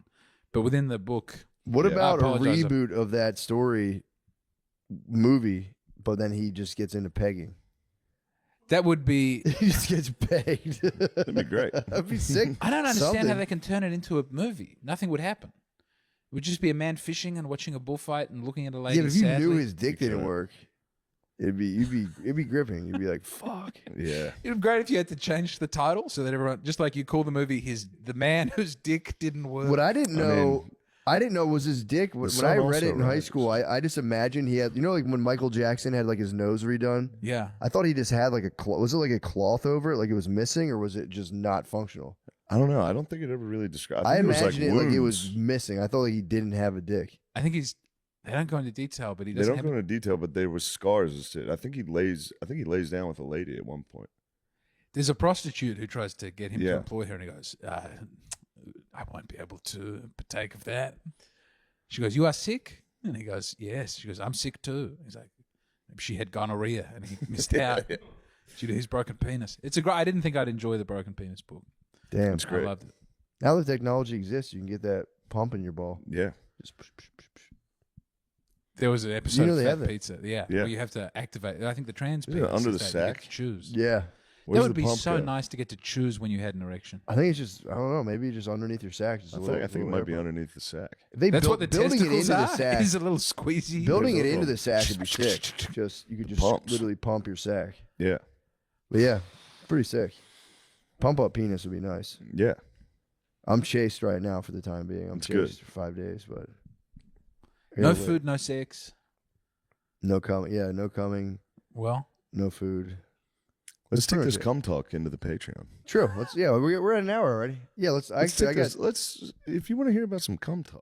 Speaker 2: but within the book.
Speaker 3: What about a
Speaker 2: I apologize.
Speaker 3: reboot of that story movie, but then he just gets into pegging?
Speaker 2: That would be.
Speaker 3: He just gets pegged.
Speaker 1: That'd be great.
Speaker 3: That'd be sick.
Speaker 2: I don't understand how
Speaker 3: Something.
Speaker 2: they can turn it into a movie. Nothing would happen. It would just be a man fishing and watching a bullfight and looking at a lady.
Speaker 3: Yeah, but if you
Speaker 2: sadly.
Speaker 3: knew his dick didn't
Speaker 1: could.
Speaker 3: work, it'd be gripping. You'd be like, fuck.
Speaker 1: Yeah.
Speaker 2: It'd be great if you had to change the title so that everyone, just like you call the movie, the man whose dick didn't work.
Speaker 3: What I didn't know, I didn't know was his dick. When
Speaker 1: son
Speaker 3: I read
Speaker 1: also
Speaker 3: it in high
Speaker 1: writes.
Speaker 3: school, I just imagined he had, like when Michael Jackson had like his nose redone.
Speaker 2: Yeah.
Speaker 3: I thought he just had like was it like a cloth over it, like it was missing, or was it just not functional?
Speaker 1: I don't know. I don't think it ever really described.
Speaker 3: I
Speaker 1: think it was
Speaker 3: imagined it like it was
Speaker 1: wounds.
Speaker 3: missing. I thought like he didn't have a dick.
Speaker 2: I think they don't go into detail, but he
Speaker 1: They
Speaker 2: doesn't
Speaker 1: don't
Speaker 2: have
Speaker 1: go into detail, but there was scars and shit. I think he lays down with a lady at one point.
Speaker 2: There's a prostitute who tries to get him to
Speaker 1: Yeah.
Speaker 2: employ her, and he goes, I won't be able to partake of that. She goes, you are sick? And he goes, yes. She goes, I'm sick too. He's like, maybe she had gonorrhea and he missed out due to his broken penis. It's a great. I didn't think I'd enjoy the Broken Penis book.
Speaker 3: Damn.
Speaker 1: It's great.
Speaker 2: I loved it.
Speaker 3: Now the technology exists, you can get that pump in your ball.
Speaker 1: Yeah.
Speaker 3: Just push, push, push, push.
Speaker 2: There was an episode
Speaker 3: know
Speaker 2: of
Speaker 3: they
Speaker 2: Fat
Speaker 3: have that.
Speaker 2: Pizza, yeah,
Speaker 1: Yeah.
Speaker 2: where you have to activate. I think the trans
Speaker 1: Isn't it
Speaker 2: penis
Speaker 1: under
Speaker 2: is
Speaker 1: the
Speaker 2: that you get
Speaker 1: sack?
Speaker 2: to choose.
Speaker 3: Yeah.
Speaker 1: Where's
Speaker 2: That would
Speaker 1: the
Speaker 2: be
Speaker 1: pump
Speaker 2: so
Speaker 1: go?
Speaker 2: nice to get to choose when you had an erection.
Speaker 3: I think it's just, I don't know, maybe just underneath your sack. Just
Speaker 1: I
Speaker 3: a
Speaker 1: think,
Speaker 3: little,
Speaker 1: I think it
Speaker 3: little
Speaker 1: might be
Speaker 3: air pump.
Speaker 1: underneath the sack.
Speaker 3: If they
Speaker 2: That's
Speaker 3: built-
Speaker 2: what the
Speaker 3: building it
Speaker 2: testicles
Speaker 3: into
Speaker 2: are.
Speaker 3: the sack.
Speaker 2: Is a little squeezy.
Speaker 3: Building it
Speaker 1: There's a
Speaker 3: into
Speaker 1: little-
Speaker 3: the sack would be sick. Just you could just
Speaker 1: Pumps.
Speaker 3: literally pump your sack.
Speaker 1: Yeah.
Speaker 3: But yeah, pretty sick. Pump up penis would be nice.
Speaker 1: Yeah.
Speaker 3: I'm chased right now for the time being. I'm
Speaker 1: That's
Speaker 3: chased
Speaker 1: good.
Speaker 3: for 5 days, but
Speaker 2: No
Speaker 3: Yeah,
Speaker 2: food, no sex.
Speaker 3: no coming. Yeah, no coming,
Speaker 2: Well,
Speaker 3: no food.
Speaker 1: Let's take
Speaker 3: pretty
Speaker 1: this
Speaker 3: much it.
Speaker 1: cum talk into the Patreon.
Speaker 3: True. We're at an hour already. Yeah, let's.
Speaker 1: Let's
Speaker 3: Actually, I
Speaker 1: take
Speaker 3: got.
Speaker 1: this, let's if you want to hear about some cum talk.